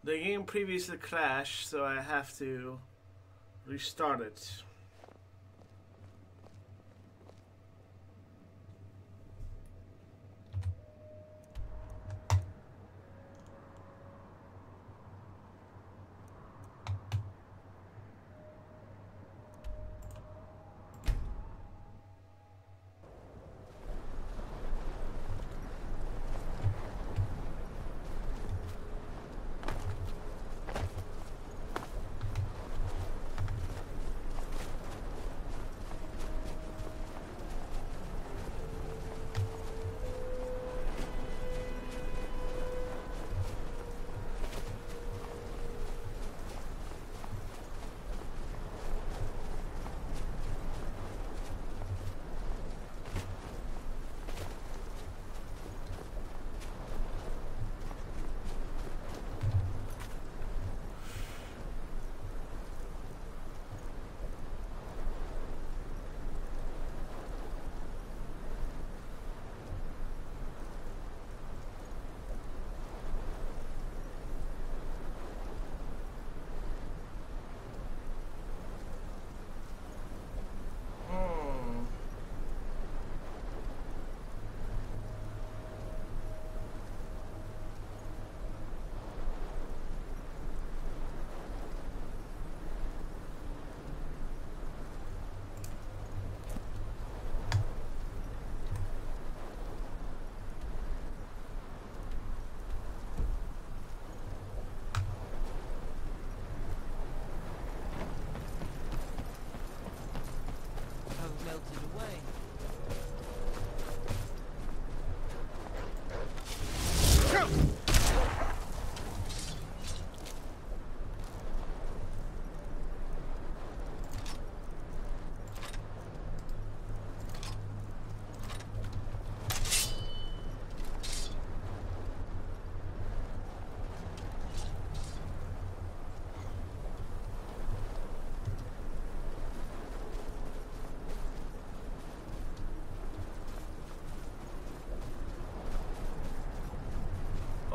The game previously crashed, so I have to restart it.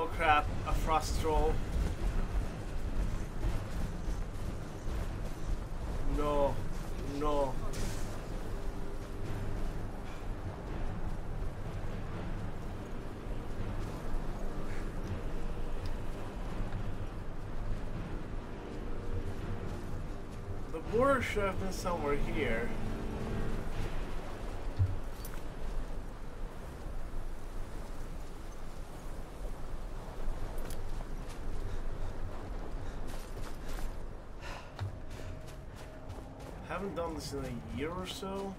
Oh crap, a frost troll. No, no. The border should have been somewhere here. Haven't done this in a year or so.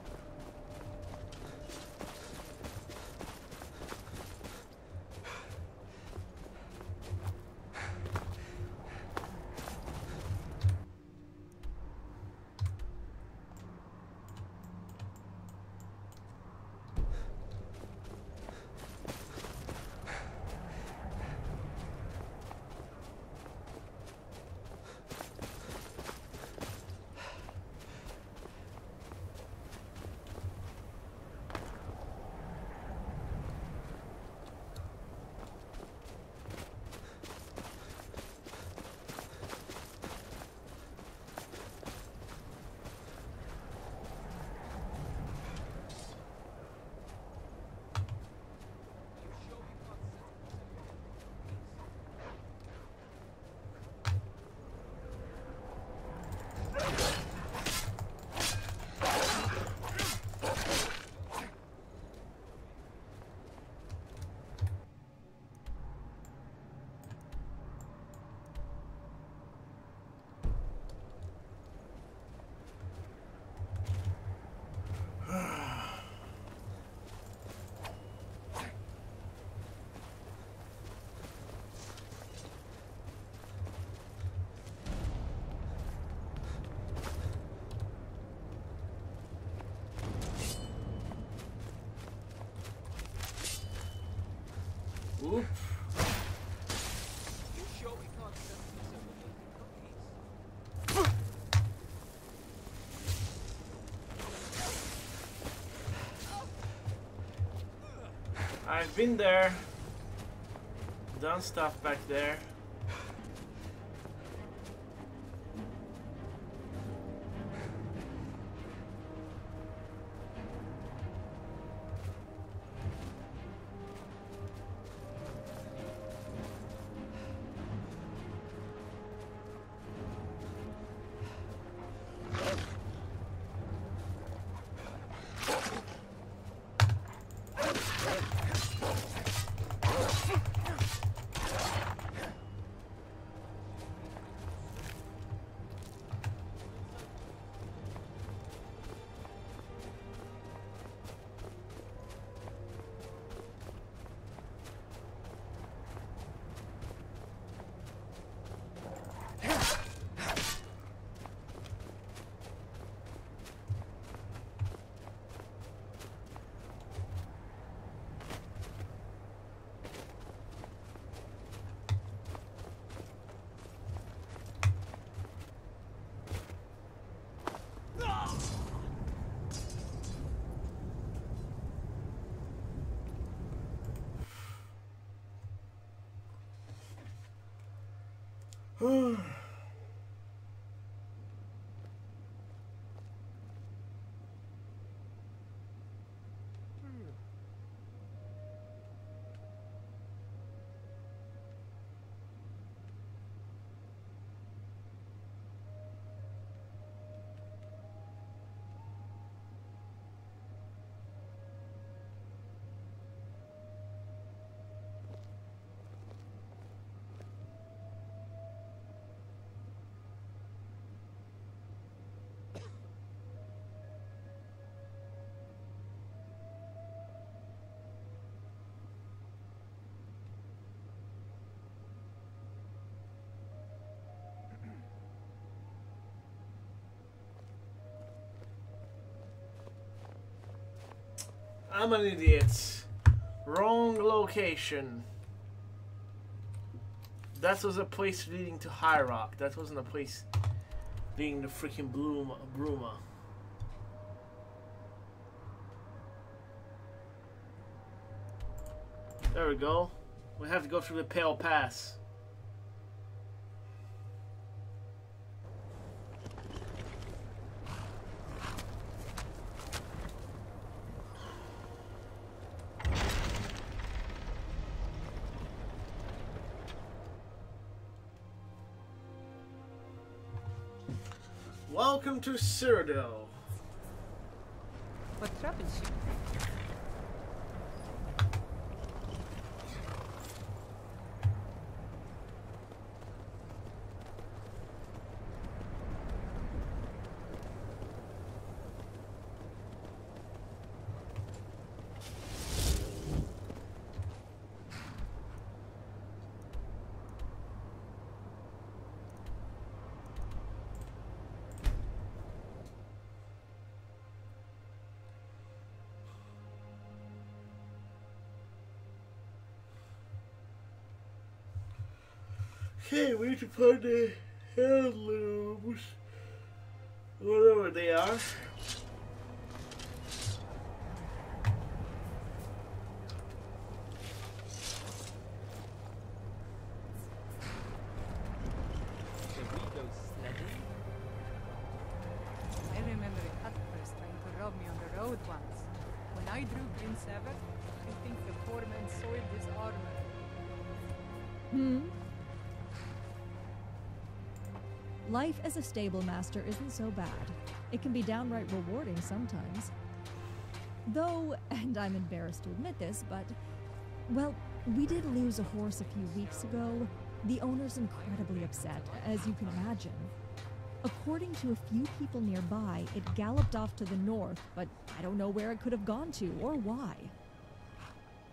Oop. I've been there, done stuff back there. I'm an idiot. Wrong location. That was a place leading to High Rock. That wasn't a place leading to freaking Bruma. There we go. We have to go through the Pale Pass. Welcome to Cyrodiil. What troubles you? Okay, we need to find the heirlooms. Whatever they are. Should we go sledding? I remember a cutpurse trying to rob me on the road once. When I drew Green Sever, I think the poor man soiled his armor. Life as a stable master isn't so bad. It can be downright rewarding sometimes. Though, and I'm embarrassed to admit this, but, well, we did lose a horse a few weeks ago. The owner's incredibly upset, as you can imagine. According to a few people nearby, it galloped off to the north, but I don't know where it could have gone to or why.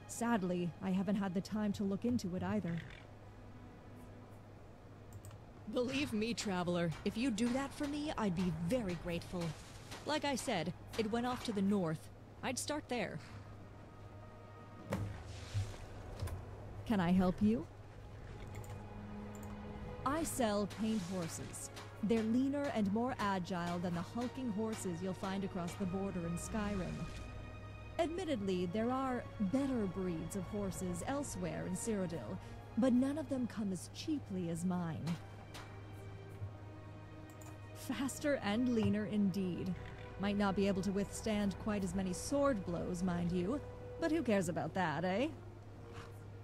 Sadly, I haven't had the time to look into it either. Believe me, traveler, if you do that for me, I'd be very grateful. Like I said, it went off to the north. I'd start there. Can I help you? I sell paint horses. They're leaner and more agile than the hulking horses you'll find across the border in Skyrim. Admittedly, there are better breeds of horses elsewhere in Cyrodiil, but none of them come as cheaply as mine. Faster and leaner indeed. Might not be able to withstand quite as many sword blows, mind you, but who cares about that, eh?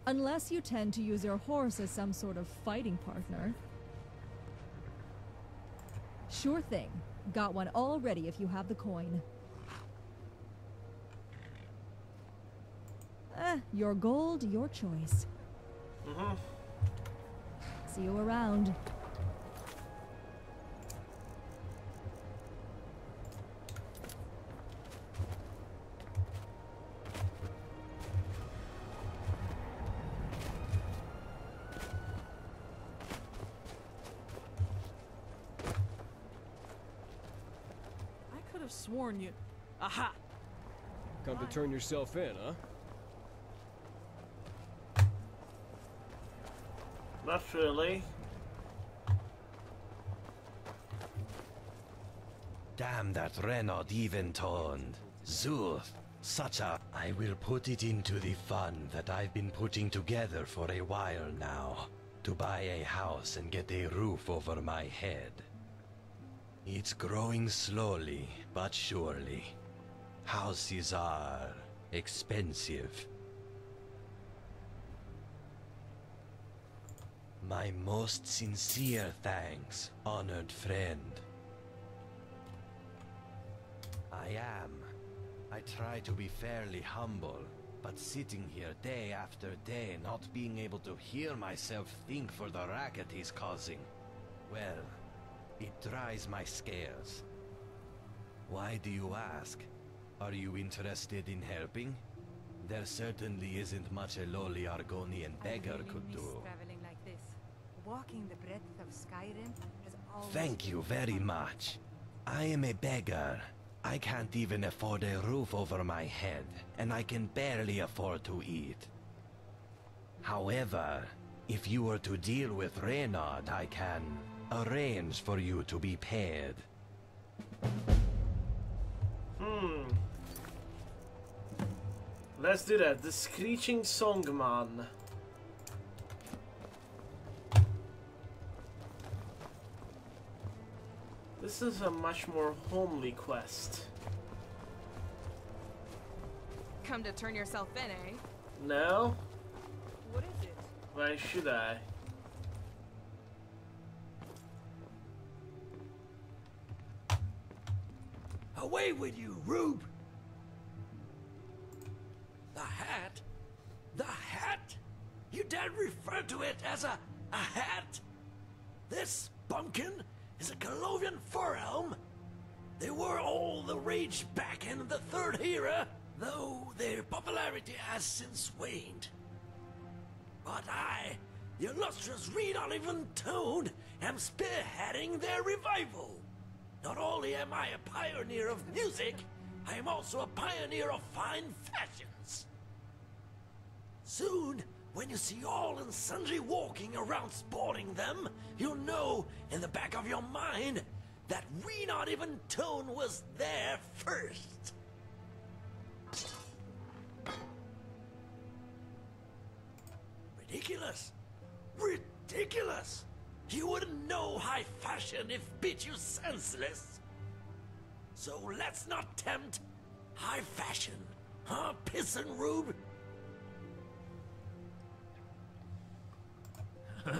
Unless you tend to use your horse as some sort of fighting partner. Sure thing. Got one all ready if you have the coin. Your gold, your choice. See you around. I could have sworn you... Aha! Come to turn yourself in, huh? Not really. Damn that Renaud even toned. Zuth, such a... I will put it into the fun that I've been putting together for a while now. to buy a house and get a roof over my head. It's growing slowly, but surely. Houses are expensive. My most sincere thanks, honored friend. I am. I try to be fairly humble, but sitting here day after day, not being able to hear myself think for the racket he's causing, well, it dries my scales. Why do you ask? Are you interested in helping? There certainly isn't much a lowly Argonian beggar could do. Traveling like this. Walking the breadth of Skyrim has always Thank you very much. I am a beggar. I can't even afford a roof over my head, and I can barely afford to eat. However, if you were to deal with Reynard, I can arrange for you to be paid. Let's do that. The Screeching Songman. This is a much more homely quest. Come to turn yourself in, eh? No? What is it? Why should I? Away with you, Rube! The hat? The hat? You dare refer to it as a hat? This pumpkin is a Colovian fur elm. They were all the rage back in the Third Era, though their popularity has since waned. But I, the illustrious Reed Olivan Toad, am spearheading their revival. Not only am I a pioneer of music, I am also a pioneer of fine fashions. Soon, when you see all and sundry walking around sporting them, you'll know in the back of your mind that we not even Tone was there first. Ridiculous. Ridiculous. You wouldn't know high fashion if beat you senseless. So let's not tempt high fashion, huh, Pissin' Rube?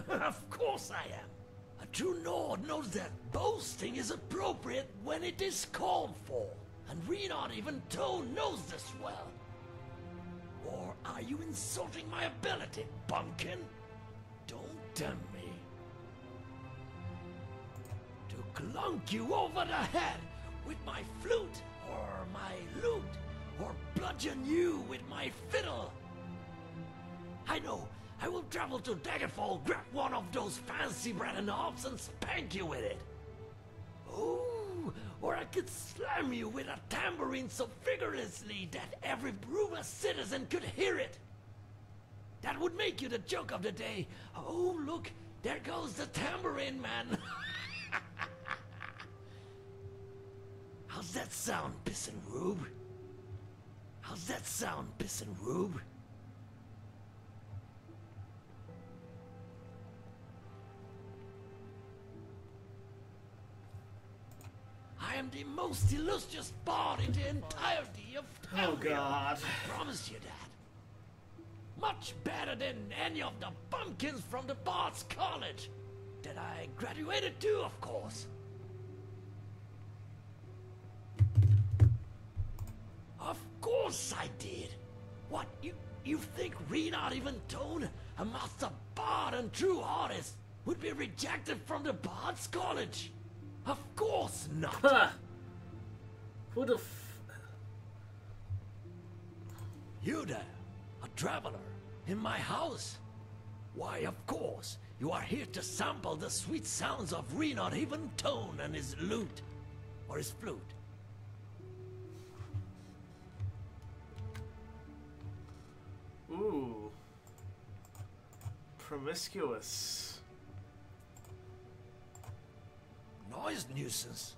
Of course I am. A true Nord knows that boasting is appropriate when it is called for, and Reynard even Tone knows this well. Or are you insulting my ability, bumpkin? Don't tempt me. To clunk you over the head with my flute, or my lute, or bludgeon you with my fiddle. I know. I will travel to Daggerfall, grab one of those fancy bread knobs and spank you with it. Ooh, or I could slam you with a tambourine so vigorously that every Bruma citizen could hear it. That would make you the joke of the day. Oh, look, there goes the tambourine man. How's that sound, Pissin' Rube? How's that sound, Pissin' Rube? I am the most illustrious bard in the entirety of Tamriel. Oh God. I promise you that. Much better than any of the bumpkins from the Bard's College that I graduated to, of course. Of course I did. What, you think Reynard even Tone, a master bard and true artist, would be rejected from the Bard's College? Of course not. Huh. Who the You there, a traveler, in my house? Why, of course, you are here to sample the sweet sounds of Reynard even Tone and his lute, or his flute. Ooh. Promiscuous. Noise nuisance?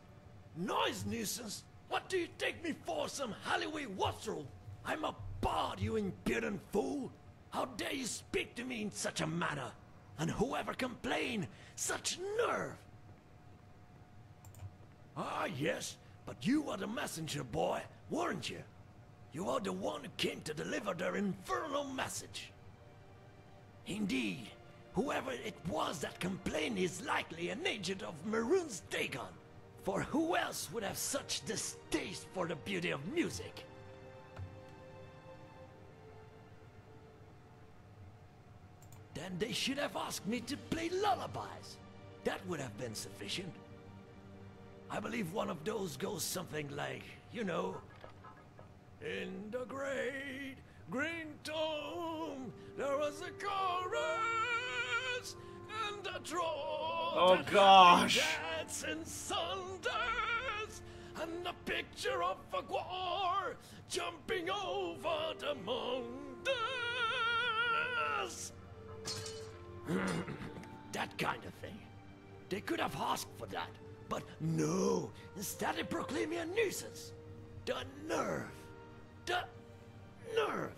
Noise nuisance? What do you take me for, some Halliway wastrel? I'm a bard, you impudent fool! How dare you speak to me in such a manner? And whoever complained, such nerve! Ah, yes, but you were the messenger boy, weren't you? You are the one who came to deliver their infernal message. Indeed, whoever it was that complained is likely an agent of Maroon's Dagon. For who else would have such distaste for the beauty of music? Then they should have asked me to play lullabies. That would have been sufficient. I believe one of those goes something like, you know... In the great green tomb, there was a chorus, and a troll. Oh gosh! Dance in Sundance, and a picture of a war jumping over the mountains. That kind of thing. They could have asked for that, but no. Instead, they proclaim me a nuisance. The nerve. The nerve!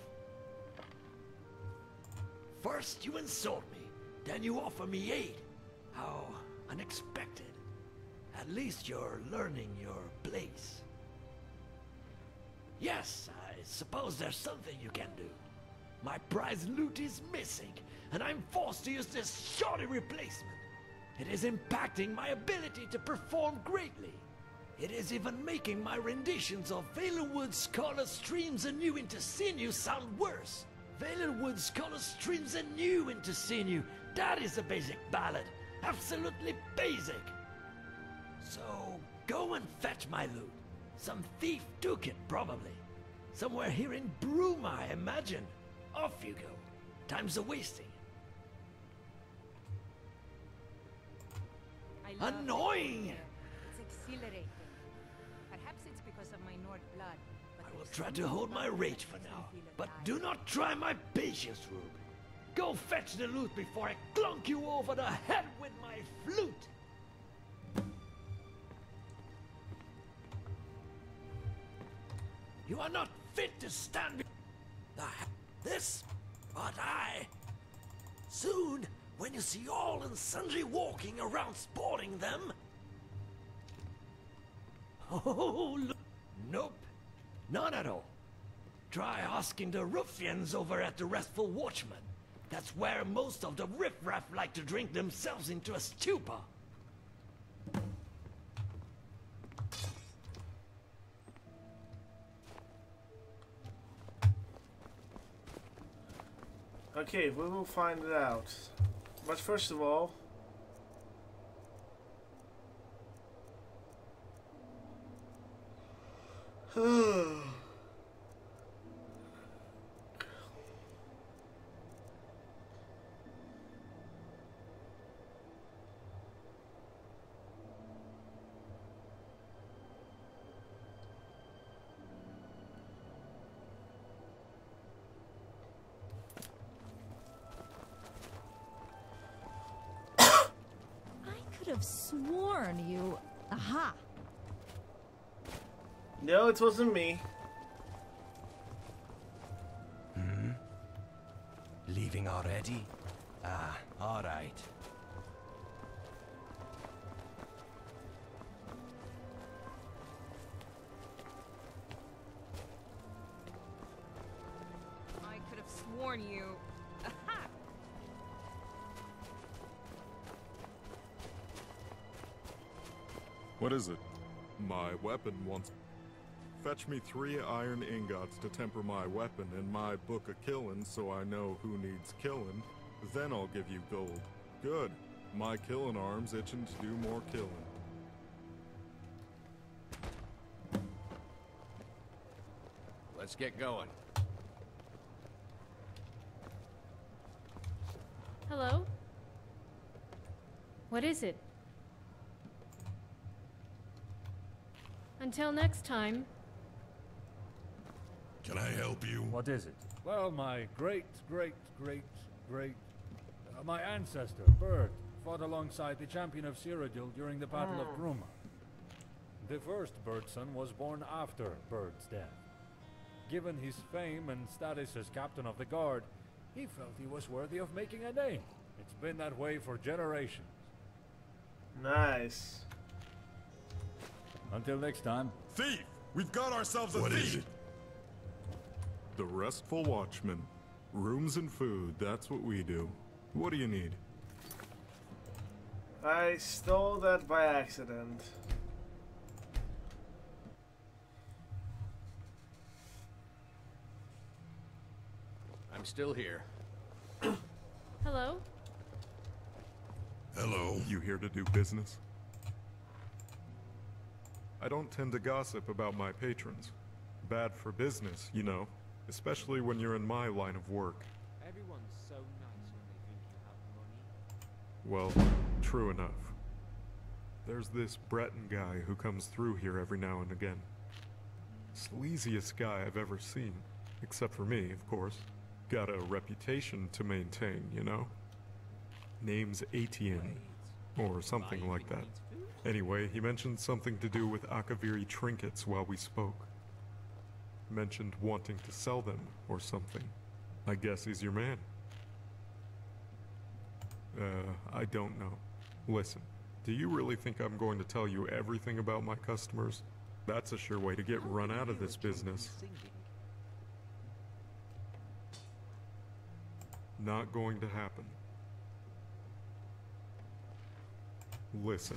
First you insult me, then you offer me aid. How unexpected. At least you're learning your place. Yes, I suppose there's something you can do. My prize loot is missing, and I'm forced to use this shoddy replacement. It is impacting my ability to perform greatly. It is even making my renditions of Valenwood's Color Streams Anew into Sinew sound worse. Valenwood's Color Streams Anew into Sinew. That is a basic ballad. Absolutely basic. So, go and fetch my loot. Some thief took it, probably. Somewhere here in Bruma, I imagine. Off you go. Time's a-wasting. Annoying! It's exhilarating. Perhaps it's because of my Nord blood. I will try to hold my rage for now, but do not try my patience, Rube. Go fetch the loot before I clunk you over the head with my flute! You are not fit to stand this, but I... Soon, when you see all and sundry walking around sporting them... Oh, look. Nope. None at all. Try asking the ruffians over at the Restful Watchman. That's where most of the riffraff like to drink themselves into a stupor. Okay, we will find it out. But first of all... Could have sworn you... Aha! No, it wasn't me. Leaving already? Ah, alright. I could have sworn you... Aha! What is it? My weapon wants... Fetch me 3 iron ingots to temper my weapon and my book of killin' so I know who needs killin'. Then I'll give you gold. Good. My killin' arm's itching to do more killin'. Let's get going. Hello? What is it? Until next time. Can I help you? What is it? Well, my my ancestor, Bird, fought alongside the champion of Cyrodiil during the Battle of Bruma. The first Birdson was born after Bird's death. Given his fame and status as captain of the guard, he felt he was worthy of making a name. It's been that way for generations. Nice. Until next time. Thief! We've got ourselves a thief! What is it? The Restful Watchman. Rooms and food, that's what we do. What do you need? I stole that by accident. I'm still here. Hello? Hello. You here to do business? I don't tend to gossip about my patrons. Bad for business, you know. Especially when you're in my line of work. Everyone's so nice when they think you have money. Well, true enough. There's this Breton guy who comes through here every now and again. Sleaziest guy I've ever seen. Except for me, of course. Got a reputation to maintain, you know? Name's Etienne. Or something like that. Anyway, he mentioned something to do with Akaviri trinkets while we spoke. Mentioned wanting to sell them, or something. I guess he's your man. I don't know. Listen, do you really think I'm going to tell you everything about my customers? That's a sure way to get run out of this business. Not going to happen. Listen,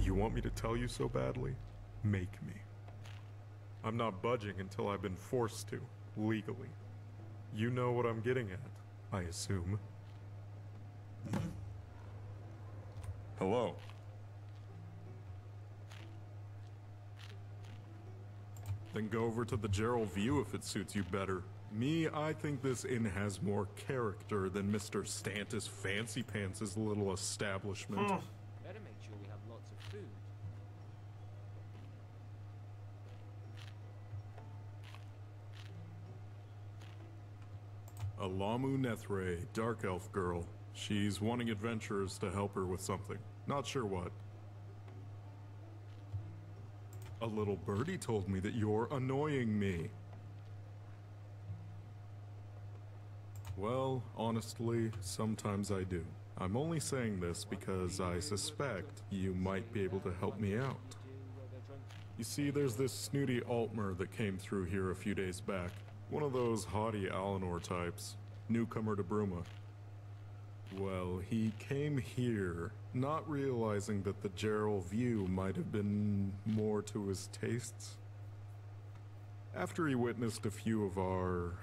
you want me to tell you so badly? Make me. I'm not budging until I've been forced to, legally. You know what I'm getting at, I assume. Hello. Then go over to the Gerald View if it suits you better. Me, I think this inn has more character than Mr. Stantis Fancy Pants' little establishment. Better make sure we have lots of food. Alamu Nethre, Dark Elf girl. She's wanting adventurers to help her with something. Not sure what. A little birdie told me that you're annoying me. Well, honestly, sometimes I do. I'm only saying this because I suspect you might be able to help me out. You see, there's this snooty Altmer that came through here a few days back. One of those haughty Alinor types. Newcomer to Bruma. Well, he came here, not realizing that the Gerald View might have been more to his tastes. After he witnessed a few of our,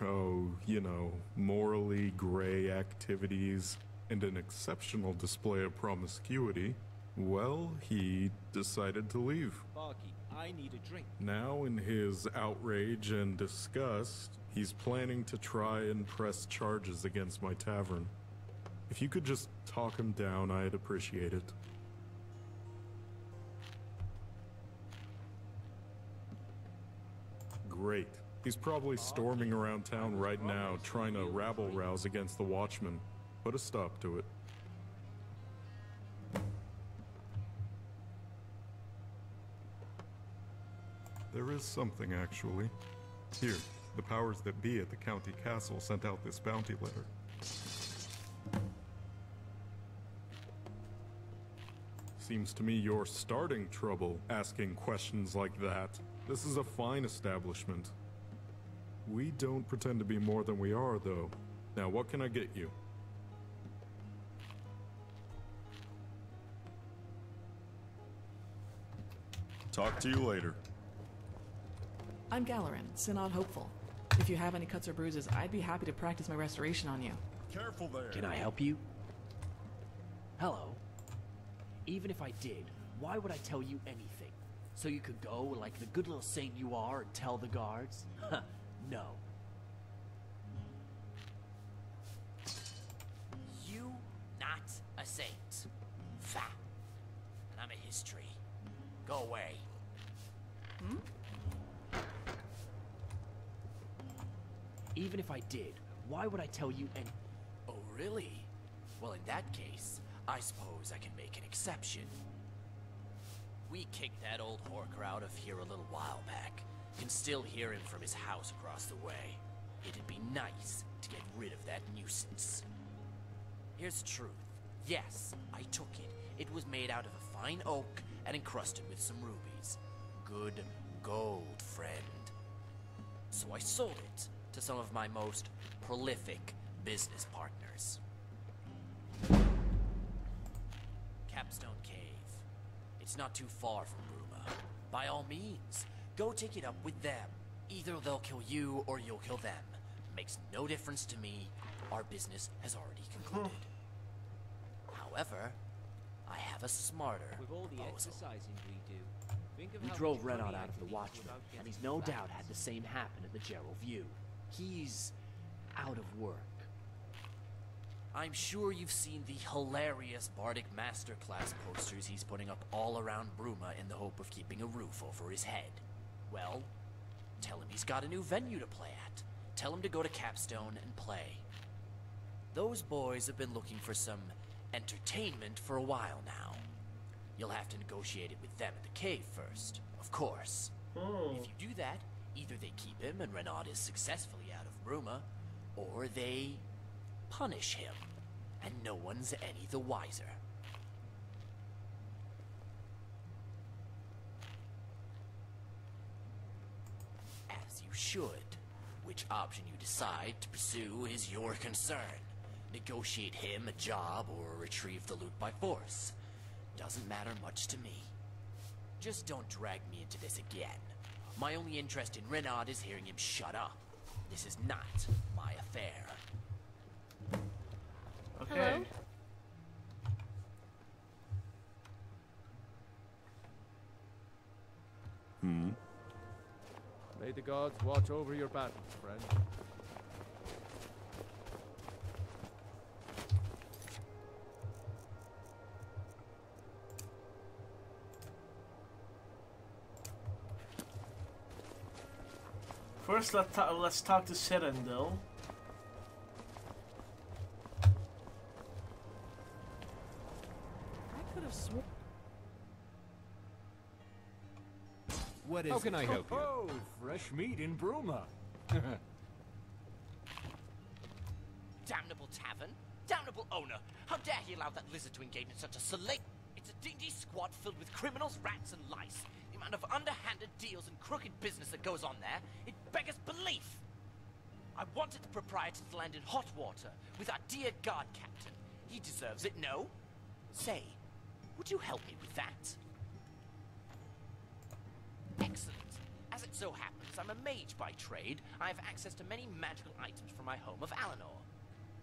you know, morally gray activities and an exceptional display of promiscuity, well, he decided to leave. Barkeep, I need a drink. Now, in his outrage and disgust, he's planning to try and press charges against my tavern. If you could just talk him down, I'd appreciate it. Great. He's probably storming around town right now, trying to rabble-rouse against the Watchmen. Put a stop to it. There is something, actually. Here, the powers that be at the county castle sent out this bounty letter. Seems to me you're starting trouble asking questions like that. This is a fine establishment. We don't pretend to be more than we are, though. Now, what can I get you? Talk to you later. I'm Galarin, Synod Hopeful. If you have any cuts or bruises, I'd be happy to practice my restoration on you. Careful there. Can I help you? Hello. Even if I did, why would I tell you anything? So you could go like the good little saint you are and tell the guards? Huh, no. You not a saint. Fact. And I'm a history. Go away. Even if I did, why would I tell you any— Oh, really? Well, in that case, I suppose I can make an exception. We kicked that old horker out of here a little while back. Can still hear him from his house across the way. It'd be nice to get rid of that nuisance. Here's the truth. Yes, I took it. It was made out of a fine oak and encrusted with some rubies. Good gold, friend. So I sold it to some of my most prolific business partners. Capstone Cave. It's not too far from Bruma. By all means, go take it up with them. Either they'll kill you or you'll kill them. Makes no difference to me. Our business has already concluded. However, I have a smarter With all the proposal. exercising we do, think of We how drove much Redguard money I out of can the eat Watchman, without and getting he's no back. doubt had the same happen at the Gerald View. He's out of work. I'm sure you've seen the hilarious Bardic Masterclass posters he's putting up all around Bruma in the hope of keeping a roof over his head. Well, tell him he's got a new venue to play at. Tell him to go to Capstone and play. Those boys have been looking for some entertainment for a while now. You'll have to negotiate it with them at the cave first, of course. If you do that, either they keep him and Renaud is successfully out of Bruma, or they punish him, and no one's any the wiser. As you should. Which option you decide to pursue is your concern. Negotiate him a job or retrieve the loot by force. Doesn't matter much to me. Just don't drag me into this again. My only interest in Renaud is hearing him shut up. This is not my affair. Okay. Hello? May the gods watch over your battles, friend. First, let's talk to Cyrodiil. I could have sworn. What is How can I help you? Oh, fresh meat in Bruma. Damnable tavern! Damnable owner! How dare he allow that lizard to engage in such a select... It's a dingy squad filled with criminals, rats, and lice. The amount of underhanded deals and crooked business that goes on there, it beggars belief! I wanted the proprietor to land in hot water with our dear guard captain. He deserves it, no? Say, would you help me with that? Excellent. As it so happens, I'm a mage by trade. I have access to many magical items from my home of Alinor.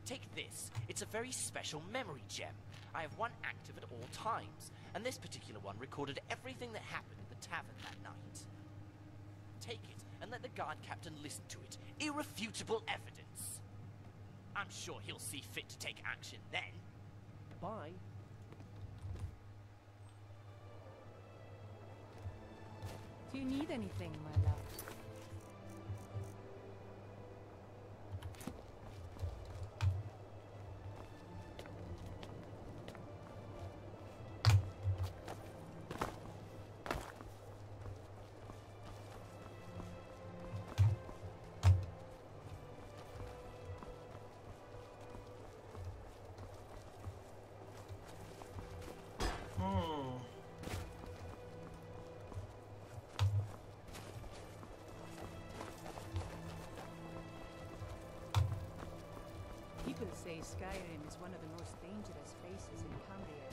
Take this. It's a very special memory gem. I have one active at all times, and this particular one recorded everything that happened at the tavern that night. Take it, and let the guard captain listen to it. Irrefutable evidence. I'm sure he'll see fit to take action then. Bye. Do you need anything, my love? People say Skyrim is one of the most dangerous places in Cambria.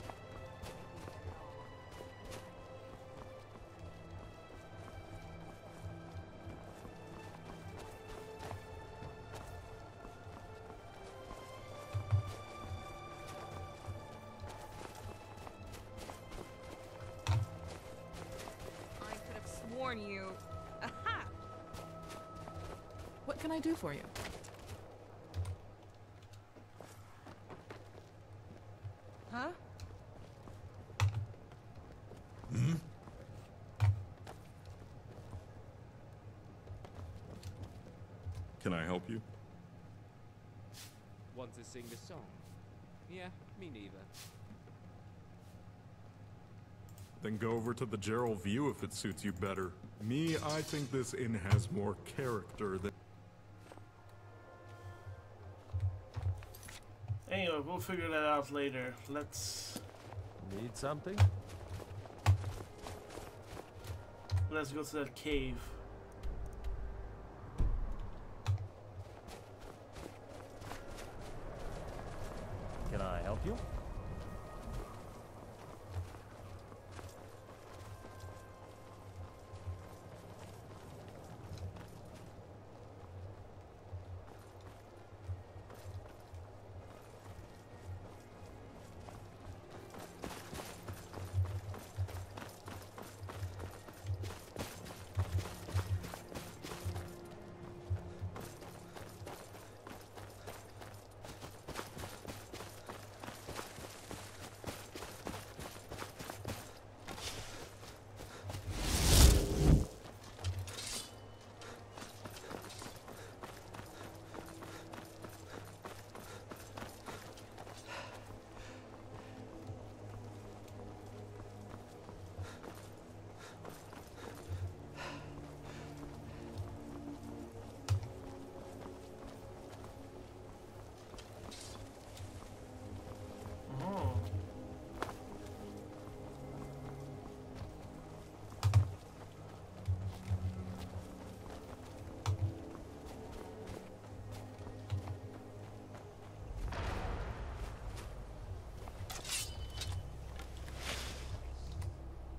I could have sworn you. Aha! What can I do for you? Huh? Can I help you? Want to sing a song? Yeah, me neither. Then go over to the Gerald View if it suits you better. Me, I think this inn has more character than... Anyway, we'll figure that out later. Let's something? go to that cave. Can I help you?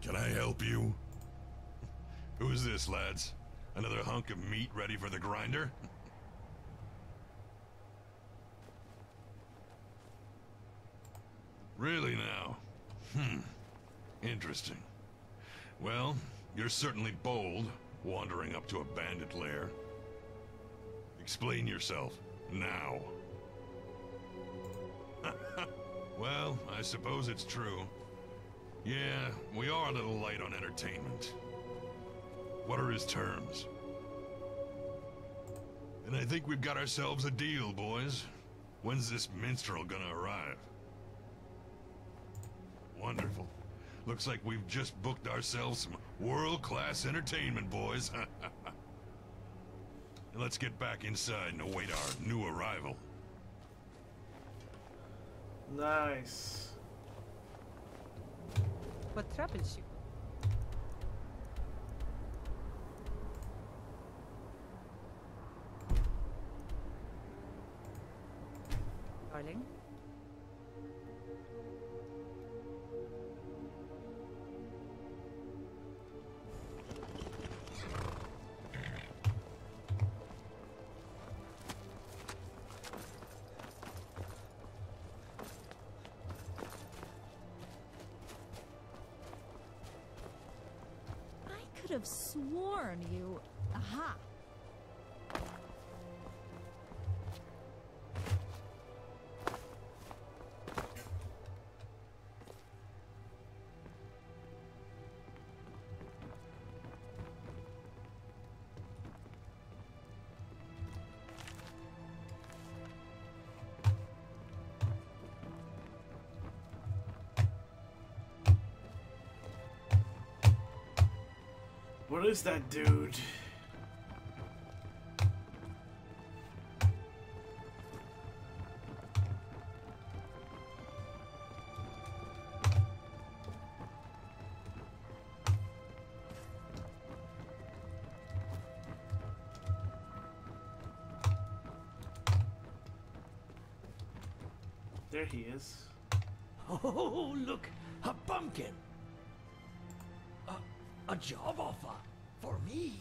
Can I help you? Who's this, lads? Another hunk of meat ready for the grinder? Really now? Interesting. Well, you're certainly bold, wandering up to a bandit lair. Explain yourself, now. Well, I suppose it's true. Yeah, we are a little light on entertainment. What are his terms? And I think we've got ourselves a deal, boys. When's this minstrel gonna arrive? Wonderful. Looks like we've just booked ourselves some world-class entertainment, boys. Let's get back inside and await our new arrival. Nice. What troubles you? Darling? Could have sworn you... Aha! What is that dude? There he is. Oh, look, a pumpkin. A job offer for me?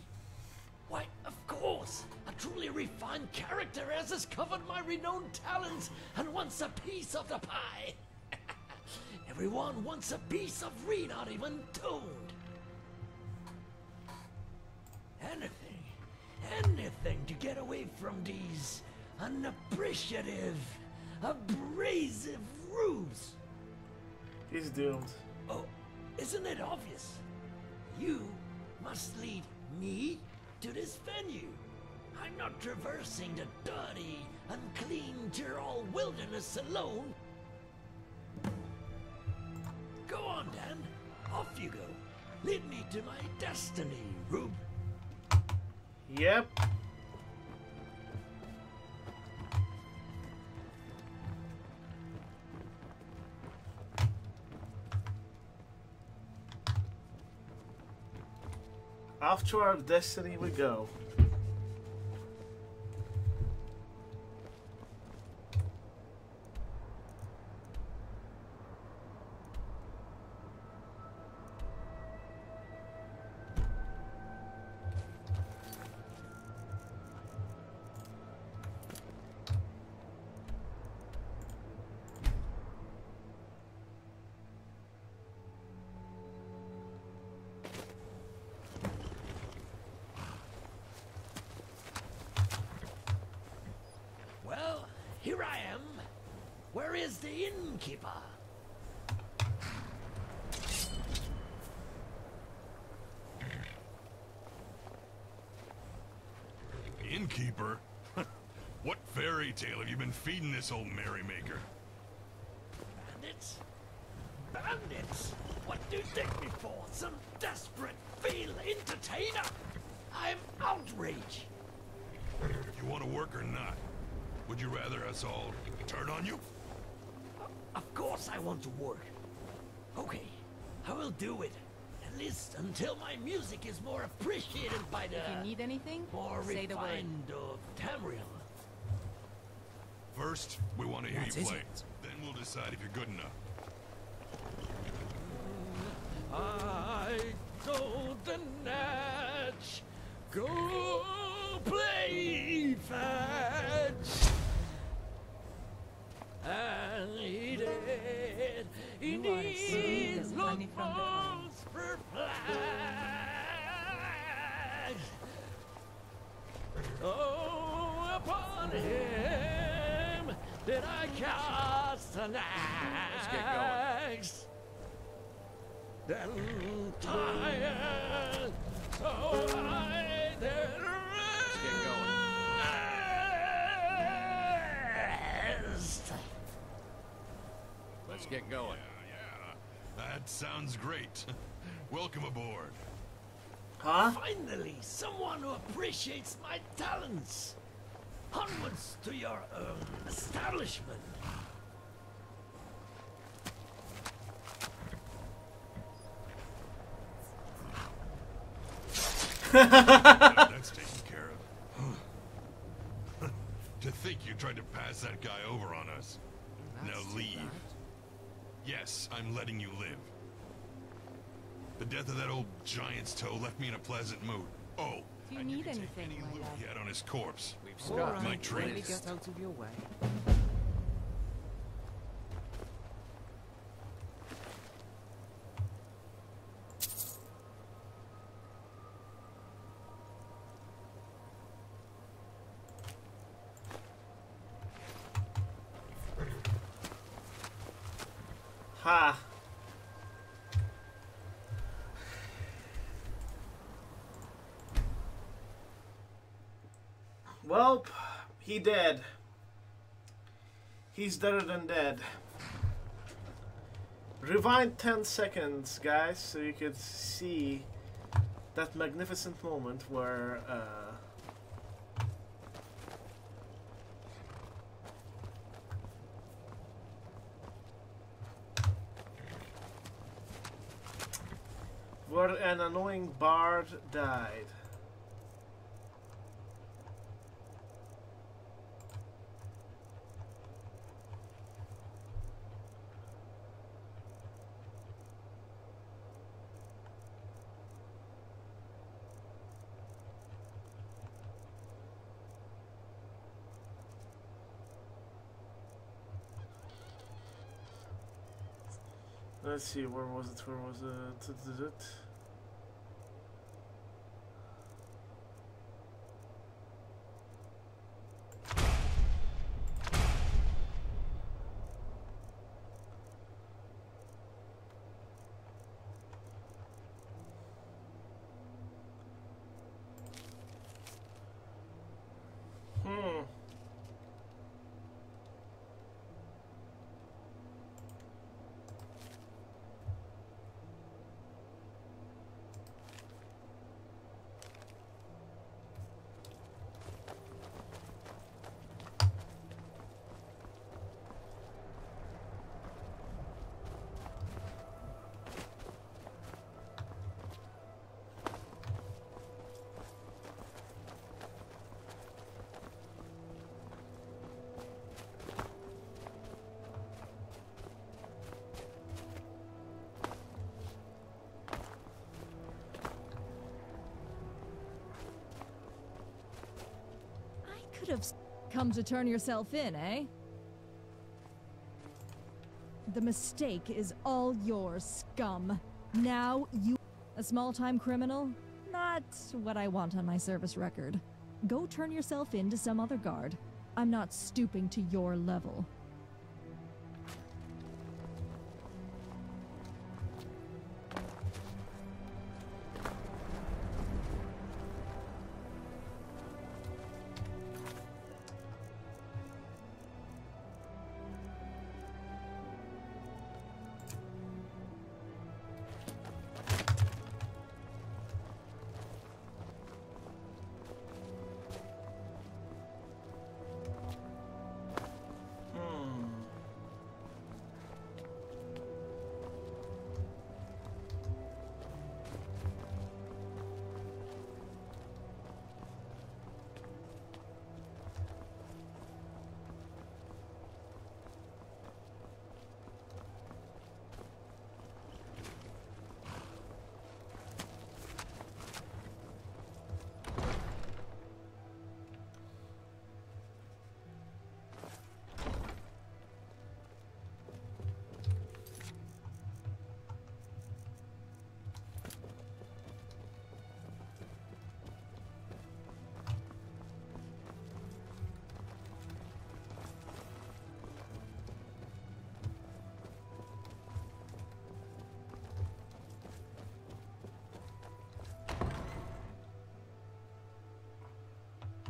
Why, of course. A truly refined character has discovered my renowned talents and wants a piece of the pie. Everyone wants a piece of not even toned. Anything to get away from these unappreciative, abrasive rubes. He's doomed. Oh, isn't it obvious? You must lead me to this venue. I'm not traversing the dirty, unclean Tyrol wilderness alone. Go on, then. Off you go. Lead me to my destiny, Rube. Yep. Off to our destiny we go. Well, here I am. Where is the innkeeper? Innkeeper? What fairy tale have you been feeding this old merrymaker? Bandits? Bandits? What do you take me for? Some desperate field entertainer? I'm outraged. You want to work or not? Would you rather us all turn on you? Of course I want to work. Okay, I will do it. At least until my music is more appreciated by the... If you need anything, more say the word. refined of Tamriel. First, we want to hear What you is play. it? Then we'll decide if you're good enough. I told the Natch, go play fetch. And he did. He You are seeing this needs money from the most perplexed. Oh, upon him did I cast an axe. Then tired, so I did rest. Let's get going. Yeah. That sounds great. Welcome aboard. Huh? Finally, someone who appreciates my talents. Onwards to your establishment. That's taken care of. To think you tried to pass that guy over on us. Now leave. Yes, I'm letting you live. The death of that old giant's toe left me in a pleasant mood. Oh, If you need anything, my loot love. he had on his corpse. We've My stopped. Really treat. get out of your way. Ha. Well, he dead. He's deader than dead. Rewind 10 seconds, guys, so you could see that magnificent moment where where an annoying bard died. Let's see, where was it? Where was it? could have come to turn yourself in, eh? The mistake is all yours, scum. Now you... A small-time criminal? Not what I want on my service record. Go turn yourself in to some other guard. I'm not stooping to your level.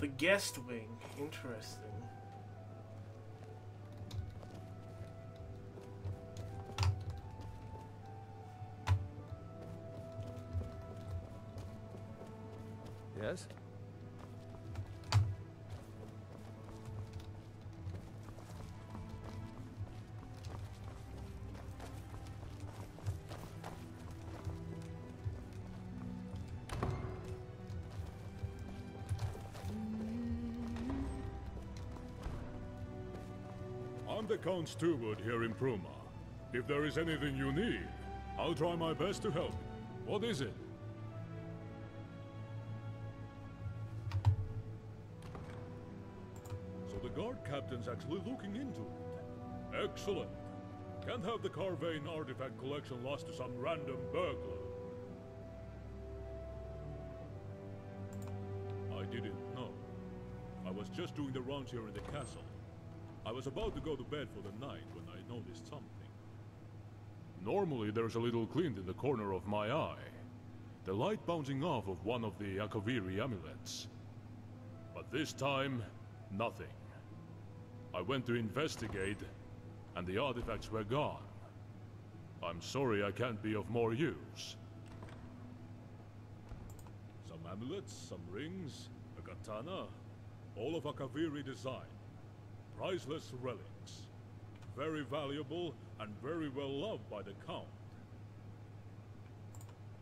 The guest wing. Interesting. Yes? I'm the Count Steward here in Bruma. If there is anything you need, I'll try my best to help. What is it? So the guard captain's actually looking into it. Excellent. Can't have the Carvane artifact collection lost to some random burglar. I didn't know. I was just doing the rounds here in the castle. I was about to go to bed for the night when I noticed something. Normally there's a little glint in the corner of my eye. The light bouncing off of one of the Akaviri amulets. But this time, nothing. I went to investigate, and the artifacts were gone. I'm sorry I can't be of more use. Some amulets, some rings, a katana, all of Akaviri design. Priceless relics. Very valuable and very well loved by the Count.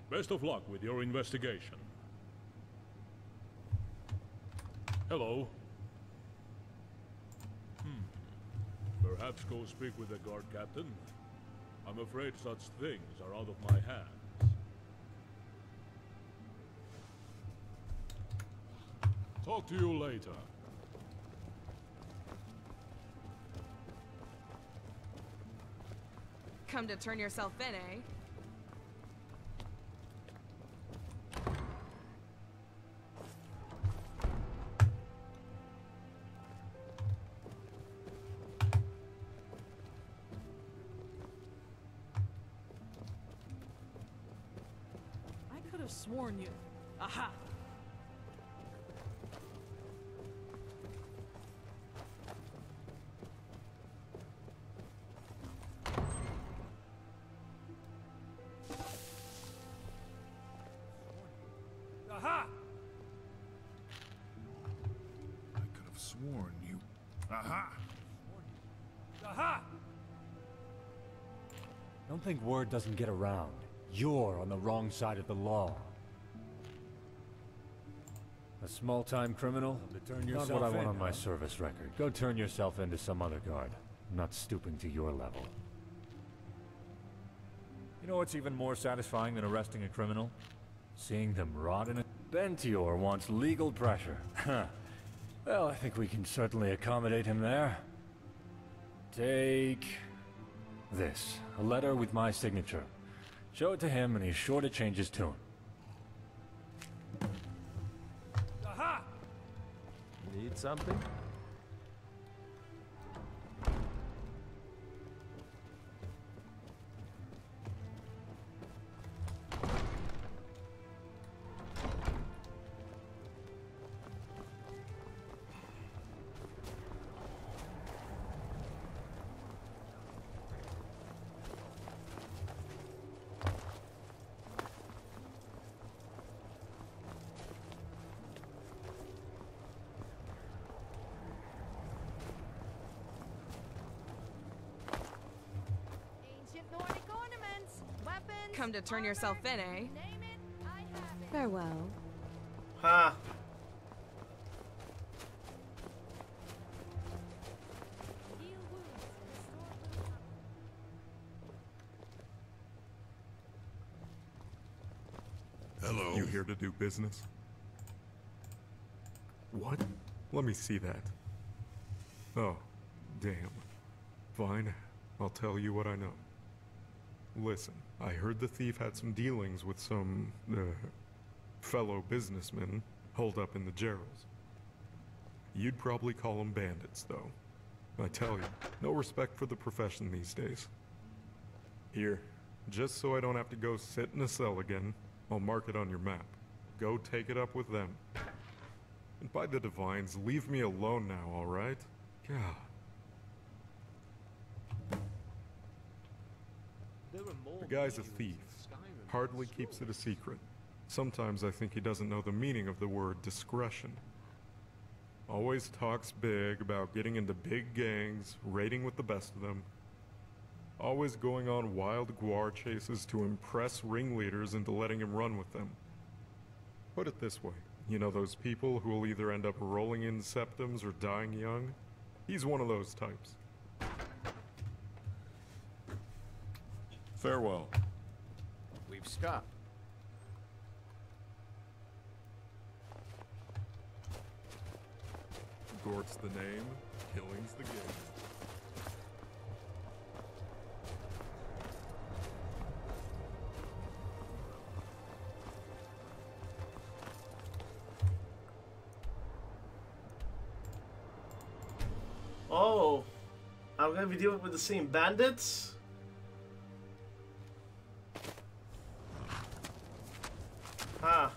Best of luck with your investigation. Hello. Perhaps go speak with the guard captain. I'm afraid such things are out of my hands. Talk to you later. Come to turn yourself in, eh? I could have sworn you... Aha! Aha! I could have sworn you... Aha! Aha! Don't think word doesn't get around. You're on the wrong side of the law. A small-time criminal? Not what I want on my service record. Go turn yourself into some other guard. I'm not stooping to your level. You know what's even more satisfying than arresting a criminal? Seeing them rot in a... Bentior wants legal pressure. Huh. Well, I think we can certainly accommodate him there. Take this. A letter with my signature. Show it to him and he's sure to change his tune. Aha! Need something? Come to turn yourself in, eh? Farewell. Ha! Hello. You here to do business? What? Let me see that. Oh, damn. Fine. I'll tell you what I know. Listen, I heard the thief had some dealings with some, fellow businessmen holed up in the Gerals. You'd probably call them bandits, though. I tell you, no respect for the profession these days. Here, just so I don't have to go sit in a cell again, I'll mark it on your map. Go take it up with them. And by the divines, leave me alone now, alright? God. The guy's a thief. Hardly keeps it a secret. Sometimes I think he doesn't know the meaning of the word discretion. Always talks big about getting into big gangs, raiding with the best of them. Always going on wild guar chases to impress ringleaders into letting him run with them. Put it this way, you know those people who will either end up rolling in septums or dying young? He's one of those types. Farewell. We've stopped. Gort's the name, killing's the game. Oh, I'm gonna be dealing with the same bandits? Ah.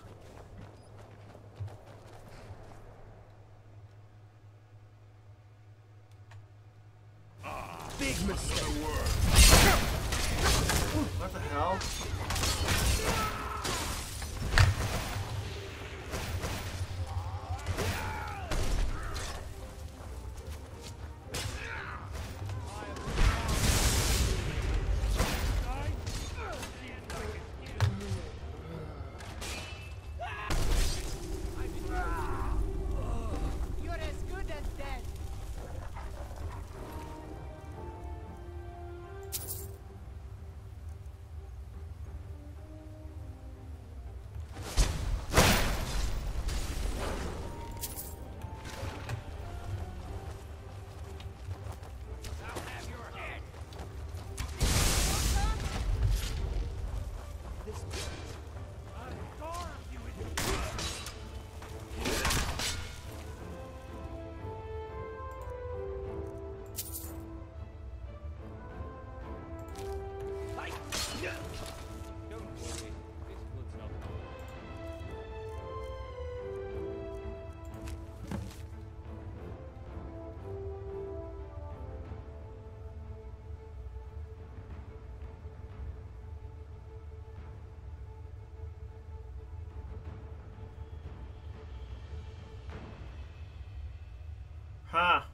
Big mistake. What the hell? You're as good as dead. Ha!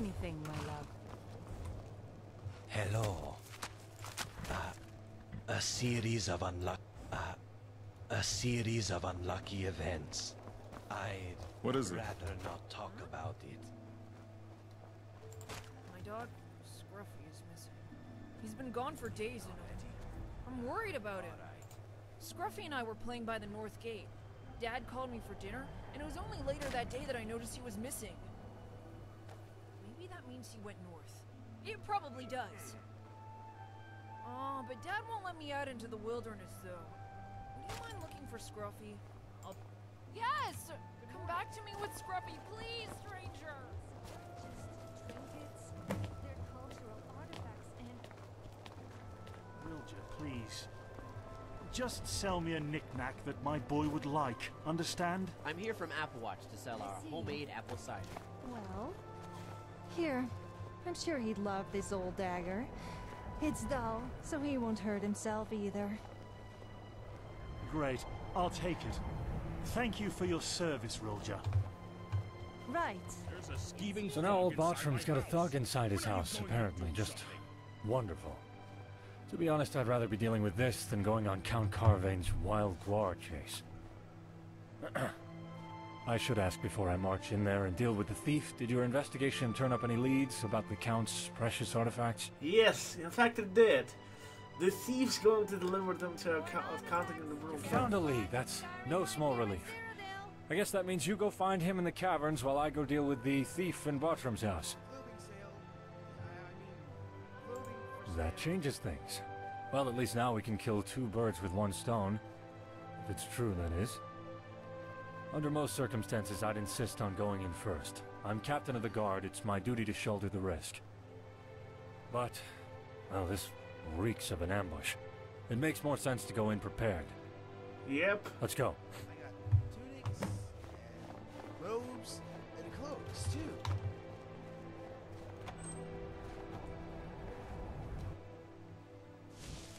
anything, my love? Hello. A series of unlucky events. What is it? Rather not talk about it. My dog, Scruffy, is missing. He's been gone for days, and I'm worried about him. Scruffy and I were playing by the North Gate. Dad called me for dinner, and it was only later that day that I noticed he was missing. Maybe that means he went north. It probably does. Oh, but Dad won't let me out into the wilderness, though. Would you mind looking for Scruffy? Yes! Come back to me with Scruffy, please, stranger! Trinkets, they're cultural artifacts, and... Rilja, please. Just sell me a knick-knack that my boy would like, understand? I'm here from Applewatch to sell our homemade apple cider. Well, here. I'm sure he'd love this old dagger. It's dull, so he won't hurt himself either. Great. I'll take it. Thank you for your service, Rilja. Right. So now old Bartram's got a thug inside his house, apparently. Just wonderful. To be honest, I'd rather be dealing with this than going on Count Carvain's wild guar chase. I should ask before I march in there and deal with the thief. Did your investigation turn up any leads about the Count's precious artifacts? Yes, in fact it did. The thief's going to deliver them to a contact in the Bruma. Found a lead. That's no small relief. I guess that means you go find him in the caverns while I go deal with the thief in Bartram's house. That changes things. Well, at least now we can kill two birds with one stone. If it's true, that is. Under most circumstances, I'd insist on going in first. I'm captain of the guard. It's my duty to shoulder the risk. But, well, this reeks of an ambush. It makes more sense to go in prepared. Yep. Let's go. I got tunics, and robes, and cloaks, too.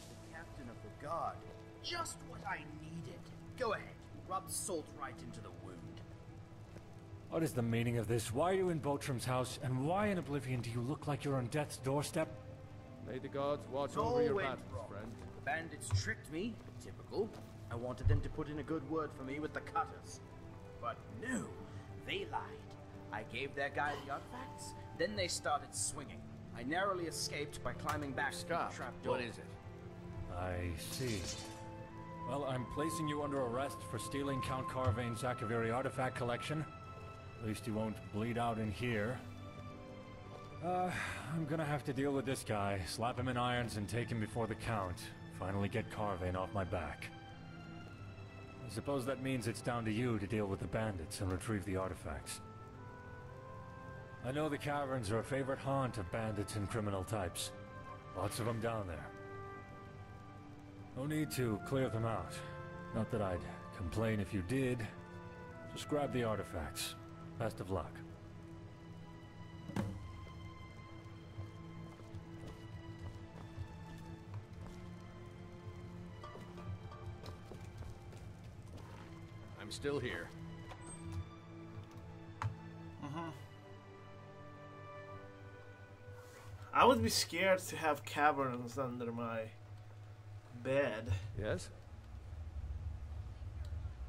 The captain of the guard. Just what I needed. Go ahead. Rub salt right into the wound. What is the meaning of this? Why are you in Bartram's house, and why in Oblivion do you look like you're on death's doorstep? May the gods watch It over all your went battles, wrong. friend. The bandits tricked me. Typical. I wanted them to put in a good word for me with the cutters. But no, they lied. I gave their guy the artifacts, then they started swinging. I narrowly escaped by climbing back to the trap door. What is it? I see. Well, I'm placing you under arrest for stealing Count Carvain's Akaviri artifact collection. At least you won't bleed out in here. I'm gonna have to deal with this guy, slap him in irons and take him before the Count. Finally get Carvain off my back. I suppose that means it's down to you to deal with the bandits and retrieve the artifacts. I know the caverns are a favorite haunt of bandits and criminal types. Lots of them down there. No need to clear them out. Not that I'd complain if you did. Just grab the artifacts. Best of luck. I'm still here. I would be scared to have caverns under my bed. Yes?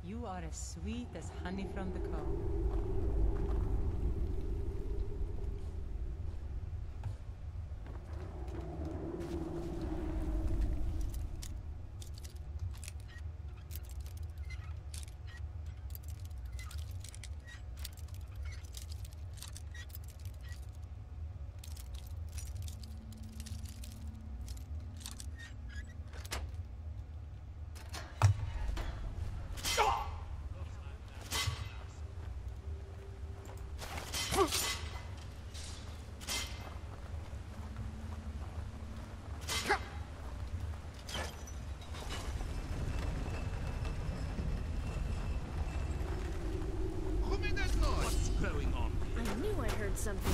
You are as sweet as honey from the comb. What's going on? I knew I heard something.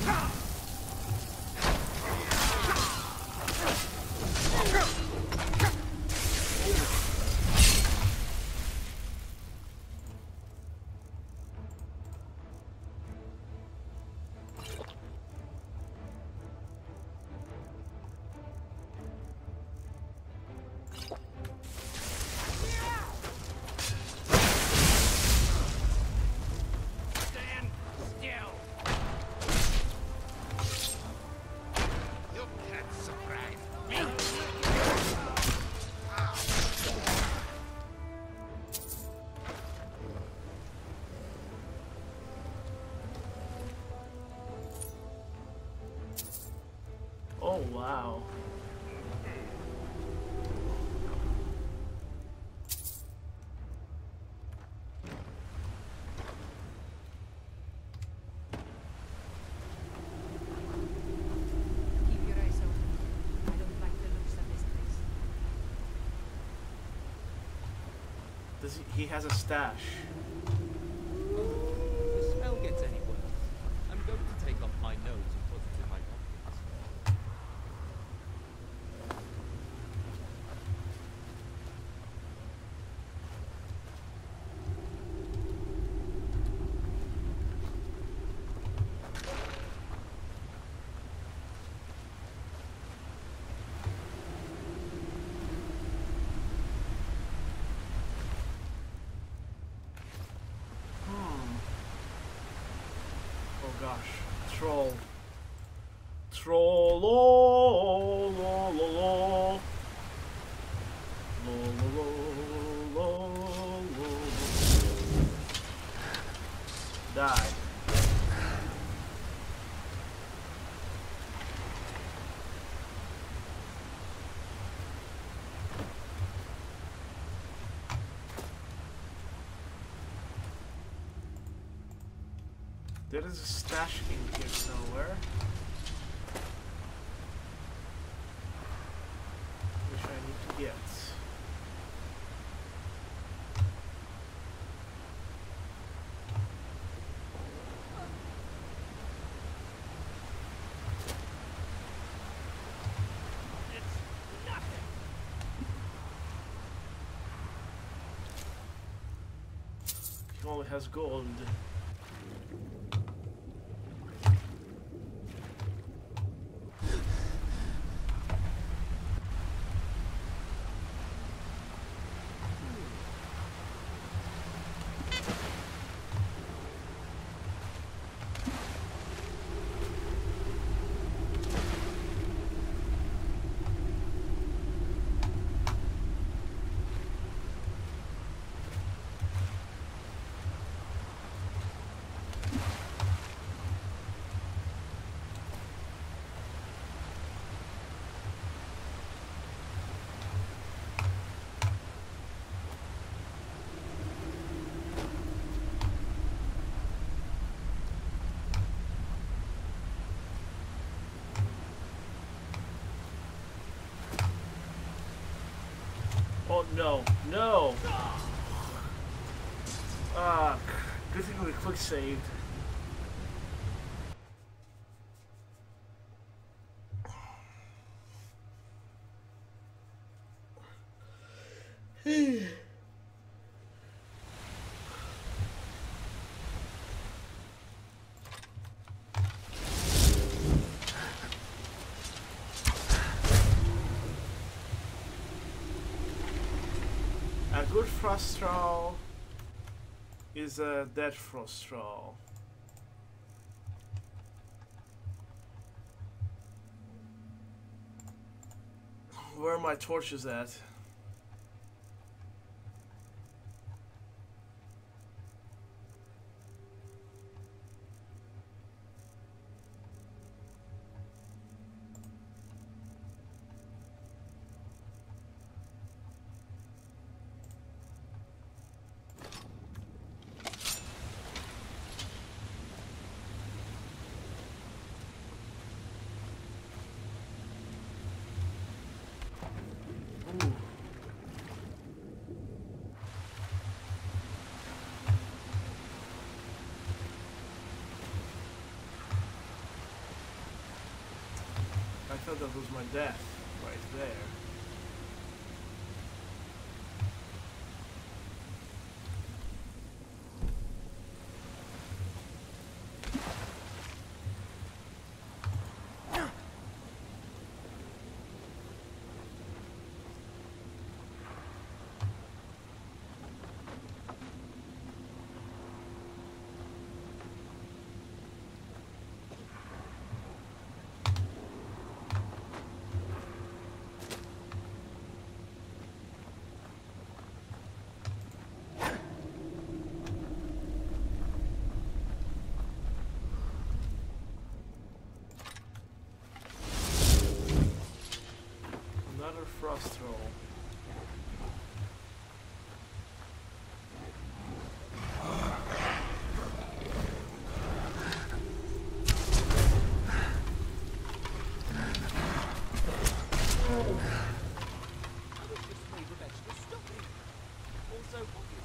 He has a stash. The smell gets any worse. I'm going to take off my nose and put it in my pockets. Oh gosh, troll. Troll, lo, lo, lo, lo. Lo, lo, lo, lo, lo. Die. There is a stash in here somewhere. Which I need to get. He only has gold. Oh no, no! Ah, good thing we quick saved. A good frost troll is a dead frost troll. Where are my torches at? I thought that was my death right there. Another frost roll. Also, what do you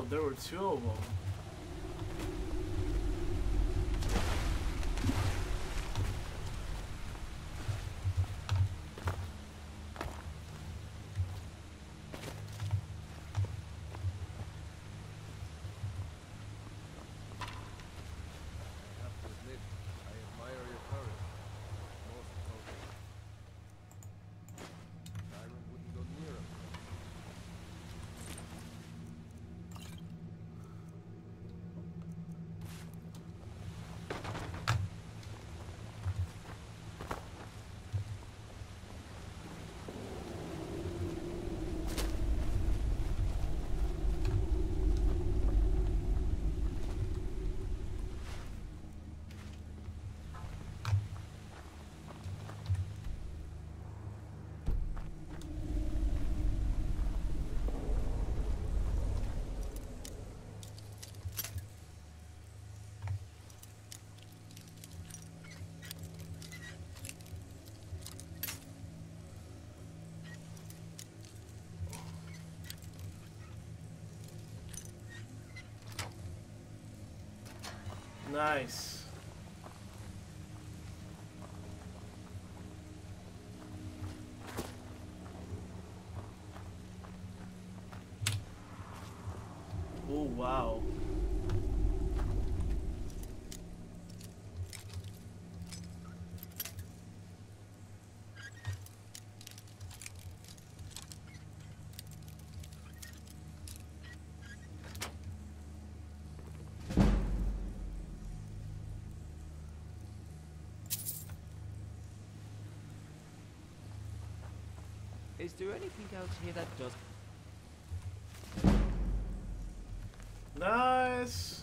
there were two of them. Nice. Oh, wow. Is there anything else here that does? Nice.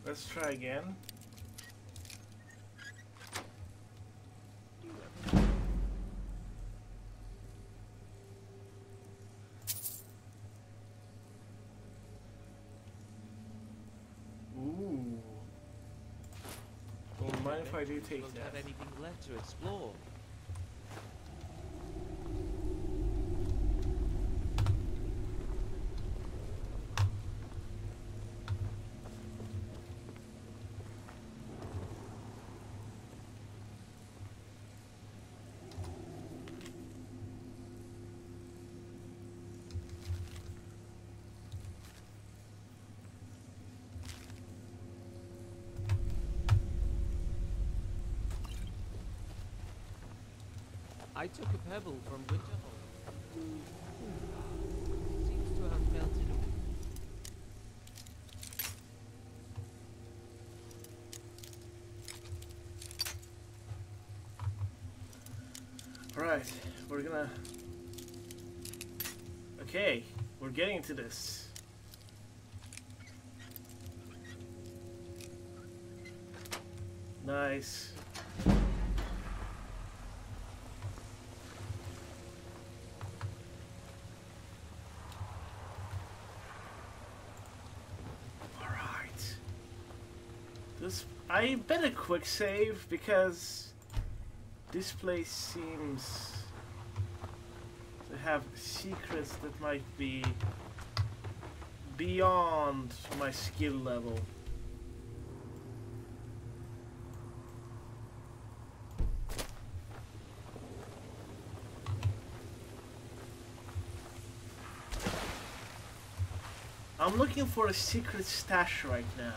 Let's try again. Ooh. Don't mind if I do take Don't that. have anything left to explore. I took a pebble from Winterhold. Seems to have melted away. Alright, we're gonna... Okay, we're getting to this. Nice. I better quick save because this place seems to have secrets that might be beyond my skill level. I'm looking for a secret stash right now.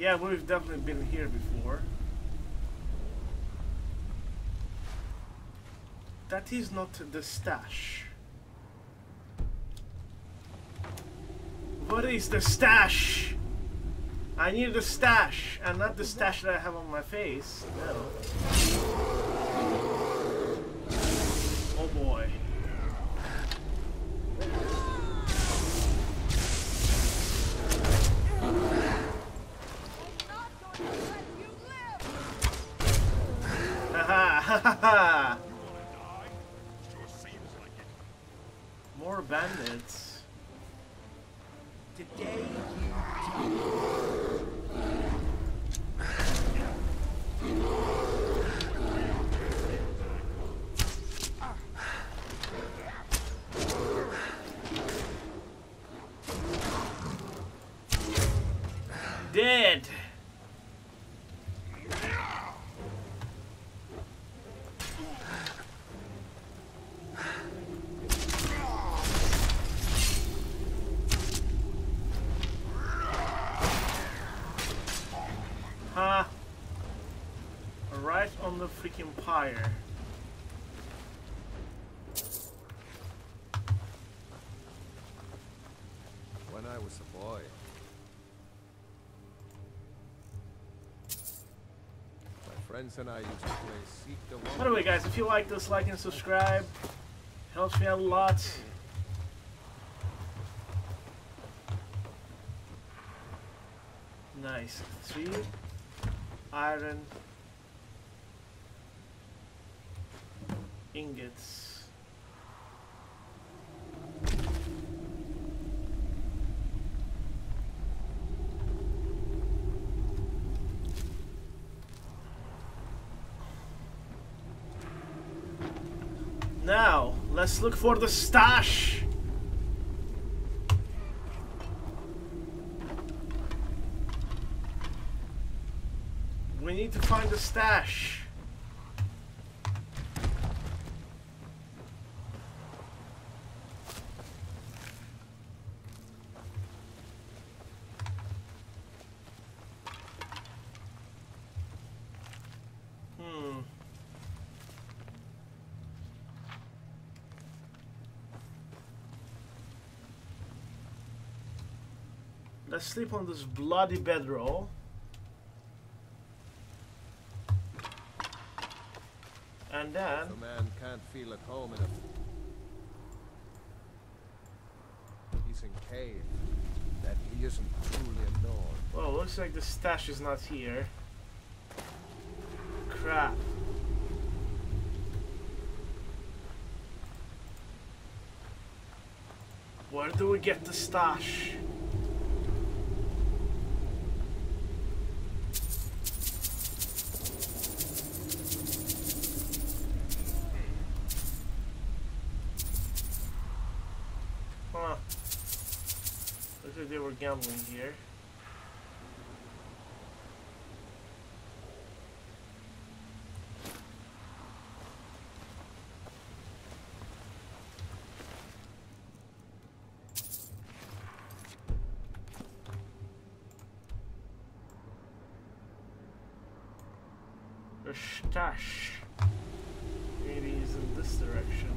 Yeah, we've definitely been here before. That is not the stash. What is the stash? I need the stash, and not the stash that I have on my face. No. Oh boy. Haha, ha ha. More bandits. Today Dead. Huh. Right on the freaking pyre. When I was a boy, my friends and I used to play Seek the Wonder. By the way, guys, if you like this, like and subscribe. Helps me out a lot. Nice. 3 iron ingots. Now, let's look for the stash. We need to find the stash. Let's sleep on this bloody bedroll. And then... If a man can't feel at home in a decent cave, that he isn't truly a Nord. Well, looks like the stash is not here. Crap. Where do we get the stash? Huh. Looks like they were gambling here. The stash maybe is in this direction.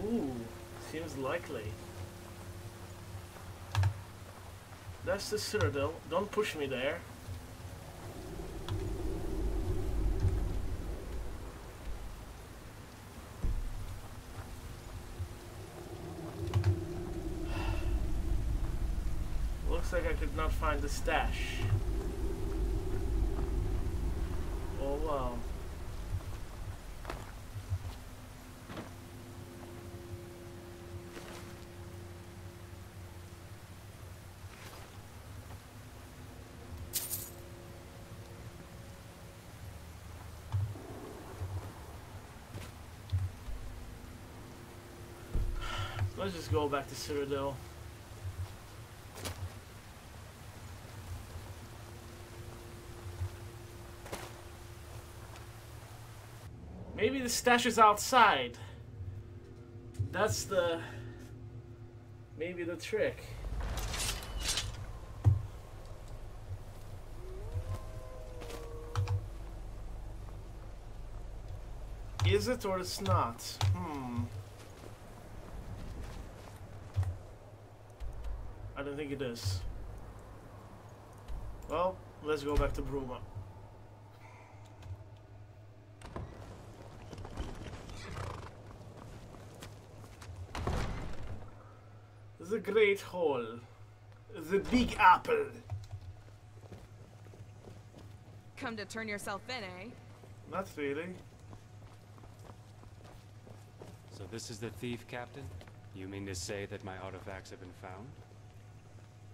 Ooh, seems likely. That's the Cyrodiil. Don't push me there. Looks like I could not find the stash. Oh wow. Let's just go back to Cyrodiil. Maybe the stash is outside. That's the... maybe the trick. Is it or it's not? I don't think it is. Well, let's go back to Bruma. The Great Hall. The Big Apple. Come to turn yourself in, eh? Not really. So this is the thief, Captain? You mean to say that my artifacts have been found?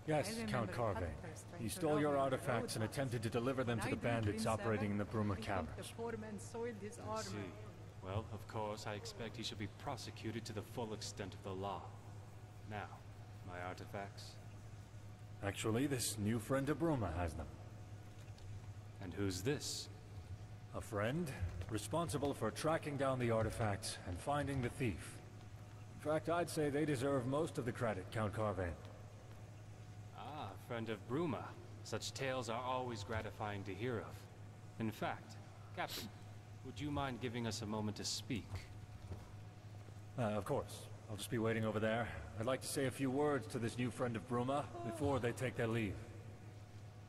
Yes, Count Carve. He stole your artifacts and attempted to deliver them to the bandits operating in the Bruma caverns. I see. Well, of course, I expect he should be prosecuted to the full extent of the law. Now, my artifacts? Actually, this new friend of Bruma has them. And who's this? A friend, responsible for tracking down the artifacts and finding the thief. In fact, I'd say they deserve most of the credit, Count Carve. Ah, friend of Bruma. Such tales are always gratifying to hear of. In fact, Captain, would you mind giving us a moment to speak? Of course. I'll just be waiting over there. I'd like to say a few words to this new friend of Bruma before they take their leave.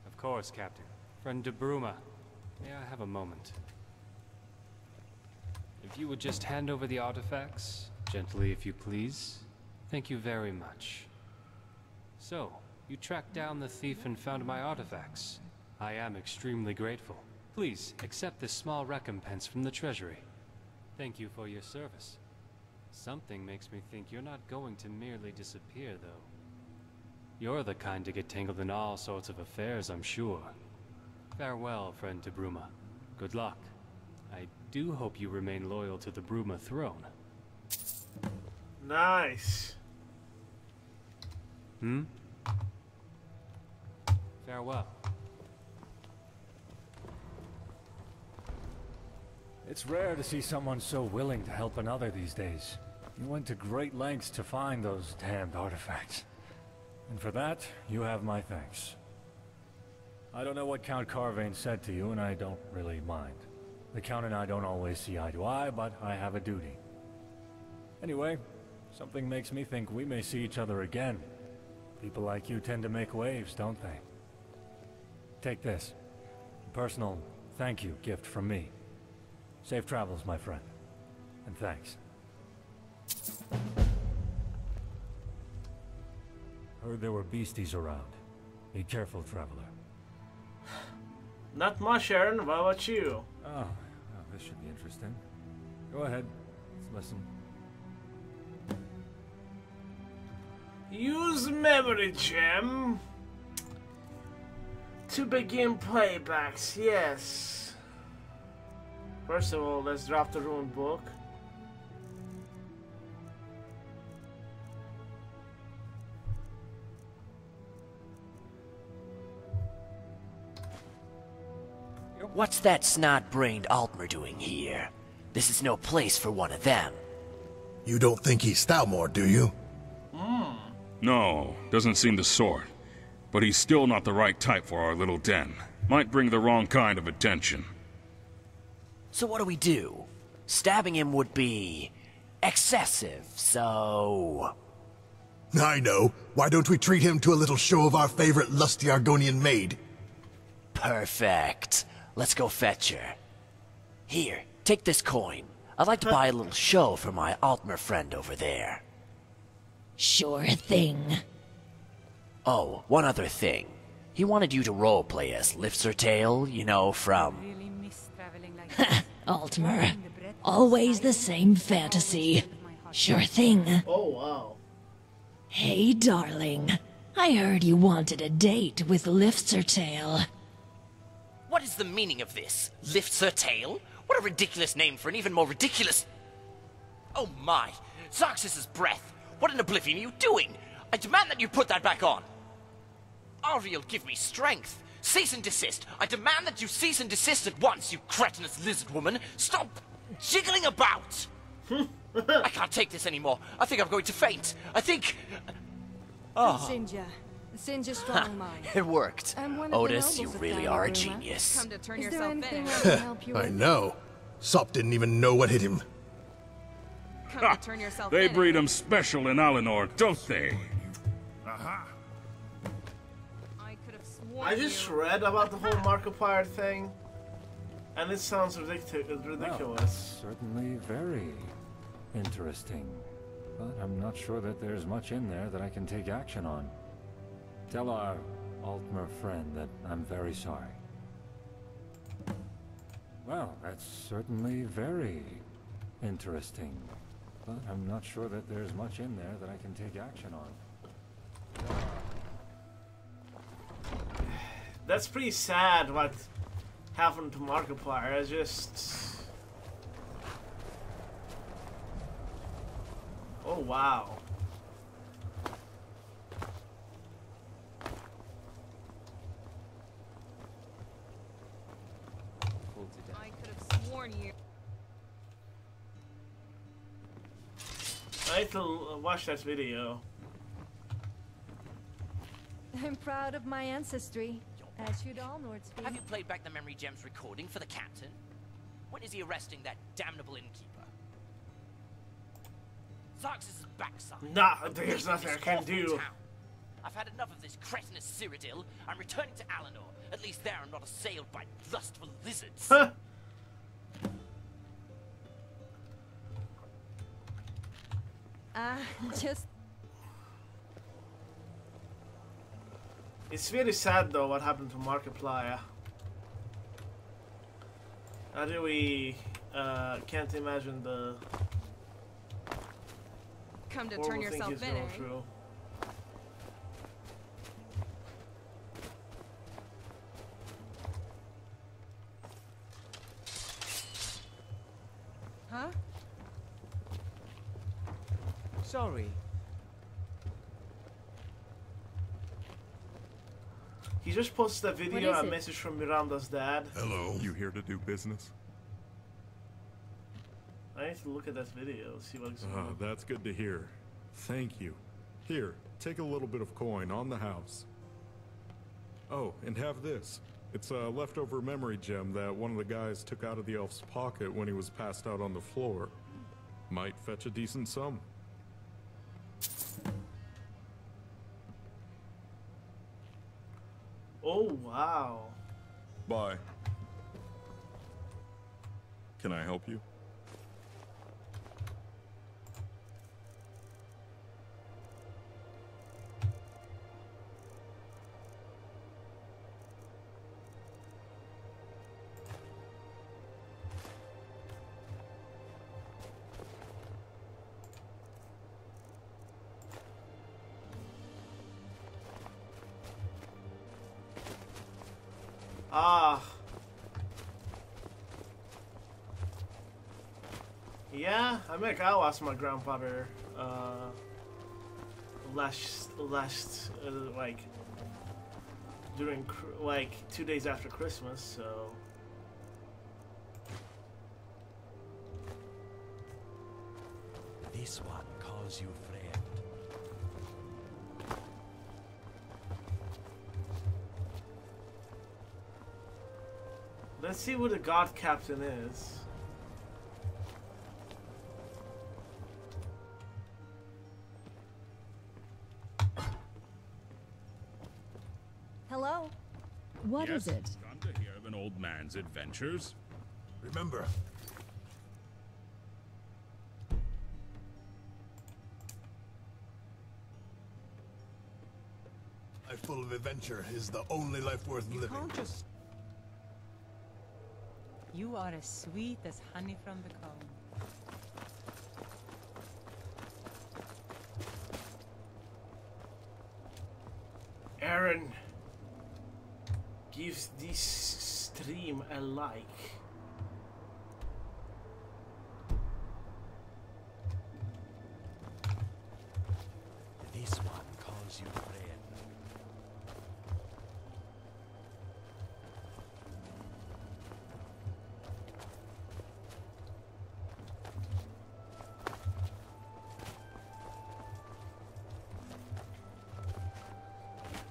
Of course, Captain. Friend de Bruma, may I have a moment? If you would just hand over the artifacts, gently if you please. Thank you very much. So, you tracked down the thief and found my artifacts. I am extremely grateful. Please, accept this small recompense from the Treasury. Thank you for your service. Something makes me think you're not going to merely disappear, though. You're the kind to get tangled in all sorts of affairs, I'm sure. Farewell, friend de Bruma. Good luck. I do hope you remain loyal to the Bruma throne. Nice. Farewell. It's rare to see someone so willing to help another these days. You went to great lengths to find those damned artifacts. And for that, you have my thanks. I don't know what Count Carvane said to you, and I don't really mind. The Count and I don't always see eye to eye, but I have a duty. Anyway, something makes me think we may see each other again. People like you tend to make waves, don't they? Take this. A personal thank you gift from me. Safe travels, my friend. And thanks. Heard there were beasties around. Be careful, traveler. Not much, Aaron. What about you? Oh, this should be interesting. Go ahead. Let's listen. Use memory gem to begin playbacks. Yes. First of all, let's drop the ruined book. What's that snot-brained Altmer doing here? This is no place for one of them. You don't think he's Thalmor, do you? No, doesn't seem the sort. But he's still not the right type for our little den. Might bring the wrong kind of attention. So what do we do? Stabbing him would be excessive, so... I know. Why don't we treat him to a little show of our favorite lusty Argonian maid? Perfect. Let's go fetch her. Here, take this coin. I'd like to buy a little show for my Altmer friend over there. Sure thing. Oh, one other thing. He wanted you to roleplay as Liftsertail, you know, from... Altmer. Always the same fantasy. Sure thing. Oh, wow. Hey, darling. I heard you wanted a date with Liftsertail. What is the meaning of this? Liftsertail? What a ridiculous name for an even more ridiculous... Oh my! Zoxus's breath! What in oblivion are you doing? I demand that you put that back on. Ariel, give me strength. Cease and desist. I demand that you cease and desist at once, you cretinous lizard woman. Stop jiggling about. I can't take this anymore. I think I'm going to faint. I think... Oh. Sinja strong mind. It worked. Otis, you nobles of really Valley are a Bruma. genius. Come to turn Is there yourself anything in. I can help you I with? know. Sop didn't even know what hit him. Come to turn yourself They in. breed them special in Alinor, don't they? Aha. I could have sworn I just you. read about the whole Markiplier thing, and it sounds ridiculous. Well, certainly very interesting. But I'm not sure that there's much in there that I can take action on. Tell our Altmer friend that I'm very sorry. Well, that's certainly very interesting. But I'm not sure that there's much in there that I can take action on. That's pretty sad what happened to Markiplier. I just... Oh, wow. I could have sworn you. I need to watch that video. I'm proud of my ancestry, as should all Nords be. Have you played back the Memory Gems recording for the captain? When is he arresting that damnable innkeeper? Zarx's backside. Nah, there's nothing I can do. Town. I've had enough of this cretinous Cyrodiil. I'm returning to Alinor. At least there I'm not assailed by lustful lizards. Just... It's very sad though what happened to Markiplier. I really can't imagine the Come to horrible turn thing yourself he's in, going eh? through. Huh? Sorry. He just posted a video, What is a it? message from Miranda's dad. Hello. You here to do business? I need to look at that video, see what's going on. That's good to hear. Thank you. Here, take a little bit of coin on the house. Oh, and have this. It's a leftover memory gem that one of the guys took out of the elf's pocket when he was passed out on the floor. Might fetch a decent sum. Oh, wow. Bye. Can I help you? Ah. Yeah, I mean, I lost my grandfather last like during like 2 days after Christmas, so This one calls you friend. let's see who the God Captain is. Hello? What is it? Come to hear of an old man's adventures. Remember, life full of adventure is the only life worth living. Can't just... You are as sweet as honey from the comb. Aaron gives this stream a like.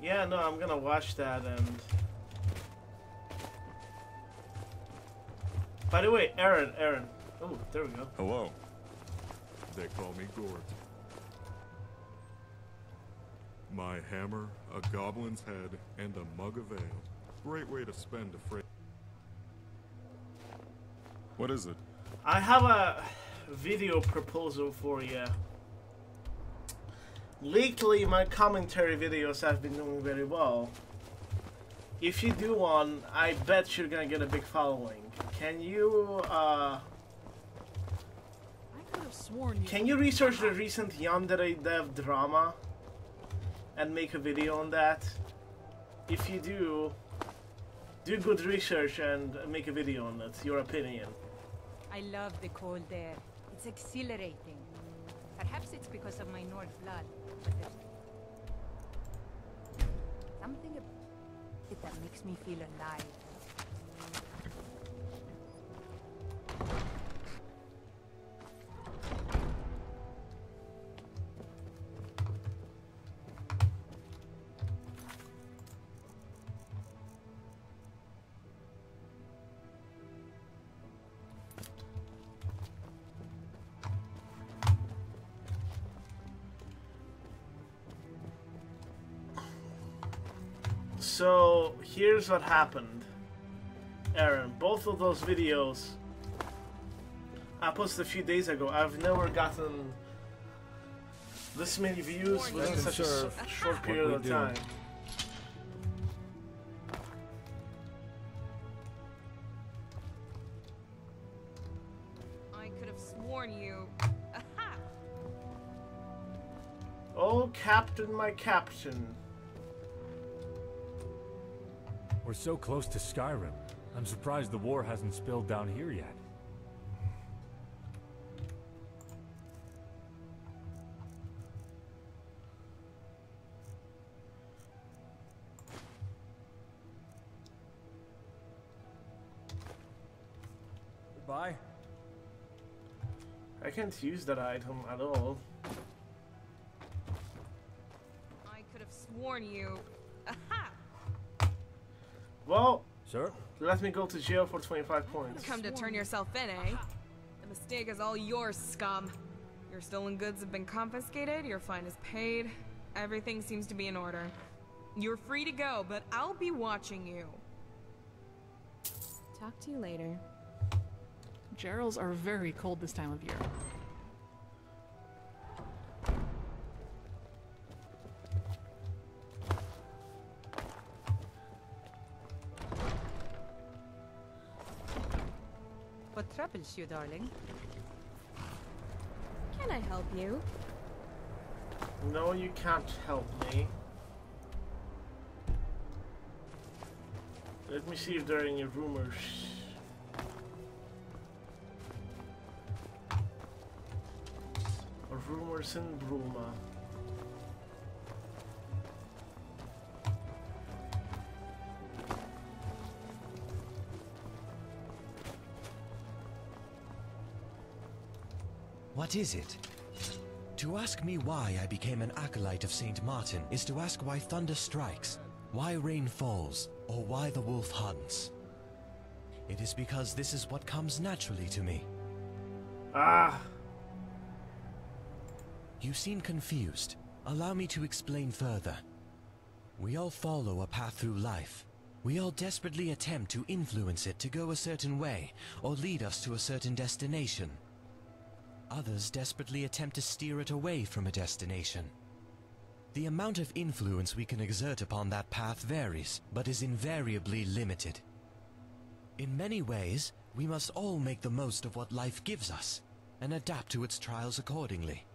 Yeah, no, I'm gonna watch that. And by the way, Aaron. Oh, there we go. Hello. They call me Gort. My hammer, a goblin's head, and a mug of ale. Great way to spend a free. What is it? I have a video proposal for you. Lately, my commentary videos have been doing very well. If you do one, I bet you're gonna get a big following. Can you, can you research the recent Yandere Dev drama and make a video on that? If you do good research and make a video on it, your opinion. I love the cold air. It's exhilarating. Perhaps it's because of my Nord blood, but there's something about it that makes me feel alive. So here's what happened, Aaron. Both of those videos I posted a few days ago. I've never gotten this many views within such a short period of time. I could have sworn you. Aha! Oh, Captain, my Captain. We're so close to Skyrim. I'm surprised the war hasn't spilled down here yet. Goodbye. I can't use that item at all. I could have sworn you. Aha! Well, sir, let me go to jail for 25 points. Come to turn yourself in, eh? The mistake is all yours, scum. Your stolen goods have been confiscated, your fine is paid, everything seems to be in order. You're free to go, but I'll be watching you. Talk to you later. Gerals are very cold this time of year. What troubles you, darling? Can I help you? No, you can't help me. Let me see if there are any rumors. Rumors in Bruma. What is it? To ask me why I became an acolyte of Saint Martin is to ask why thunder strikes, why rain falls, or why the wolf hunts. It is because this is what comes naturally to me. Ah! You seem confused. Allow me to explain further. We all follow a path through life. We all desperately attempt to influence it to go a certain way, or lead us to a certain destination. Others desperately attempt to steer it away from a destination. The amount of influence we can exert upon that path varies, but is invariably limited. In many ways, we must all make the most of what life gives us, and adapt to its trials accordingly.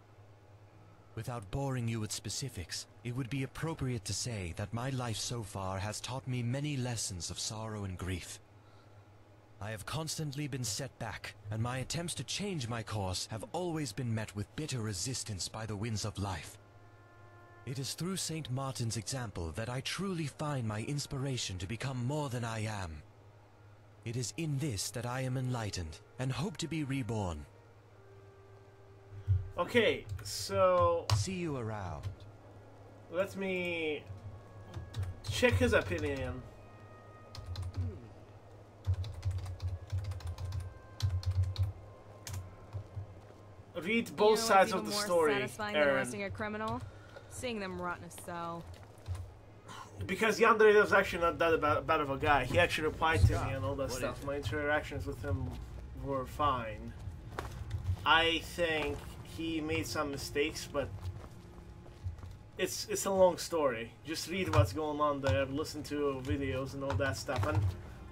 Without boring you with specifics, it would be appropriate to say that my life so far has taught me many lessons of sorrow and grief. I have constantly been set back, and my attempts to change my course have always been met with bitter resistance by the winds of life. It is through St. Martin's example that I truly find my inspiration to become more than I am. It is in this that I am enlightened, and hope to be reborn. Okay, so... See you around. Let me check his opinion. Read both sides of the story, satisfying than arresting a criminal? Seeing them rot in a cell. Because Yandere was actually not that bad of a guy. He actually replied to me and all that stuff. My interactions with him were fine. I think he made some mistakes, but it's a long story. Just read what's going on there, listen to videos and all that stuff, and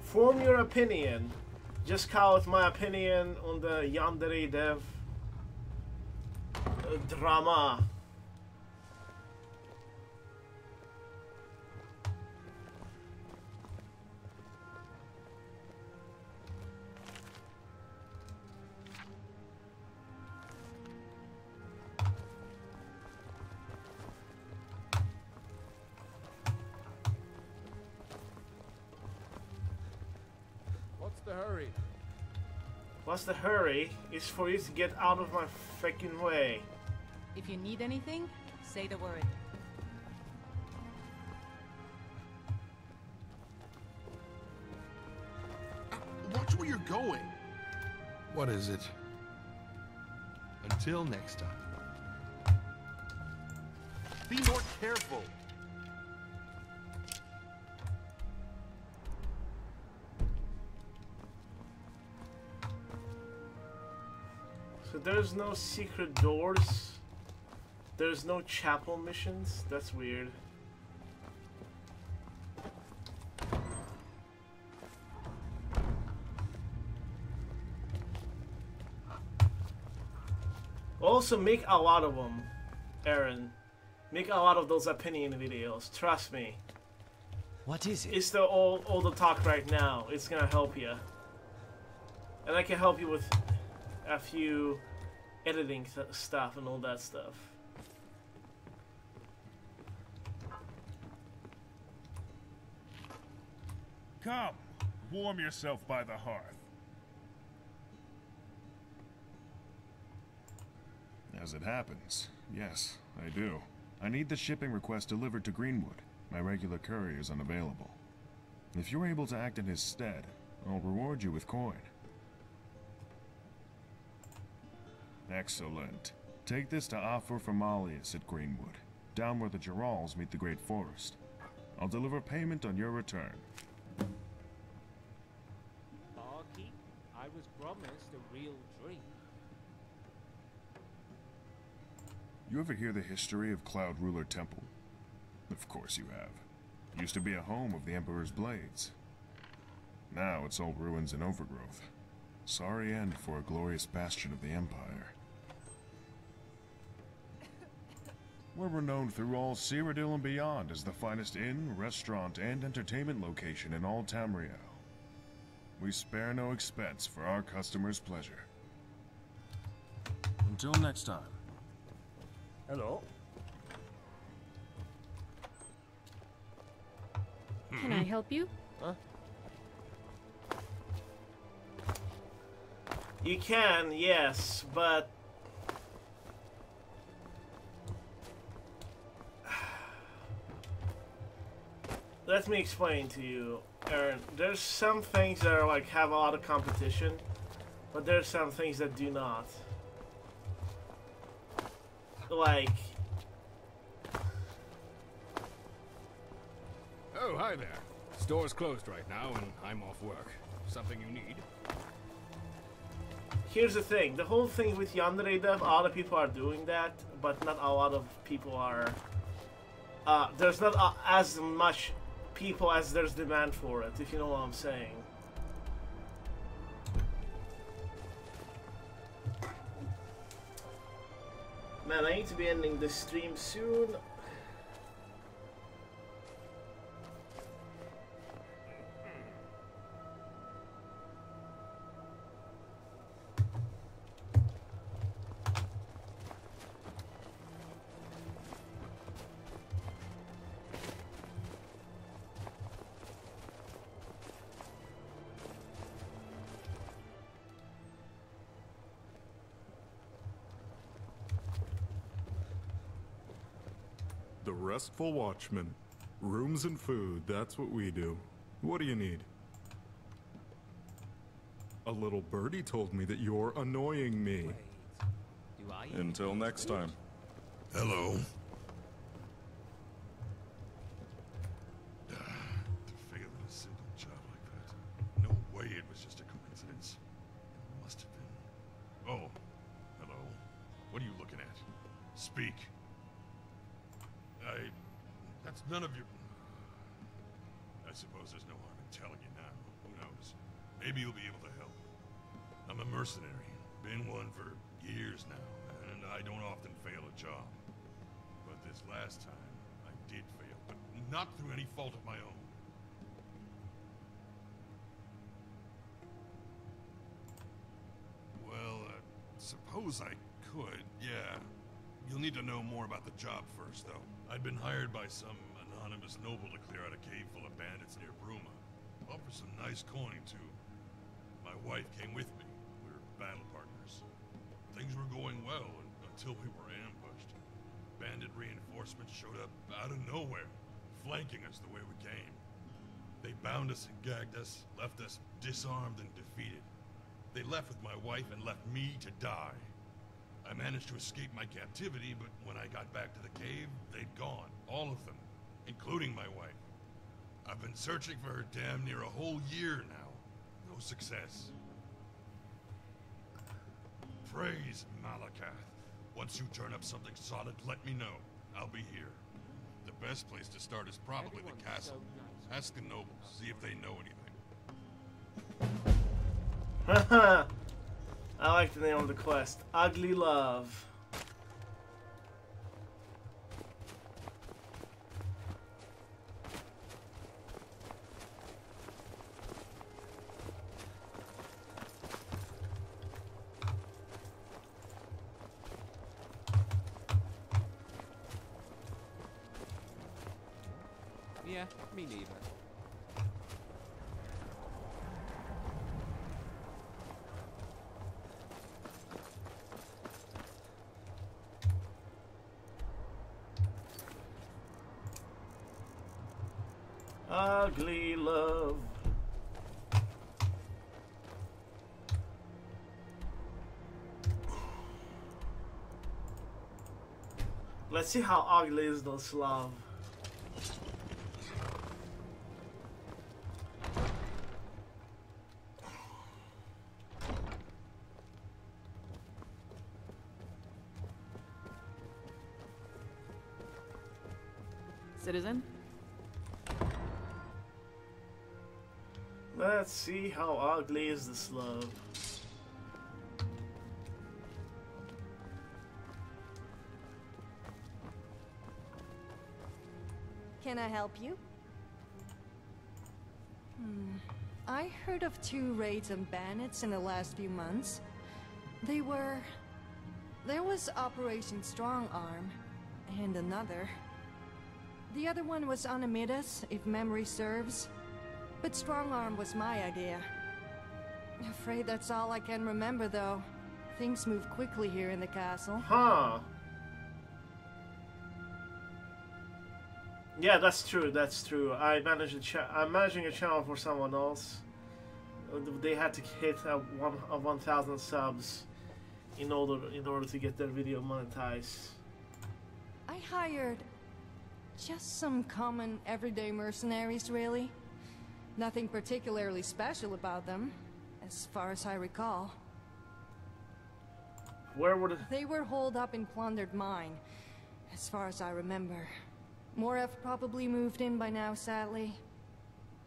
form your opinion. Just call it my opinion on the Yandere Dev drama. What's the hurry? What's the hurry is for you to get out of my freaking way. If you need anything, say the word. Watch where you're going. What is it? Until next time. Be more careful. So there's no secret doors. There's no chapel missions. That's weird. Also, make a lot of them, Aaron. Make a lot of those opinion videos. Trust me. What is it? It's the all the talk right now. It's gonna help you, and I can help you with a few editing stuff and all that stuff. Come, warm yourself by the hearth. As it happens, yes, I do. I need the shipping request delivered to Greenwood. My regular courier is unavailable. If you're able to act in his stead, I'll reward you with coin. Excellent. Take this to Afor Formalius at Greenwood, down where the Gerals meet the Great Forest. I'll deliver payment on your return. Barkeep, I was promised a real drink. You ever hear the history of Cloud Ruler Temple? Of course you have. Used to be a home of the Emperor's Blades. Now it's all ruins and overgrowth. Sorry end for a glorious bastion of the Empire. We're renowned through all Cyrodiil and beyond as the finest inn, restaurant, and entertainment location in all Tamriel. We spare no expense for our customers' pleasure. Until next time. Hello. Can I help you? Huh? You can, yes, but let me explain to you, Aaron. There's some things that are like have a lot of competition, but there's some things that do not. Like, oh, hi there. Store's closed right now, and I'm off work. Something you need? here's the thing. The whole thing with Yandere Dev, a lot of people are doing that, but not a lot of people are... there's not as much people as there's demand for it, if you know what I'm saying. Man, I need to be ending this stream soon. The Restful Watchman, Rooms and food, that's what we do. What do you need? A little birdie told me that you're annoying me. Until next time. Hello. To fail in a simple job like that. No way it was just a coincidence. It must have been. Oh, hello. What are you looking at? Speak. That's none of your... I suppose there's no harm in telling you now. Who knows? Maybe you'll be able to help. I'm a mercenary. Been one for years now, and I don't often fail a job. But this last time, I did fail, but not through any fault of my own. Well, suppose I could, yeah. You'll need to know more about the job first, though. I'd been hired by some anonymous noble to clear out a cave full of bandits near Bruma. Offer some nice coin, too. My wife came with me. We were battle partners. Things were going well until we were ambushed. Bandit reinforcements showed up out of nowhere, flanking us the way we came. They bound us and gagged us, left us disarmed and defeated. They left with my wife and left me to die. I managed to escape my captivity, but when I got back to the cave, they'd gone. All of them, including my wife. I've been searching for her damn near a whole year now. No success. Praise Malakath. Once you turn up something solid, let me know. I'll be here. The best place to start is probably the castle. Ask the nobles, see if they know anything. Haha! I like the name of the quest. Ugly Love. Yeah, me neither. Ugly Love. Let's see how ugly is this love. Citizen? Let's see how ugly is this love. Can I help you? I heard of 2 raids on bandits in the last few months. There was Operation Strong Arm, and another. The other one was on Amidas, if memory serves. But Strong Arm was my idea. Afraid that's all I can remember, though. Things move quickly here in the castle. Huh. Yeah, that's true. That's true. I'm managing a channel for someone else. They had to hit 1,000 subs in order to get their video monetized. I hired just some common everyday mercenaries, really. Nothing particularly special about them, as far as I recall. Where would it... They were holed up in plundered mine, as far as I remember. More have probably moved in by now, sadly.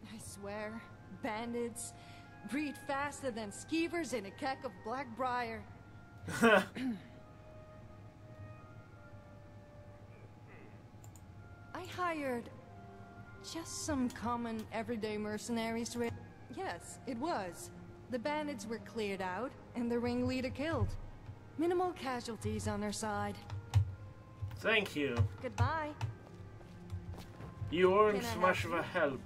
I swear, bandits breed faster than skeevers in a keck of Blackbriar. I hired just some common everyday mercenaries. Yes, it was. The bandits were cleared out, and the ringleader killed. Minimal casualties on their side. Thank you. Goodbye. You weren't much of a help.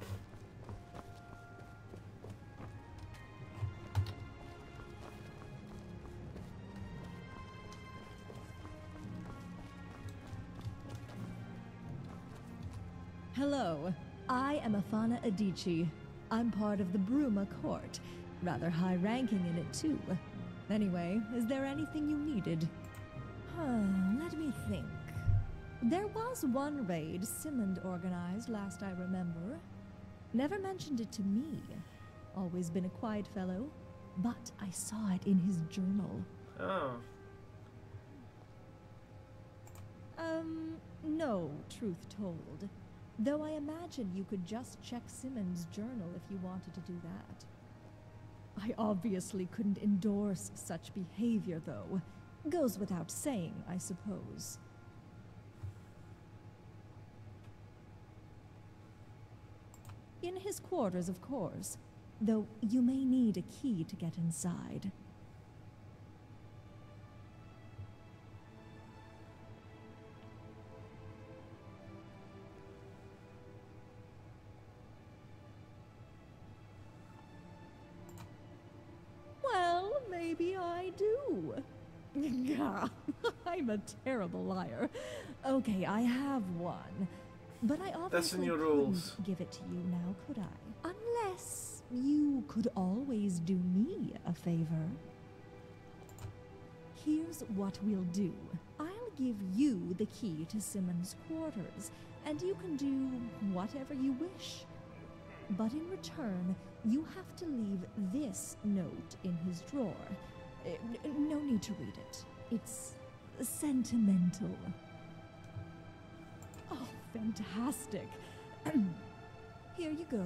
Hello, I am Afana Adichie. I'm part of the Bruma court. Rather high-ranking in it, too. Anyway, is there anything you needed? Let me think. There was one raid Simond organized last I remember. Never mentioned it to me. Always been a quiet fellow, but I saw it in his journal. Oh. No, truth told. Though I imagine you could just check Simmons' journal if you wanted to do that. I obviously couldn't endorse such behavior, though. Goes without saying, I suppose. In his quarters, of course. Though you may need a key to get inside. Well, maybe I do. I'm a terrible liar. Okay, I have one. But I obviously couldn't give it to you now, could I? Unless you could always do me a favor. Here's what we'll do. I'll give you the key to Simmons' quarters, and you can do whatever you wish. But in return, you have to leave this note in his drawer. No need to read it. It's sentimental. Oh, fantastic. Here you go.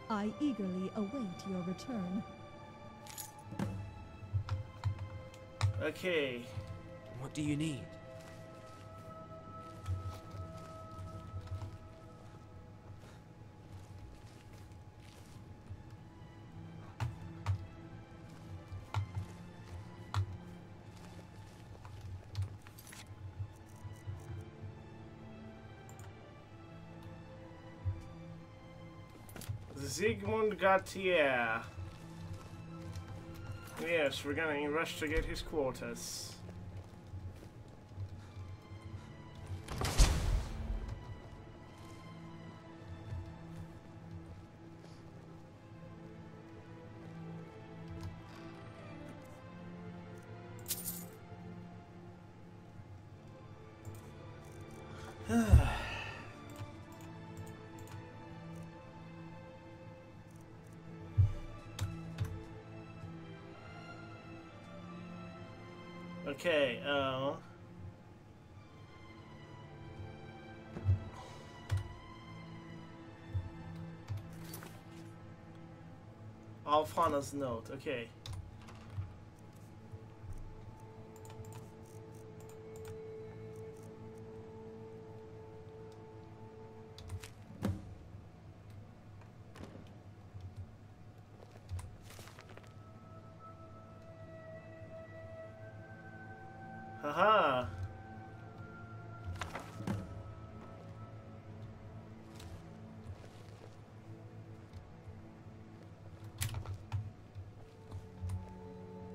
I eagerly await your return. Okay. What do you need? Zygmunt Gautier. Yes, we're gonna rush to get his quarters. Okay, Alfana's note, okay. Haha.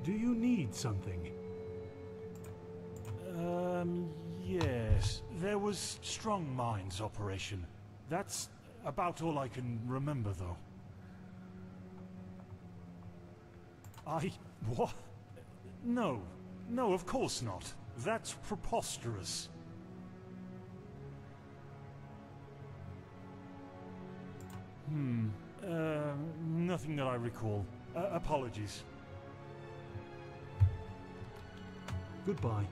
Do you need something? Yes. There was Strong Minds operation. That's about all I can remember, though. What? No. No, of course not. That's preposterous. Nothing that I recall. Apologies. Goodbye.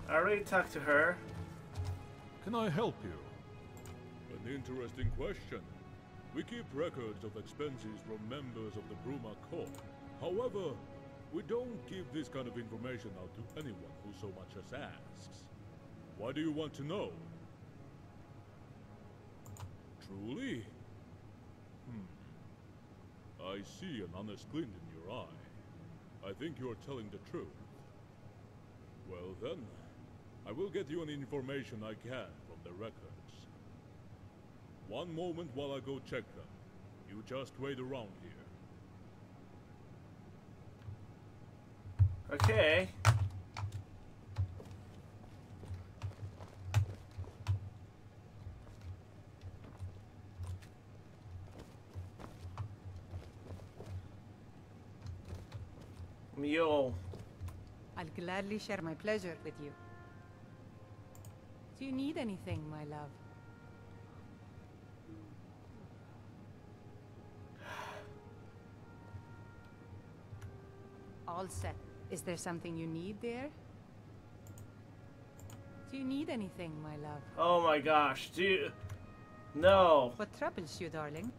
I already talked to her. Can I help you? An interesting question. We keep records of expenses from members of the Bruma court. However, we don't give this kind of information out to anyone who so much as asks. Why do you want to know? Truly? I see an honest glint in your eye. I think you're telling the truth. Well then, I will get you any information I can from the records. One moment while I go check them. You just wait around here. Okay. Mule. I'll gladly share my pleasure with you. Do you need anything, my love? All set. Is there something you need there? Do you need anything, my love? Oh my gosh, dude. No. What troubles you, darling?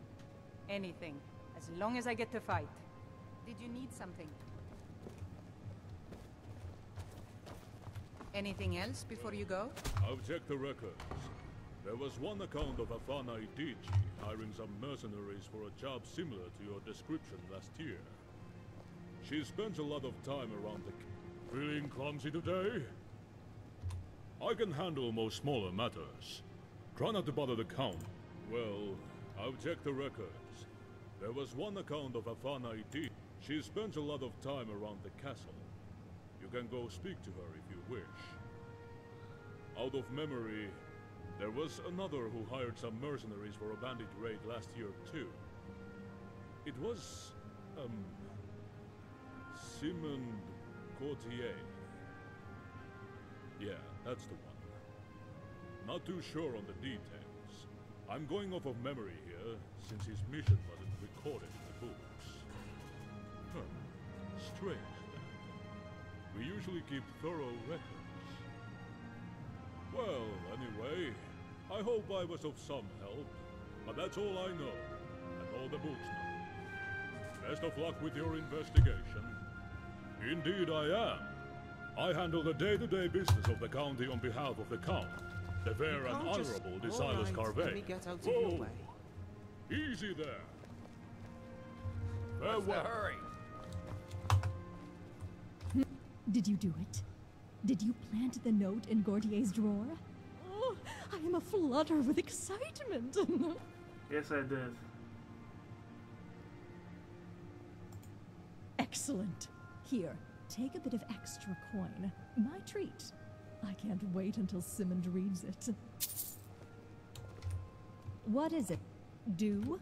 Anything. As long as I get to fight. Did you need something? Anything else before you go? I've checked the records. There was one account of Afana Idichi hiring some mercenaries for a job similar to your description last year. She spends a lot of time around the... Feeling clumsy today? I can handle most smaller matters. Try not to bother the Count. Well, I've checked the records. There was one account of Afana Idichi. She spends a lot of time around the castle. You can go speak to her if you wish. Out of memory, there was another who hired some mercenaries for a bandit raid last year too. It was, Simon Courtier. Yeah, that's the one. Not too sure on the details. I'm going off of memory here, since his mission wasn't recorded in the books. Strange that. We usually keep thorough records. Well, anyway, I hope I was of some help. But that's all I know, and all the books know. Best of luck with your investigation. Indeed I am. I handle the day-to-day business of the county on behalf of the Count, the fair and honorable Decilas Carve. Whoa! Easy there. What's the hurry? Did you do it? Did you plant the note in Gortier's drawer? Oh, I am aflutter with excitement. Yes, I did. Excellent. Here, take a bit of extra coin. My treat. I can't wait until Simmond reads it. What is it? Do?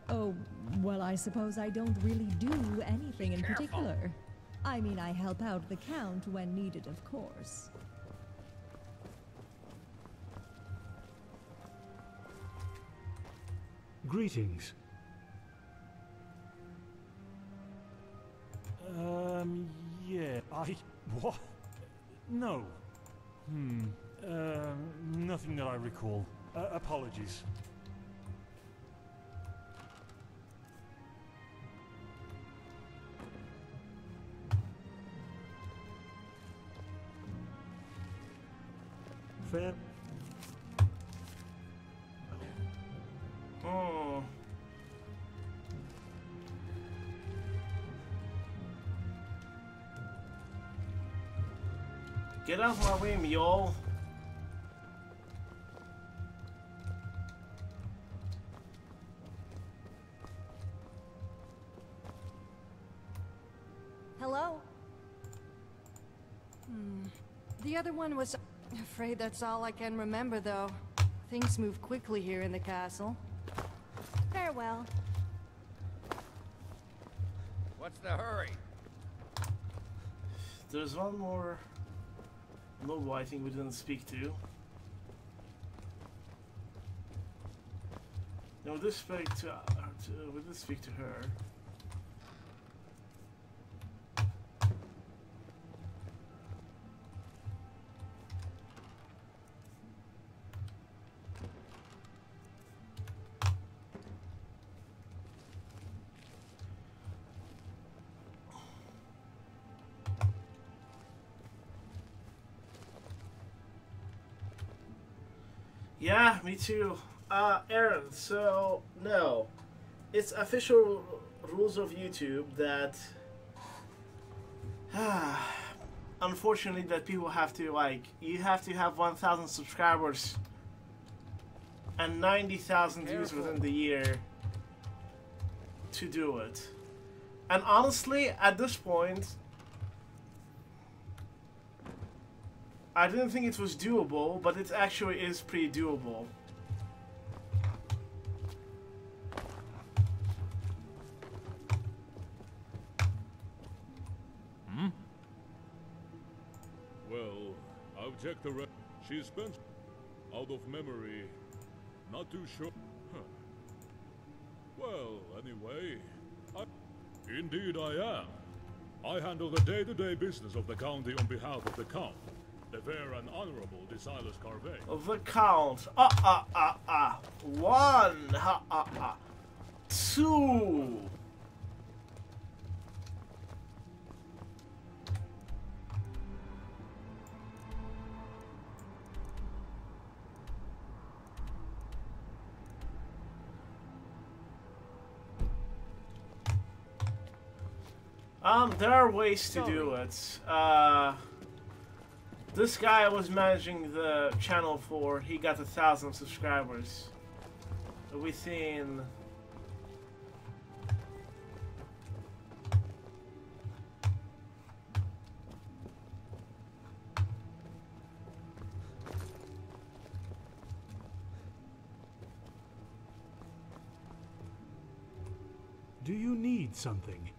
Oh, well, I suppose I don't really do anything in particular. I mean, I help out the Count when needed, of course. Greetings. Yeah, what? No. Nothing that I recall. Apologies. Fair. Oh. Get out of my way, mule. Hello? The other one was... Afraid that's all I can remember, though. Things move quickly here in the castle. Farewell. What's the hurry? There's one more noble I think we didn't speak to. No, we did speak to her. Yeah, me too. Aaron, so, no. It's official rules of YouTube that... unfortunately, that people have to, like... You have to have 1,000 subscribers and 90,000 views within the year to do it. And honestly, at this point, I didn't think it was doable, but it actually is pretty doable. Well, I've checked the record. She spent out of memory. Not too sure. Huh. Well, anyway, indeed I am. I handle the day-to-day business of the county on behalf of the Count, the fair and honorable Decilas Carve. Of the Count. 1. 2. There are ways to do it. This guy I was managing the channel for, he got 1,000 subscribers within... Do you need something?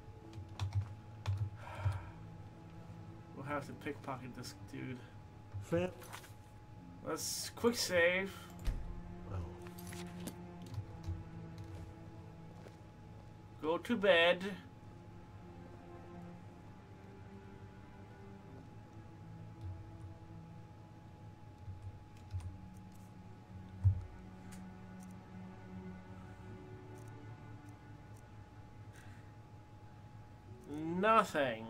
We'll have to pickpocket this dude. Fair. Let's quick save. Well. Go to bed. Nothing.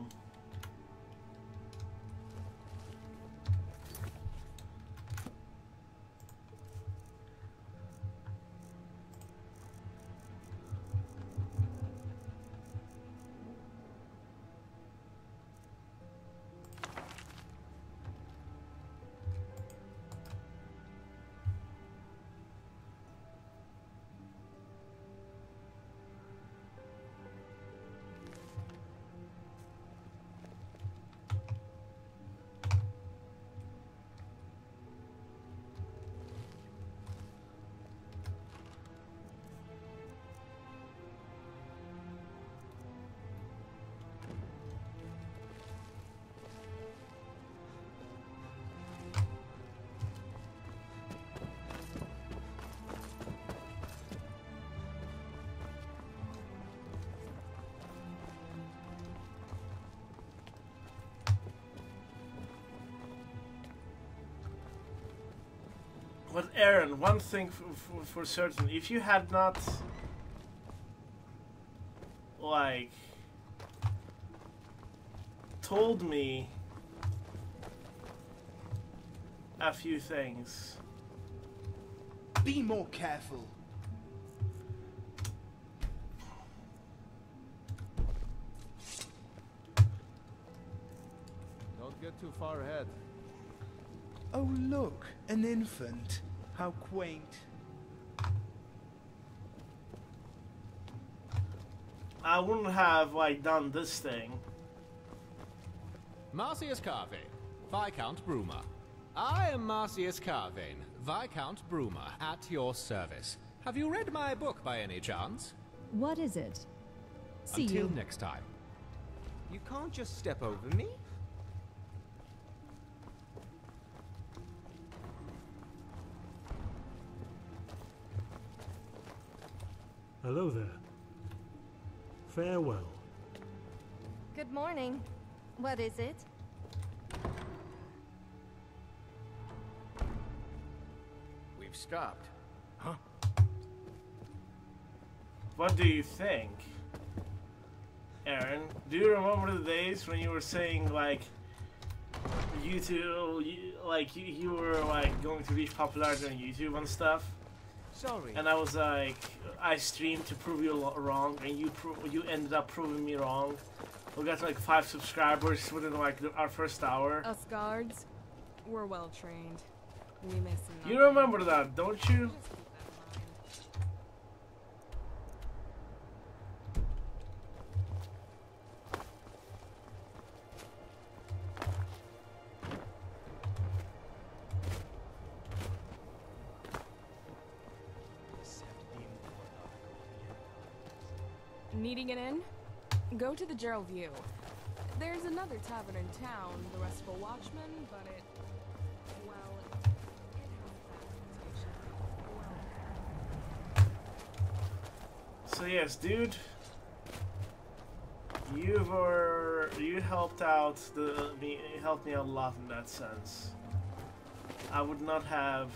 But Aaron, one thing for certain, if you had not, like, told me a few things. Be more careful. Don't get too far ahead. Oh look, an infant. How quaint. I wouldn't have, like, done this thing. Marcius Carvane, Viscount Bruma. I am Marcius Carvane, Viscount Bruma, at your service. Have you read my book by any chance? What is it? See Until you next time. You can't just step over me. Hello there. Farewell. Good morning. What is it? We've stopped. Huh? What do you think, Aaron? Do you remember the days when you were saying, like, you were like going to reach popularity on YouTube and stuff? Sorry. And I was like, I streamed to prove you wrong, and you ended up proving me wrong. We got like 5 subscribers within like our first hour. Us guards, we're well trained. We miss nothing. You remember that, don't you? Needing an inn? Go to the Gerald View. There's another tavern in town, the Restful Watchman, but it... well, it has that reputation. So yes, dude, you helped me out a lot in that sense. I would not have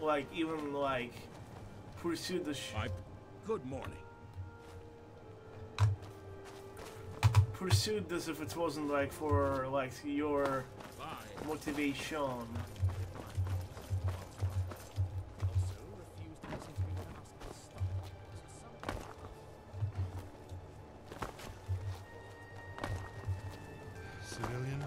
like even like pursued the Good morning. Pursued this if it wasn't like for like your motivation. Civilian?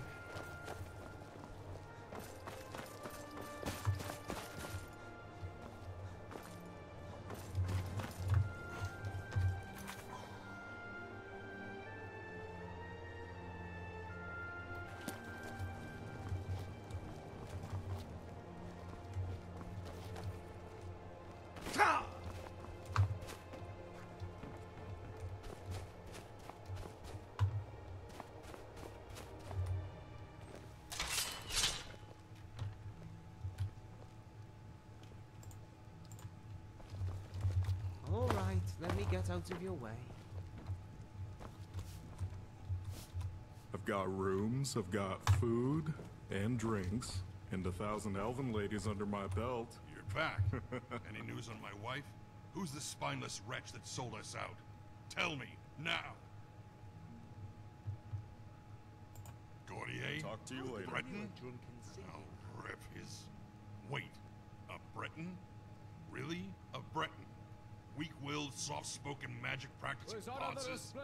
All right, let me get out of your way. I've got rooms, I've got food and drinks, and 1,000 elven ladies under my belt. You're back. Any news on my wife? Who's the spineless wretch that sold us out? Tell me, now! Gordier? Talk to you later. Breton? I'll rip his... Wait, a Breton? Really? A Breton? Weak-willed, soft-spoken magic practicing ponces?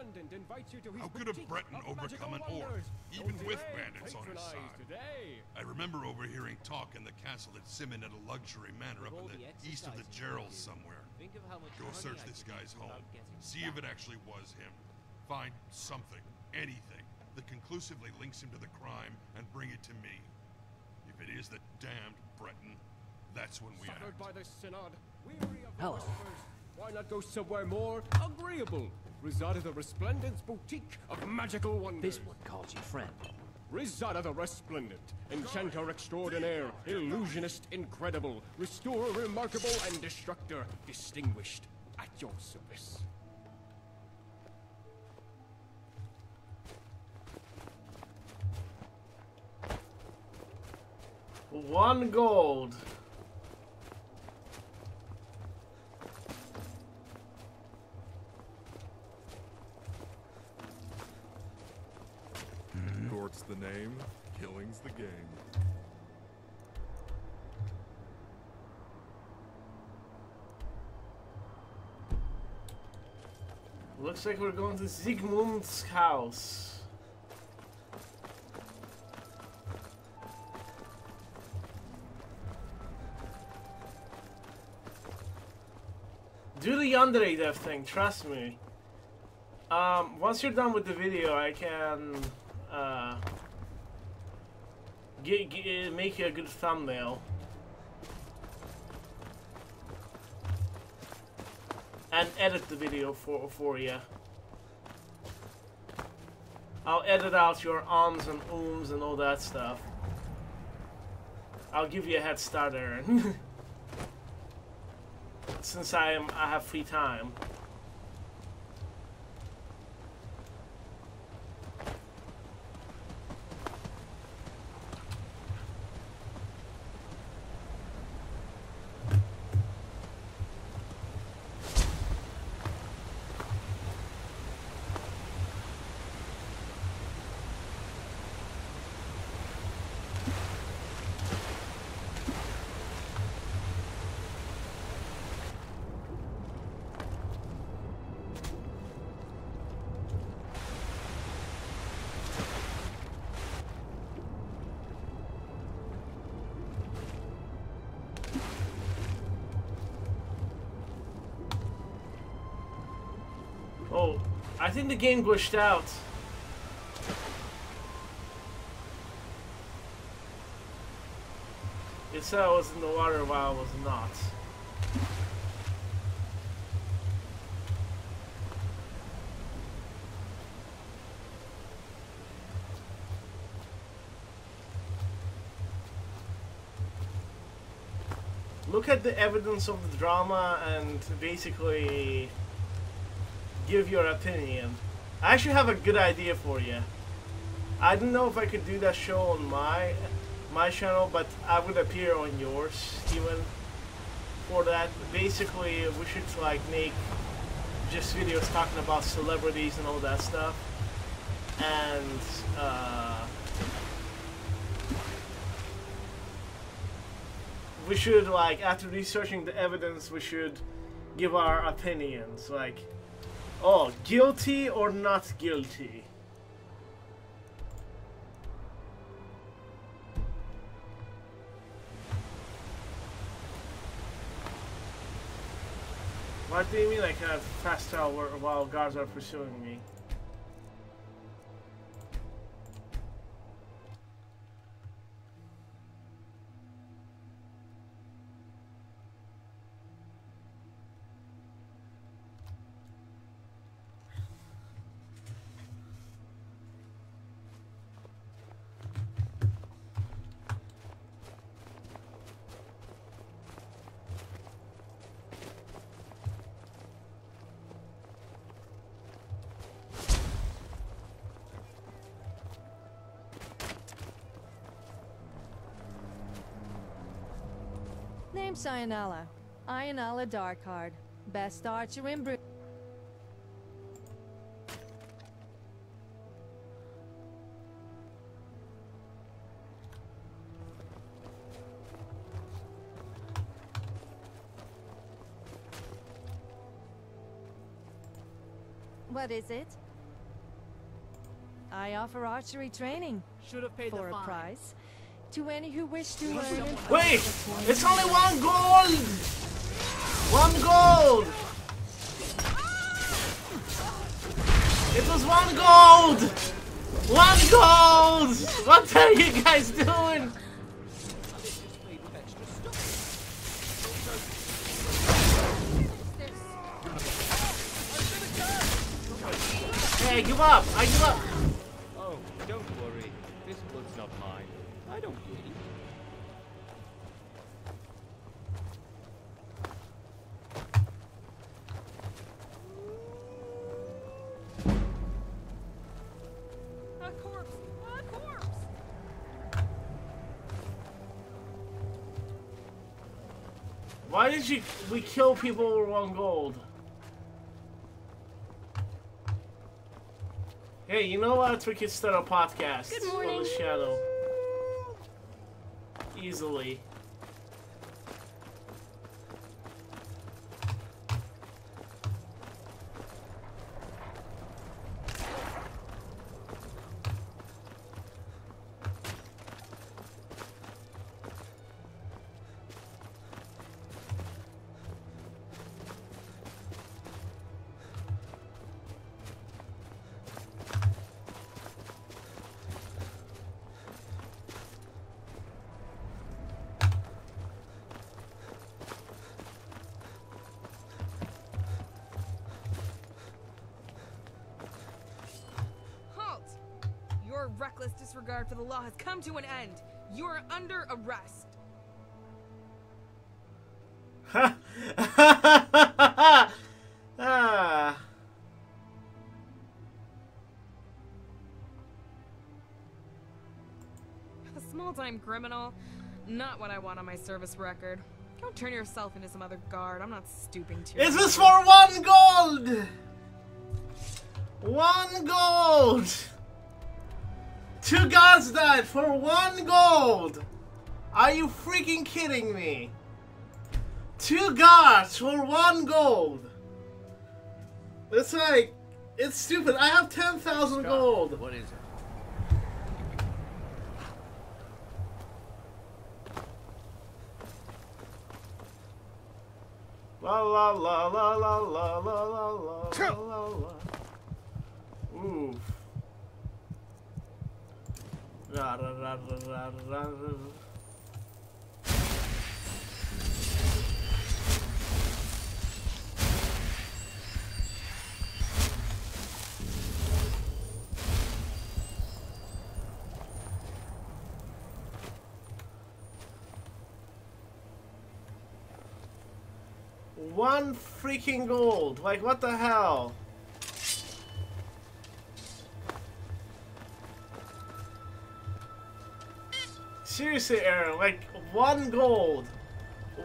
How could a Breton overcome an orc, even with bandits on his side? I remember overhearing talk in the castle that Simon had a luxury manor up in the east of the Gerald somewhere. Go search this guy's home. See if it actually was him. Find something, anything, that conclusively links him to the crime and bring it to me. If it is the damned Breton, that's when we act. By the Synod, weary of Hello. why not go somewhere more agreeable? Reside at the Resplendent's boutique of magical wonders. This one calls you friend. Reside the Resplendent, enchanter extraordinaire, illusionist incredible, restorer remarkable, and destructor distinguished. At your service. $1 gold. Court's the name, killing's the game. Looks like we're going to Sigmund's house. Do the Yandere Dev thing, trust me. Once you're done with the video, I can make you a good thumbnail. And edit the video for you. I'll edit out your ums and ums and all that stuff. I'll give you a head start, Aaron. Since I have free time. think the game glitched out. It said I was in the water while I was not. Look at the evidence of the drama and basically give your opinion. I actually have a good idea for you. I don't know if I could do that show on my channel, but I would appear on yours even for that. Basically, we should like make just videos talking about celebrities and all that stuff, and we should, like, after researching the evidence, we should give our opinions, like, oh, guilty or not guilty. What do you mean I cannot fast travel while guards are pursuing me? Name's Ionala. Ionala Darkheart. Best archer in Bruma. What is it? I offer archery training. Should have paid for the a fine. price. To any who wish to learn. Wait! It's only 1 gold! 1 gold! It was 1 gold! 1 gold! What are you guys doing? Hey, I give up! I give up! Oh, don't worry. This blood's not mine. I don't bleed. A corpse! A corpse! Why did we kill people over 1 gold? Hey, you know what? We could start a podcast on this channel. Easily. Your reckless disregard for the law has come to an end. You are under arrest. Ah. A small-time criminal? Not what I want on my service record. Go turn yourself into some other guard. I'm not stooping to Is this for 1 gold? 1 gold! 2 guards died for 1 gold! Are you freaking kidding me? 2 guards for 1 gold! It's like, it's stupid. I have 10,000 gold. What is it? La la la la la la la la la la la. Ooh. Ra, ra, ra, ra, ra, ra, ra. One freaking gold. Like, what the hell? Seriously, Aaron, like, one gold.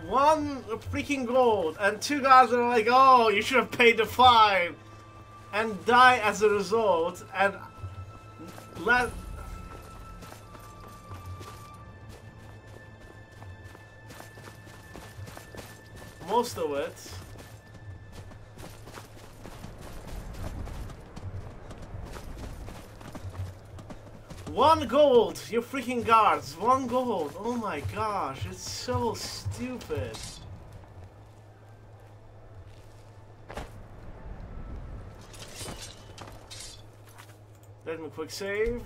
One freaking gold. And two guys are like, oh, you should have paid the fine. And die as a result. And let... most of it. One gold, you freaking guards. One gold. Oh my gosh, it's so stupid. Let me quick save.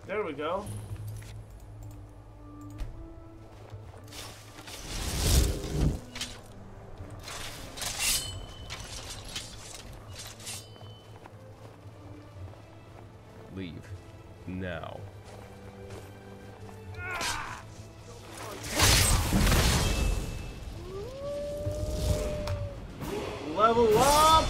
There we go. Leave. Now. Level up!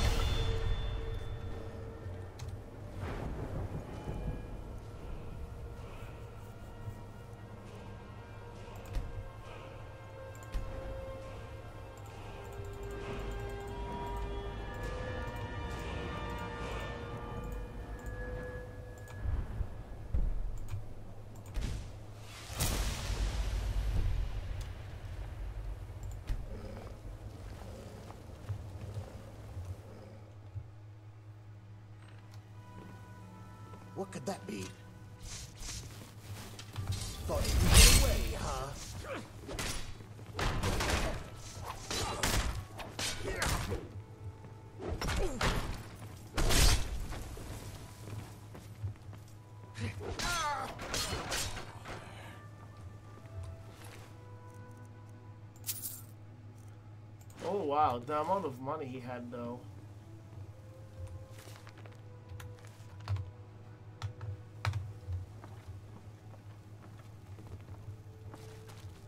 What could that be? Thought you'd get away, huh? Oh wow, the amount of money he had though.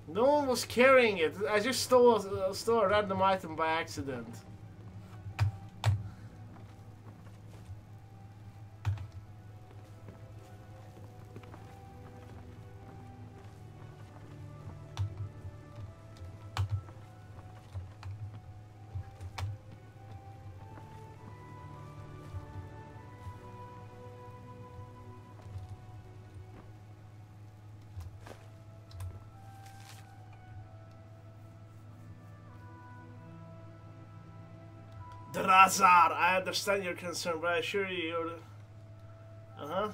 No one was carrying it. I just stole a random item by accident. Drazar, I understand your concern, but I assure you you're... Uh-huh.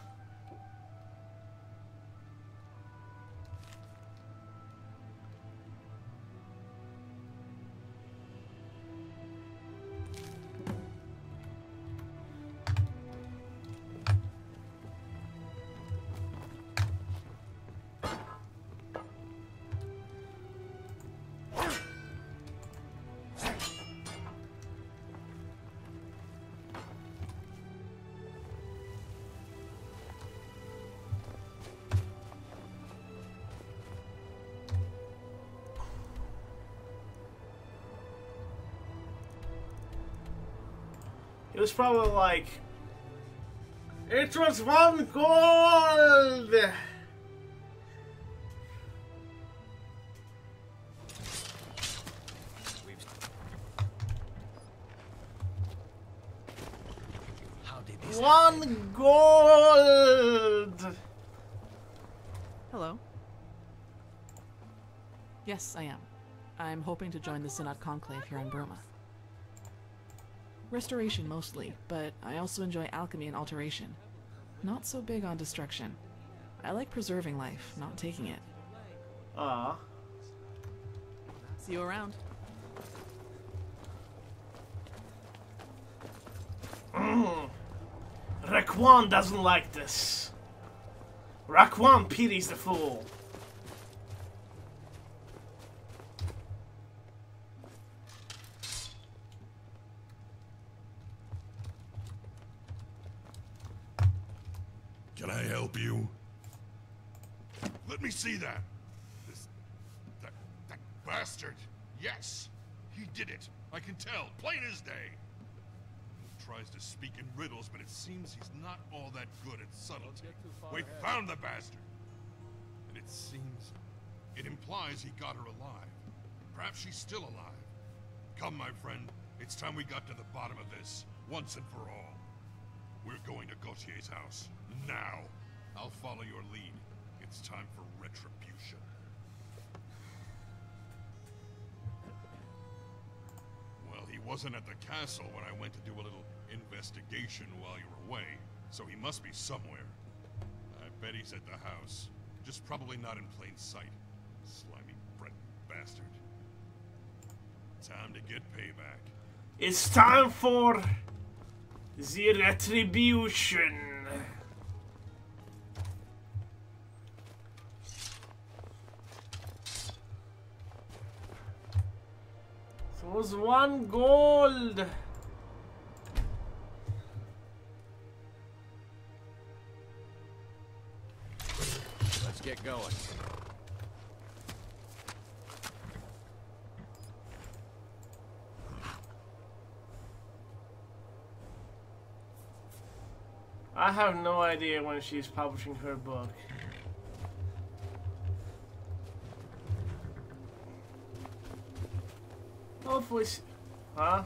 It was probably like, it was one gold! 1 gold! Hello. Yes, I am. I'm hoping to join the Synod Conclave here in Bruma. Restoration mostly, but I also enjoy alchemy and alteration. Not so big on destruction. I like preserving life, not taking it. Ah. See you around. Raek'Wan doesn't like this. Raek'Wan pities the fool. Can I help you? Let me see that. That bastard. Yes, he did it. I can tell, plain as day. He tries to speak in riddles, but it seems he's not all that good at subtlety. We found the bastard. And it implies he got her alive. Perhaps she's still alive. Come, my friend. It's time we got to the bottom of this, once and for all. We're going to Gautier's house. Now. I'll follow your lead. It's time for retribution. Well, he wasn't at the castle when I went to do a little investigation while you were away, so he must be somewhere. I bet he's at the house. Just probably not in plain sight. Slimy Brett bastard. Time to get payback. It's time for the retribution. So it was 1 gold. Let's get going. I have no idea when she's publishing her book. Hopefully, huh?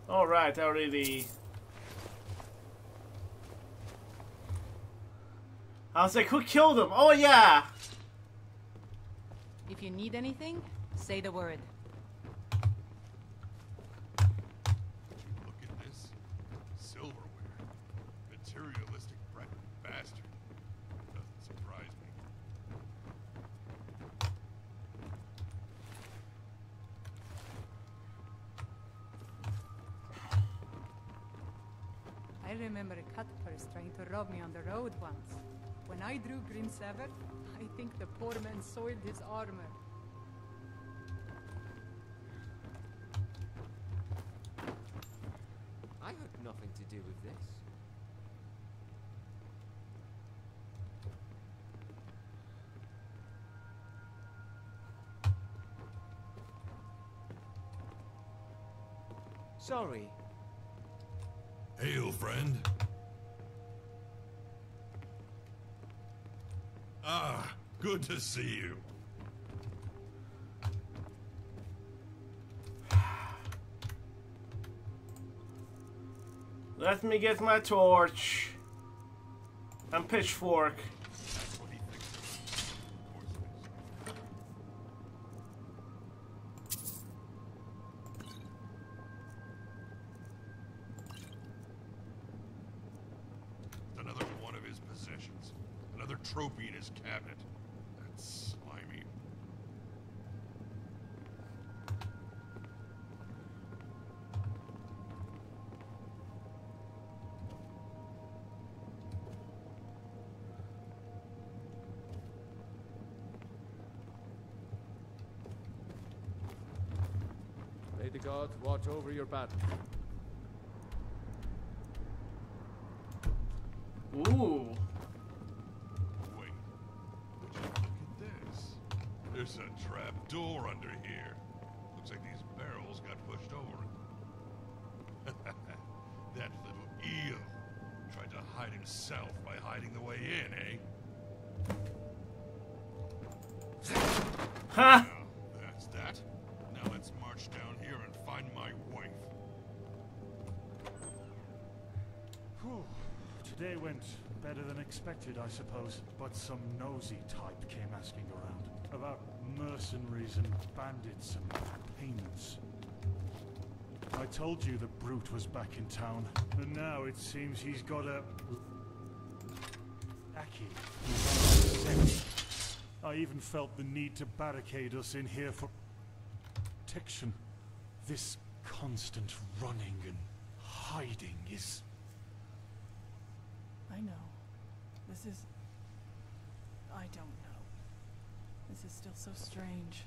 All right, already. I was like, who killed him? Oh yeah. If you need anything, say the word. Look at this. Silverware. Materialistic bastard. Doesn't surprise me. I remember a cutpurse trying to rob me on the road once. When I drew Green Sever, I think the poor man soiled his armor. I had nothing to do with this. Sorry. Hail, friend. Ah, good to see you. Let me get my torch and pitchfork. Another one of his possessions. Another trophy in his cabinet. That's slimy. May the gods watch over your battle. Ooh. Wait. Would you look at this? There's a trap door under here. Looks like these barrels got pushed over it. That little eel tried to hide himself by hiding the way in, eh? Ha! Well, that's that. Now let's march down here and find my wife. Whew. Today went better than expected, I suppose. But some nosy type came asking around about mercenaries and bandits and payments. I told you the brute was back in town, and now it seems he's got a... Aki. I even felt the need to barricade us in here for protection. This constant running and hiding is... I know. This is... I don't know. This is still so strange.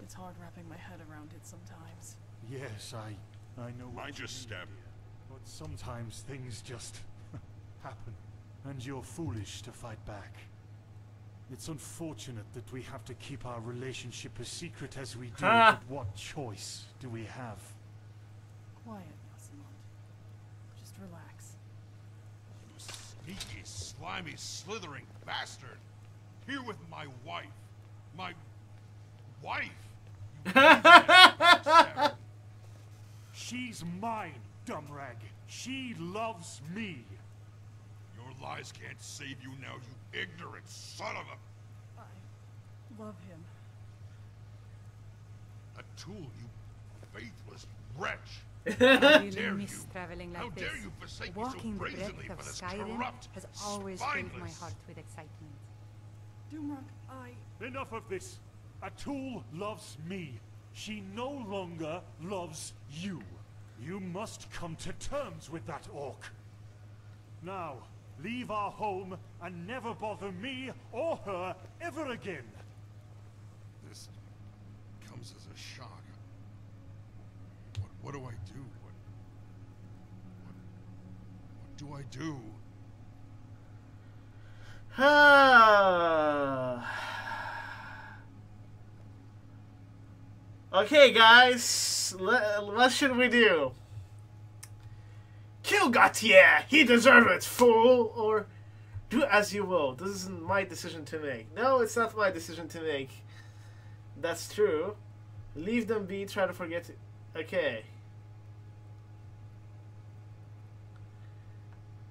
It's hard wrapping my head around it sometimes. Yes, I know. Mind your step. But sometimes things just happen, and you're foolish to fight back. It's unfortunate that we have to keep our relationship as secret as we do, but what choice do we have? Quiet, Rosamond. Just relax. You sneaky, slimy, slithering bastard! Here with my wife. My wife! She's mine, Dumrag. She loves me. Your lies can't save you now, you ignorant son of a... I love him. A tool, you faithless wretch! How How you dare miss you? traveling like How this? dare you forsake me so Walking the brazenly breadth for of this Skyrim corrupt, has always filled my spineless... heart with excitement. Doomrock, Enough of this. A tool loves me. She no longer loves you. You must come to terms with that orc. Now, leave our home and never bother me or her ever again. This comes as a shock. What do I do? What do I do? Okay, guys, what should we do? Kill Gautier! He deserves it, fool! Or do as you will. This isn't my decision to make. No, it's not my decision to make. That's true. Leave them be, try to forget it. Okay.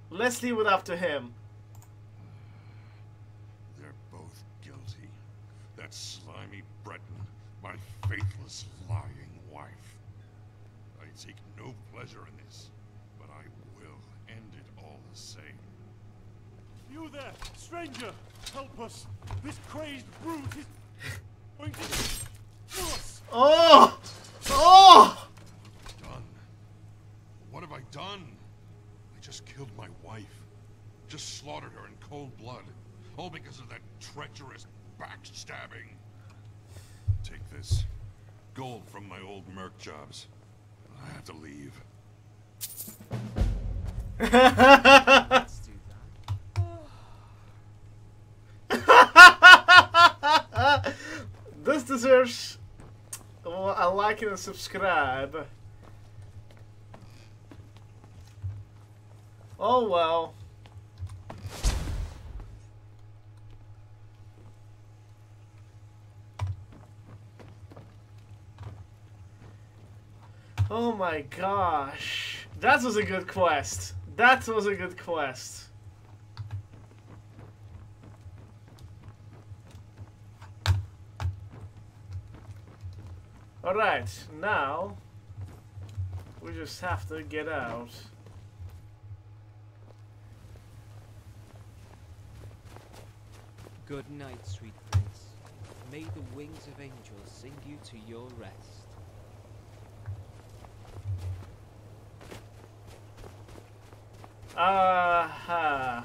Let's leave it up to him. They're both guilty. That slimy Breton, my faithless, lying wife. I take no pleasure in this, but I will end it all the same. You there, stranger! Help us! This crazed brute is going to kill us! Oh! Oh! Done. What have I done? I just killed my wife. Just slaughtered her in cold blood. All because of that treacherous backstabbing. Take this. Gold from my old merc jobs. I have to leave. Let's do that. This deserves a like and a subscribe. Oh well. Oh my gosh. That was a good quest. That was a good quest. Alright, now we just have to get out. Good night, sweet prince. May the wings of angels sing you to your rest. Aha.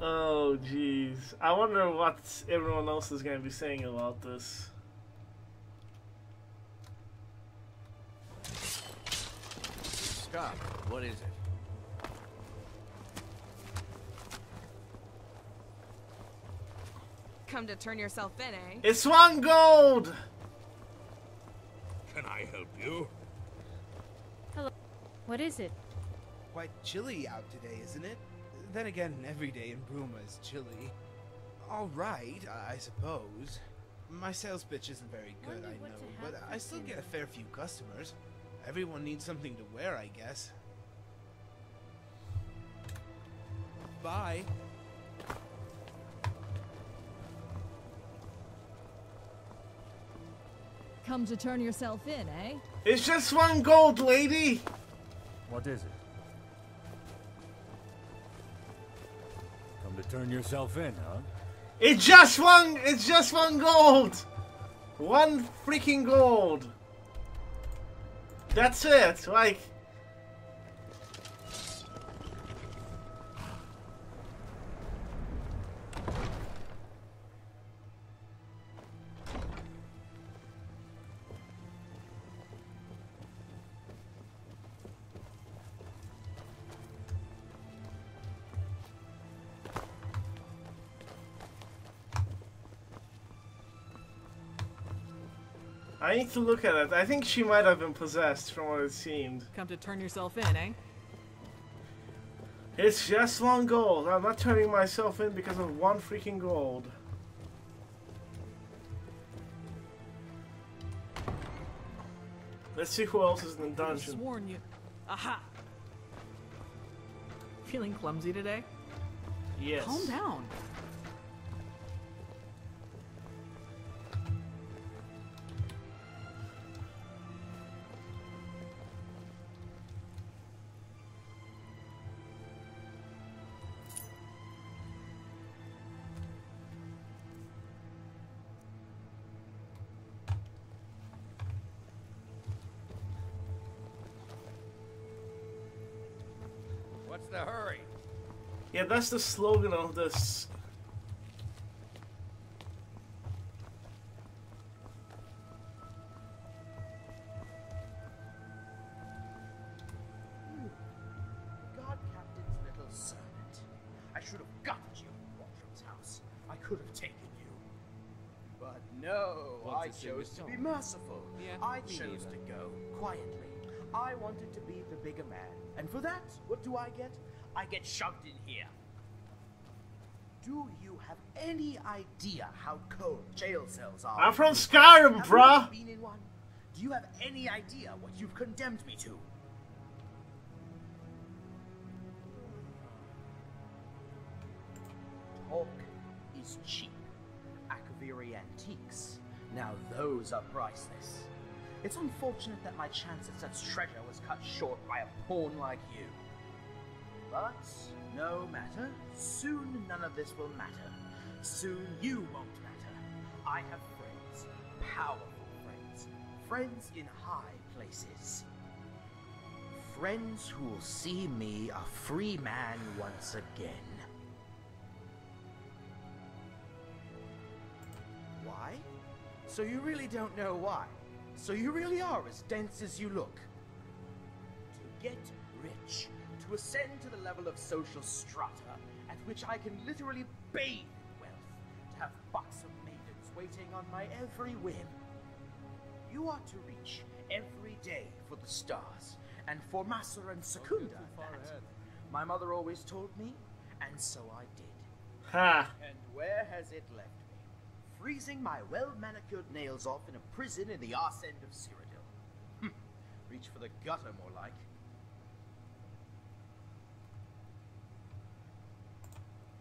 Oh jeez. I wonder what everyone else is going to be saying about this. Stop. What is it? Come to turn yourself in, eh? It's 1 gold! Can I help you? Hello. What is it? Quite chilly out today, isn't it? Then again, every day in Bruma is chilly. Alright, I suppose. My sales pitch isn't very good, I know, but I still get a fair few customers. Everyone needs something to wear, I guess. Bye. Come to turn yourself in, eh? It's just 1 gold, lady! What is it? Come to turn yourself in, huh? It's just 1 gold! 1 freaking gold! That's it, like... I need to look at it. I think she might have been possessed from what it seemed. Come to turn yourself in, eh? It's just 1 gold. I'm not turning myself in because of 1 freaking gold. Let's see who else is in the dungeon. Sworn you. Aha! Feeling clumsy today? Yes. Calm down. What's the hurry? Yeah, that's the slogan of this. God Captain's little servant. I should have gotten you in Waltram's house. I could have taken you. But no, I chose to be merciful. Yeah, I me chose neither. to go quietly. I wanted to be the bigger man. And for that, what do I get? I get shoved in here. Do you have any idea how cold jail cells are? I'm from Skyrim, bruh! Have you been in one? Do you have any idea what you've condemned me to? Talk is cheap. Akaviri antiques. Now those are priceless. It's unfortunate that my chance at such treasure was cut short by a pawn like you. But no matter. Soon none of this will matter. Soon you won't matter. I have friends. Powerful friends. Friends in high places. Friends who will see me a free man once again. Why? So you really don't know why? So you really are as dense as you look? To get rich. To ascend to the level of social strata at which I can literally bathe in wealth. To have buxom maidens waiting on my every whim. You ought to reach every day for the stars. And for Massa and Secunda, that. My mother always told me, and so I did. Ha! And where has it left me? Freezing my well-manicured nails off in a prison in the arse end of Cyrodiil. Reach for the gutter, more like.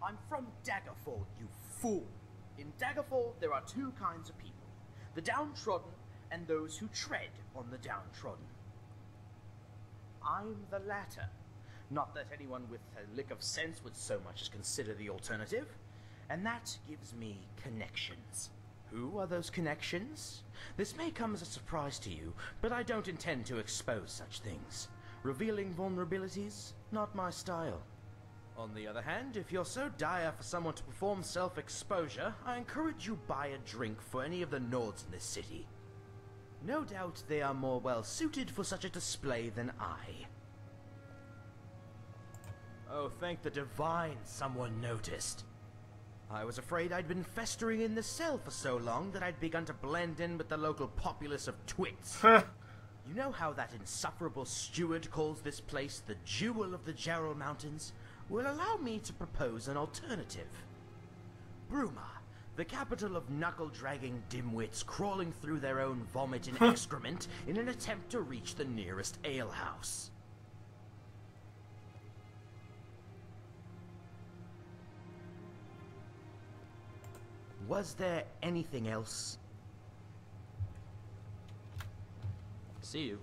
I'm from Daggerfall, you fool. In Daggerfall, there are 2 kinds of people. The downtrodden and those who tread on the downtrodden. I'm the latter. Not that anyone with a lick of sense would so much as consider the alternative. And that gives me connections. Who are those connections? This may come as a surprise to you, but I don't intend to expose such things. Revealing vulnerabilities, not my style. On the other hand, if you're so dire for someone to perform self-exposure, I encourage you buy a drink for any of the Nords in this city. No doubt they are more well-suited for such a display than I. Oh, thank the divine someone noticed. I was afraid I'd been festering in this cell for so long that I'd begun to blend in with the local populace of twits. You know how that insufferable steward calls this place the Jewel of the Jarrell Mountains? Will allow me to propose an alternative. Bruma, the capital of knuckle-dragging dimwits crawling through their own vomit and excrement in an attempt to reach the nearest alehouse. Was there anything else? See you.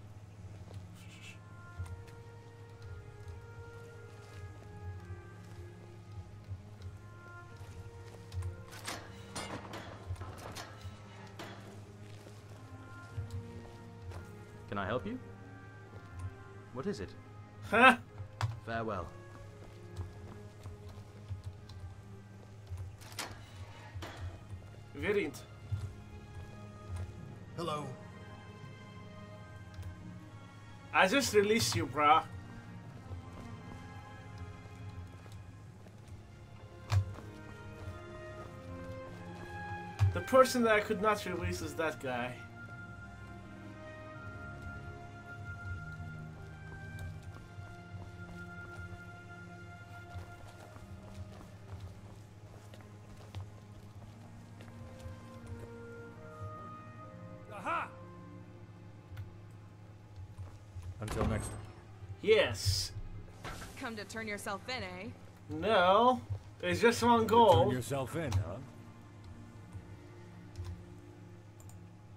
Can I help you? What is it? Huh? Farewell. Vigilant. Hello. I just released you, brah. The person that I could not release is that guy. Until next time. Yes. Come to turn yourself in, eh? No. It's just one goal. Turn yourself in, huh?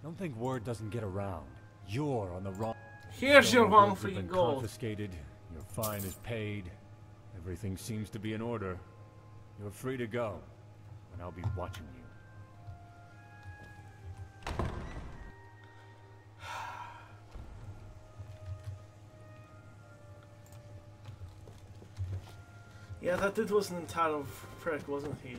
Don't think word doesn't get around. You're on the wrong... Here's your one goods have freaking been gold. confiscated, your fine is paid, everything seems to be in order. You're free to go, and I'll be watching you. Yeah, that dude was an entitled prick, wasn't he?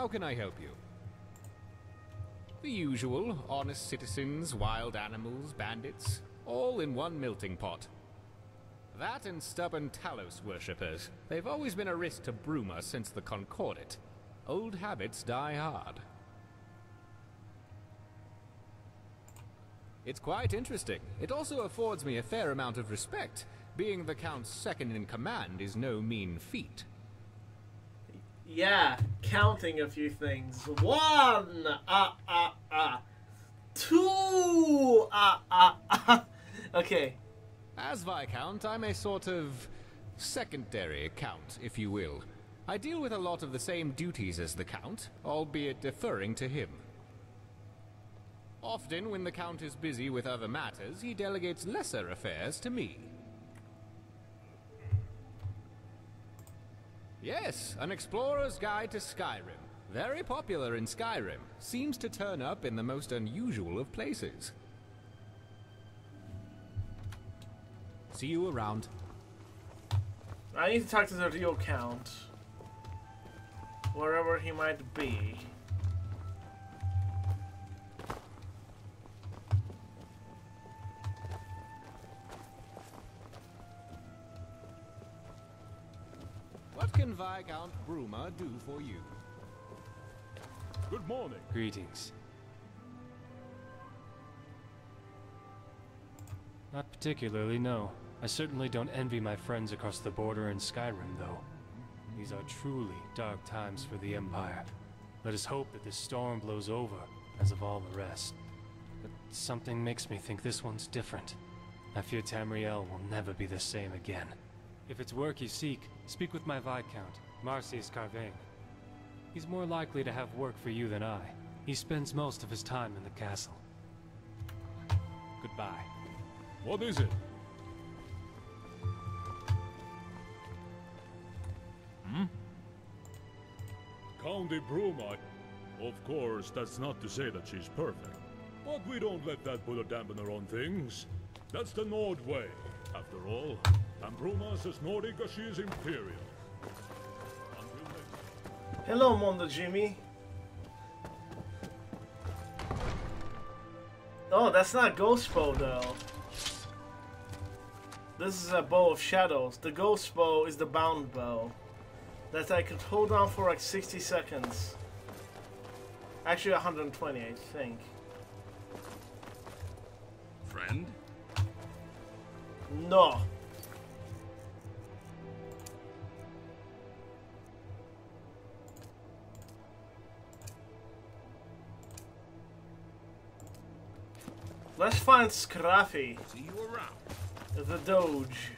How can I help you? The usual, honest citizens, wild animals, bandits, all in one melting pot. That and stubborn Talos worshippers. They've always been a risk to Bruma since the Concordat. Old habits die hard. It's quite interesting. It also affords me a fair amount of respect. Being the Count's second in command is no mean feat. Yeah, counting a few things. 1, two, Okay. As Viscount, I'm a sort of secondary Count, if you will. I deal with a lot of the same duties as the Count, albeit deferring to him. Often, when the Count is busy with other matters, he delegates lesser affairs to me. Yes, an explorer's guide to Skyrim. Very popular in Skyrim. Seems to turn up in the most unusual of places. See you around. I need to talk to the real Count. Wherever he might be. What can Viscount Bruma do for you? Good morning. Greetings. Not particularly, no. I certainly don't envy my friends across the border in Skyrim, though. These are truly dark times for the Empire. Let us hope that this storm blows over, as of all the rest. But something makes me think this one's different. I fear Tamriel will never be the same again. If it's work you seek, speak with my Viscount, Marcius Carvain. He's more likely to have work for you than I. He spends most of his time in the castle. Goodbye. What is it? Count de Bruma. Of course, that's not to say that she's perfect. But we don't let that put a dampener on things. That's the Nord way, after all. And Bruma's as Nordic as she is Imperial. Hello, Mondo Jimmy. Oh, that's not Ghost Bow, though. This is a bow of shadows. The Ghost Bow is the bound bow that I could hold on for like 60 seconds. Actually, 120, I think. Friend? No. Let's find Scruffy. See you around. The Doge.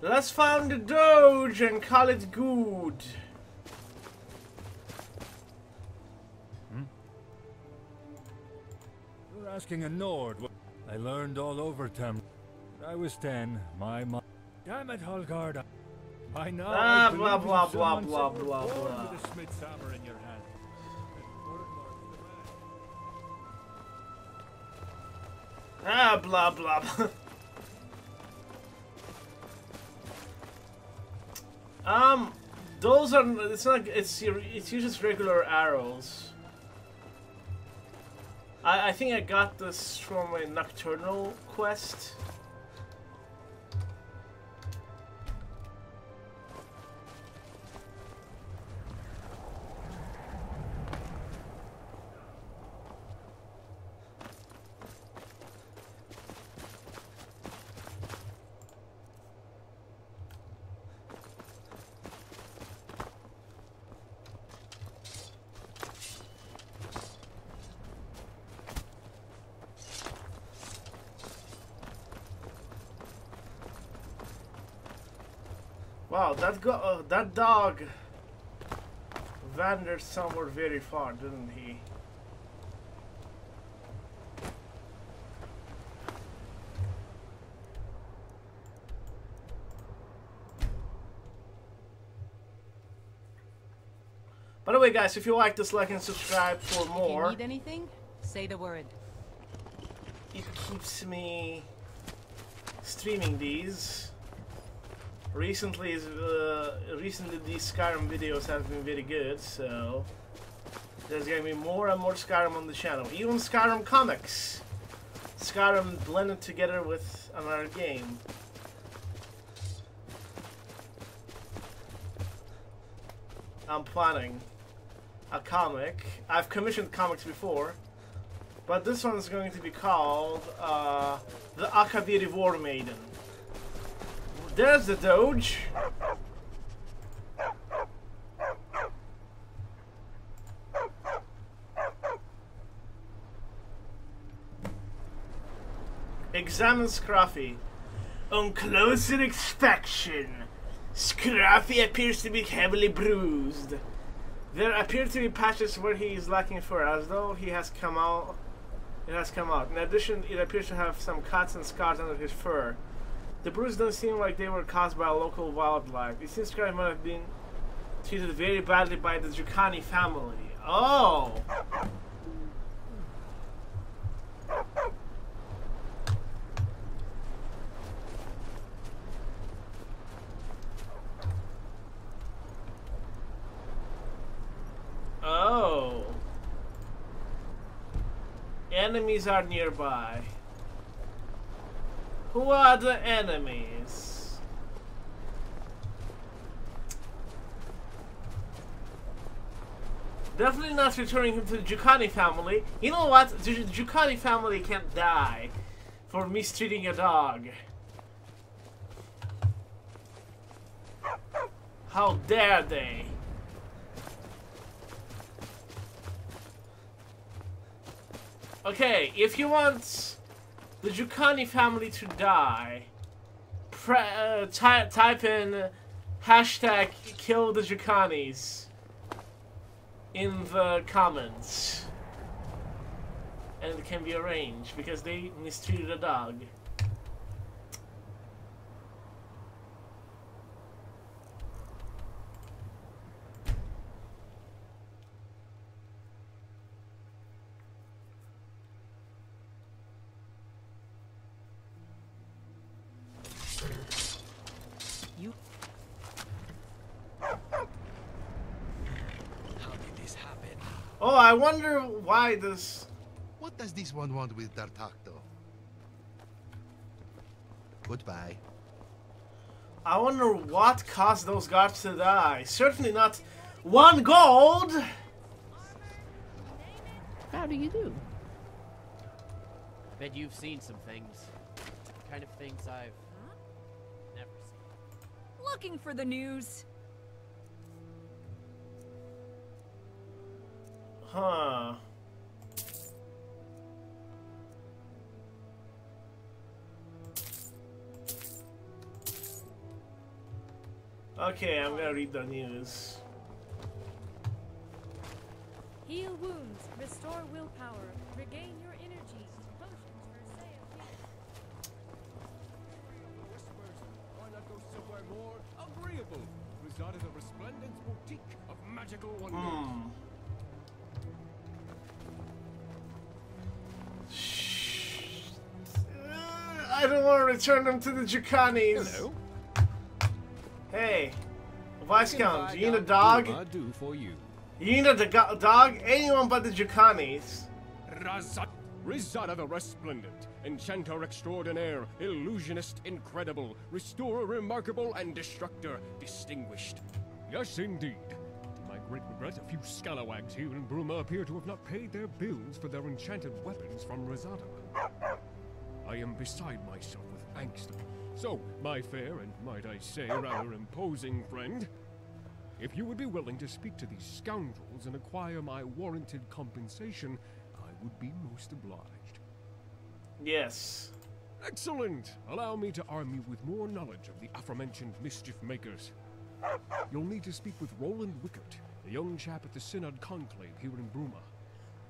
Let's find the Doge and call it good. You're asking a Nord. I learned all over Tem. When I was 10, my mom... Damn it, Holgard. By now, Ah, I blah, believe blah, in blah, someone blah, somewhere blah, born blah. with a smith's hammer in your hand. Ah, blah, blah, blah. Those are, it's not, it's just regular arrows. I think I got this from a Nocturnal quest. Wow, that dog wandered somewhere very far, didn't he? By the way, guys, if you like this, like and subscribe for more. If you need anything, say the word. It keeps me streaming these. Recently these Skyrim videos have been very good, so there's gonna be more and more Skyrim on the channel. Even Skyrim comics. Skyrim blended together with another game. I'm planning a comic. I've commissioned comics before, but this one is going to be called The Akaviri War Maiden. There's the Doge. Examine Scruffy. On closer inspection, Scruffy appears to be heavily bruised. There appear to be patches where he is lacking fur, as though he has come out. It has come out. In addition, it appears to have some cuts and scars under his fur. The bruises don't seem like they were caused by local wildlife. It seems Skyrim might have been treated very badly by the Jukhani family. Oh! Oh! Enemies are nearby. Who are the enemies? Definitely not returning him to the Jukhani family. You know what? The Jukhani family can't die for mistreating a dog. How dare they? Okay, if you want the Jukhani family to die, type in hashtag kill the Jukhanis in the comments. And it can be arranged because they mistreated a dog. Oh, I wonder why this... What does this one want with D'Artagnan? Goodbye. I wonder what caused those guards to die. Certainly not 1 gold! How do you do? Bet you've seen some things. Kind of things I've never seen. Looking for the news. Huh. Okay, I'm gonna read the news. Heal wounds, restore willpower, regain your energy. Potions for sale. Why not go somewhere more agreeable? Reside in the Resplendent Boutique of Magical Wonders. I don't want to return them to the Jukanis. Hello. Hey, Viscount, you need a dog? Bruma do for you. You need a dog? Anyone but the Jukanis. Rizada the Resplendent, Enchanter Extraordinaire, Illusionist Incredible, Restorer Remarkable, and Destructor Distinguished. Yes, indeed. To my great regret, a few scalawags here in Bruma appear to have not paid their bills for their enchanted weapons from Rizada. I am beside myself with angst. So, my fair and, might I say, rather imposing friend, if you would be willing to speak to these scoundrels and acquire my warranted compensation, I would be most obliged. Yes. Excellent! Allow me to arm you with more knowledge of the aforementioned mischief makers. You'll need to speak with Roland Wickert, a young chap at the Synod Conclave here in Bruma.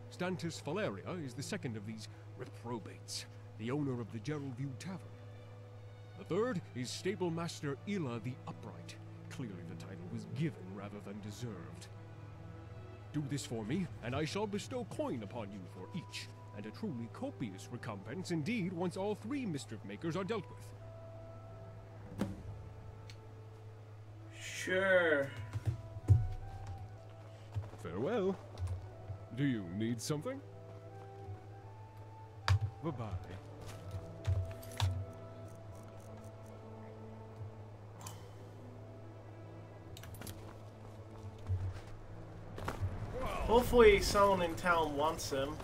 Stantis Valeria is the second of these reprobates, the owner of the Geraldview Tavern. The third is Stable Master Ila the Upright. Clearly the title was given rather than deserved. Do this for me, and I shall bestow coin upon you for each, and a truly copious recompense indeed once all 3 mischief makers are dealt with. Sure. Farewell. Do you need something? Bye-bye. Hopefully someone in town wants him.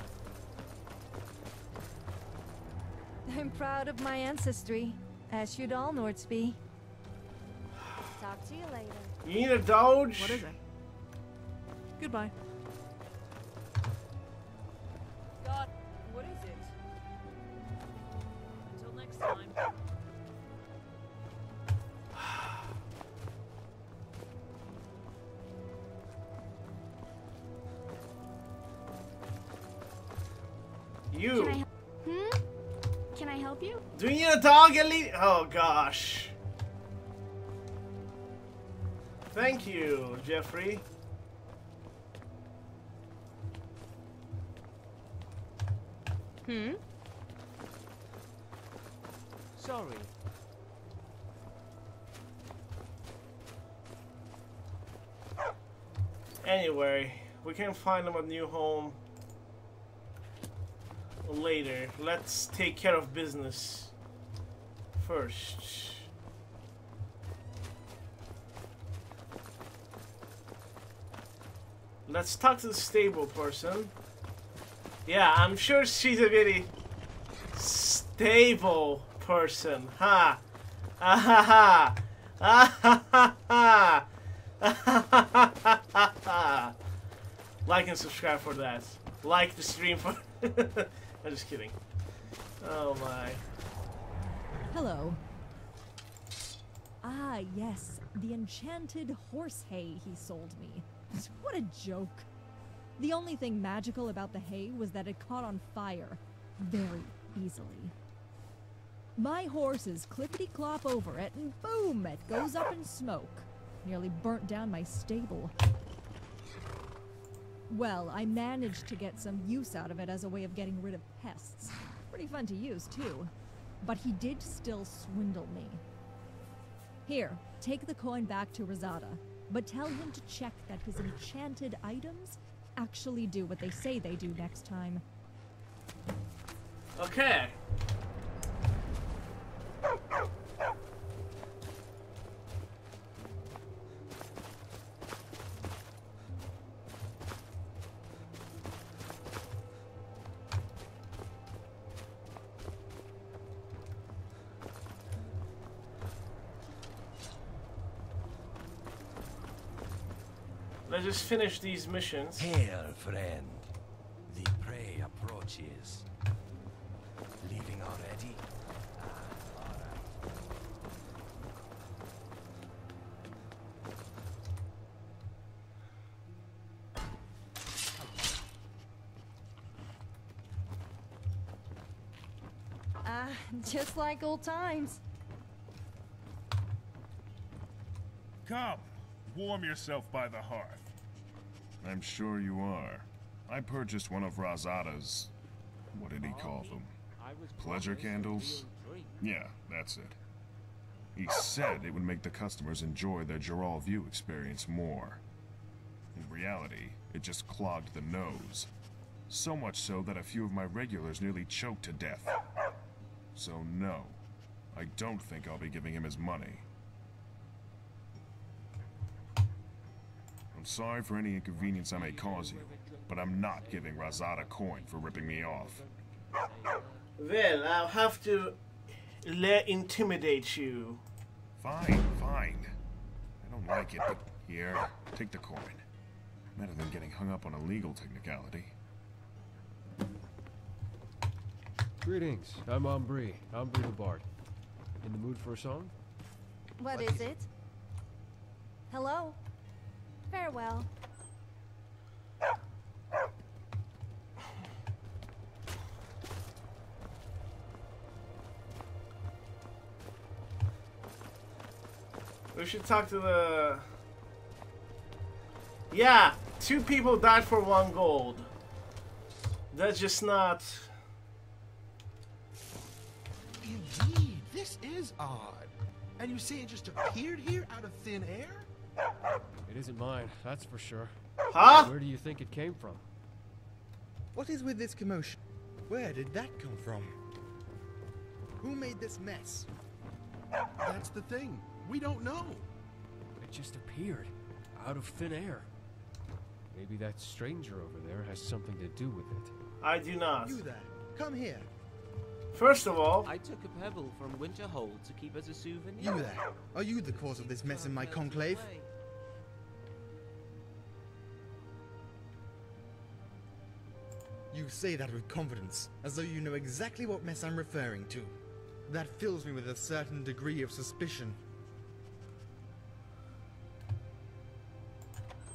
I'm proud of my ancestry, as should all Nords be. Talk to you later. You need a doge? What is it? Goodbye. God, what is it? Until next time. You. Can I help you? Do you need a dog at least? Oh gosh. Thank you, Jeffrey. Sorry. Anyway, we can find him a new home later. Let's take care of business first. Let's talk to the stable person. Yeah, I'm sure she's a very stable person. Ha! Ah ha ha! Ah ha ha ha! Ah ha ha! Like and subscribe for that. Like the stream for. I'm just kidding. Oh my. Hello. Ah, yes. The enchanted horse hay he sold me. What a joke. The only thing magical about the hay was that it caught on fire very easily. My horses clippity-clop over it, and boom, it goes up in smoke. Nearly burnt down my stable. Well, I managed to get some use out of it as a way of getting rid of pests. Pretty fun to use, too. But he did still swindle me. Here, take the coin back to Rizada, but tell him to check that his enchanted items actually do what they say they do next time. Okay. Let's just finish these missions. Hail, friend. The prey approaches. Leaving already? Just like old times. Come, warm yourself by the hearth. I'm sure you are. I purchased one of Razada's... what did he call them? Pleasure candles? Yeah, that's it. He said it would make the customers enjoy their Geralt view experience more. In reality, it just clogged the nose. So much so that a few of my regulars nearly choked to death. So no, I don't think I'll be giving him his money. I'm sorry for any inconvenience I may cause you, but I'm not giving Razada coin for ripping me off. Well, I'll have to intimidate you. Fine, fine. I don't like it, but here, take the coin. Better than getting hung up on a legal technicality. Greetings, I'm Ambri the Bard. In the mood for a song? What is it? Hello? Farewell. We should talk to the... Yeah, 2 people died for 1 gold. That's just not... Indeed, this is odd. And you say it just appeared here out of thin air? It isn't mine, that's for sure. Huh? Where do you think it came from? What is with this commotion? Where did that come from? Who made this mess? That's the thing. We don't know. It just appeared, out of thin air. Maybe that stranger over there has something to do with it. I do not. You there, come here. First of all... I took a pebble from Winterhold to keep as a souvenir. You there, are you the cause of this mess in my conclave? You say that with confidence, as though you know exactly what mess I'm referring to. That fills me with a certain degree of suspicion.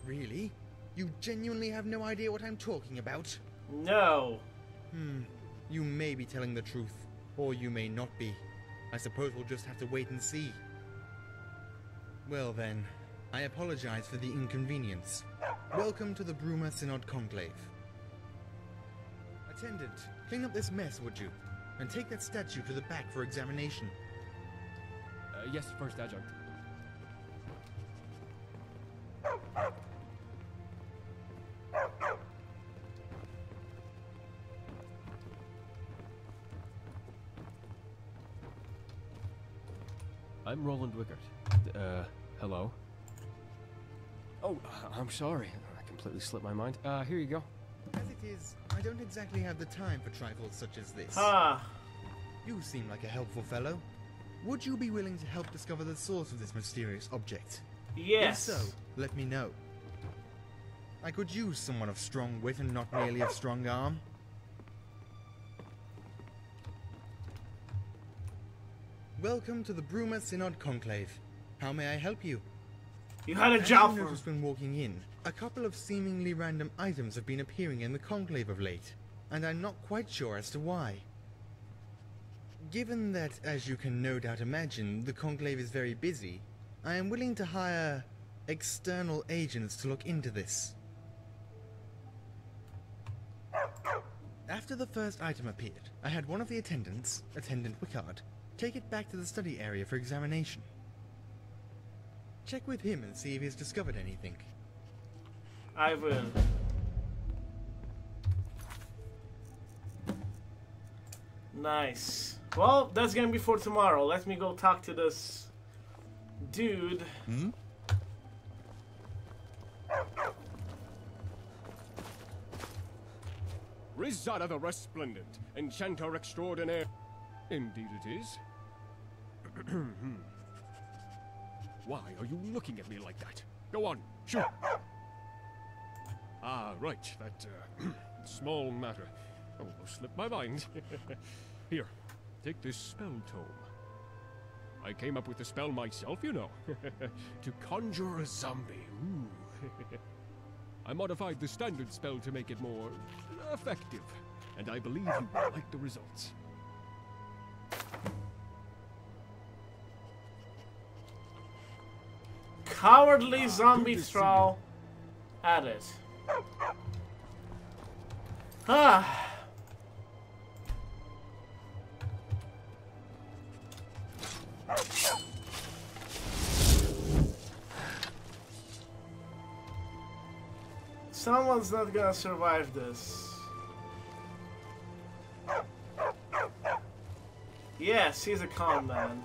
Really? You genuinely have no idea what I'm talking about? No. You may be telling the truth, or you may not be. I suppose we'll just have to wait and see. Well then, I apologize for the inconvenience. Welcome to the Bruma Synod Conclave. Attendant, clean up this mess, would you? And take that statue to the back for examination. Yes, First Adjunct. I'm Roland Wickert. Hello? Oh, I'm sorry. I completely slipped my mind. Here you go. As it is, I don't exactly have the time for trifles such as this. You seem like a helpful fellow. Would you be willing to help discover the source of this mysterious object? Yes. If so, let me know. I could use someone of strong wit and not merely of strong arm. Welcome to the Bruma Synod Conclave. How may I help you? You had a job As you for... noticed when walking in, a couple of seemingly random items have been appearing in the Conclave of late, and I'm not quite sure as to why. Given that, as you can no doubt imagine, the Conclave is very busy, I am willing to hire external agents to look into this. After the first item appeared, I had one of the attendants, Attendant Wickard, take it back to the study area for examination. Check with him and see if he's discovered anything. I will. Nice. Well, that's gonna be for tomorrow. Let me go talk to this dude. Hmm? Rizada the Resplendent, Enchanter Extraordinaire. Indeed it is. Why are you looking at me like that? Go on, shoot! Ah, right, that, small matter. Almost slipped my mind. Here, take this spell tome. I came up with the spell myself, you know. To conjure a zombie. Ooh. I modified the standard spell to make it more effective, and I believe you will like the results. Cowardly zombie thrall. Add it. Ah. Someone's not gonna survive this. Yes, he's a con man.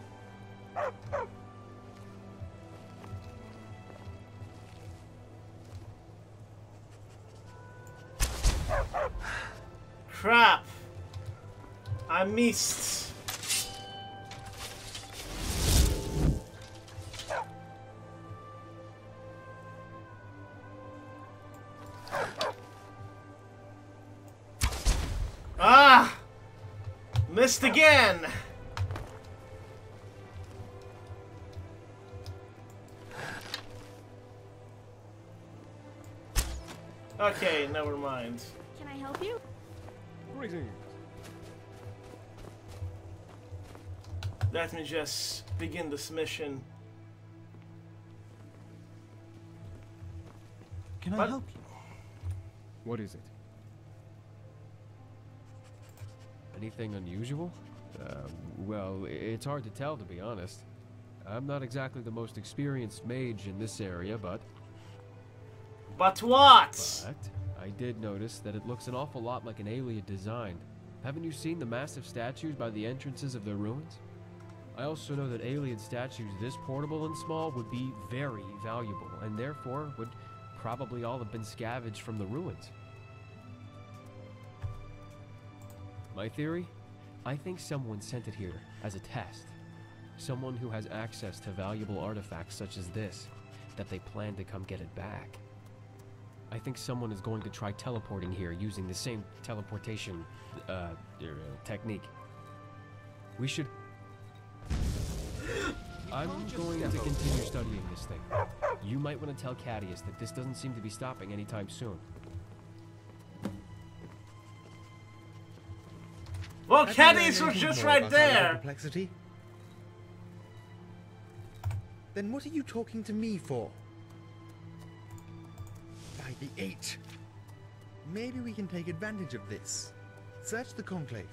Crap! I missed. Ah! Missed again! Okay, never mind. Can I help you? Greetings. Let me just begin this mission. Can I help you? What is it? Anything unusual? Well, it's hard to tell, to be honest. I'm not exactly the most experienced mage in this area, but... But what? But I did notice that it looks an awful lot like an alien design. Haven't you seen the massive statues by the entrances of their ruins? I also know that alien statues this portable and small would be very valuable, and therefore would probably all have been scavenged from the ruins. My theory? I think someone sent it here as a test. Someone who has access to valuable artifacts such as this, that they plan to come get it back. I think someone is going to try teleporting here using the same teleportation, technique. We should... I'm going to continue studying this thing. You might want to tell Cadius that this doesn't seem to be stopping anytime soon. Well, Cadius was just right there! Complexity? Then what are you talking to me for? By the 8. Maybe we can take advantage of this. Search the Conclave.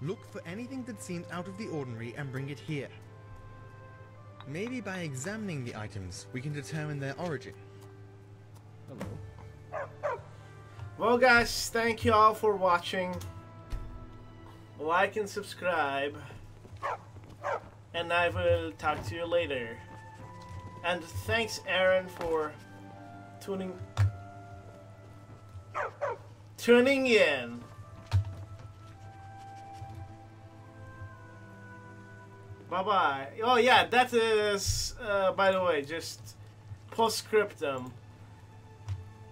Look for anything that seems out of the ordinary and bring it here. Maybe by examining the items, we can determine their origin. Hello. Well, guys, thank you all for watching. Like and subscribe. And I will talk to you later. And thanks, Aaron, for tuning in. Bye-bye. Oh, yeah, that is, by the way, just postscriptum.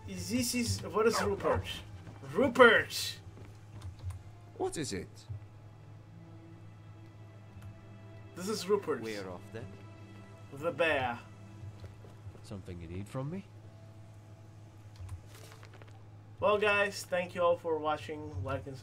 This is... What is Rupert? Rupert! What is it? This is Rupert. We're off then. The bear. Something you need from me? Well, guys, thank you all for watching. Like and subscribe.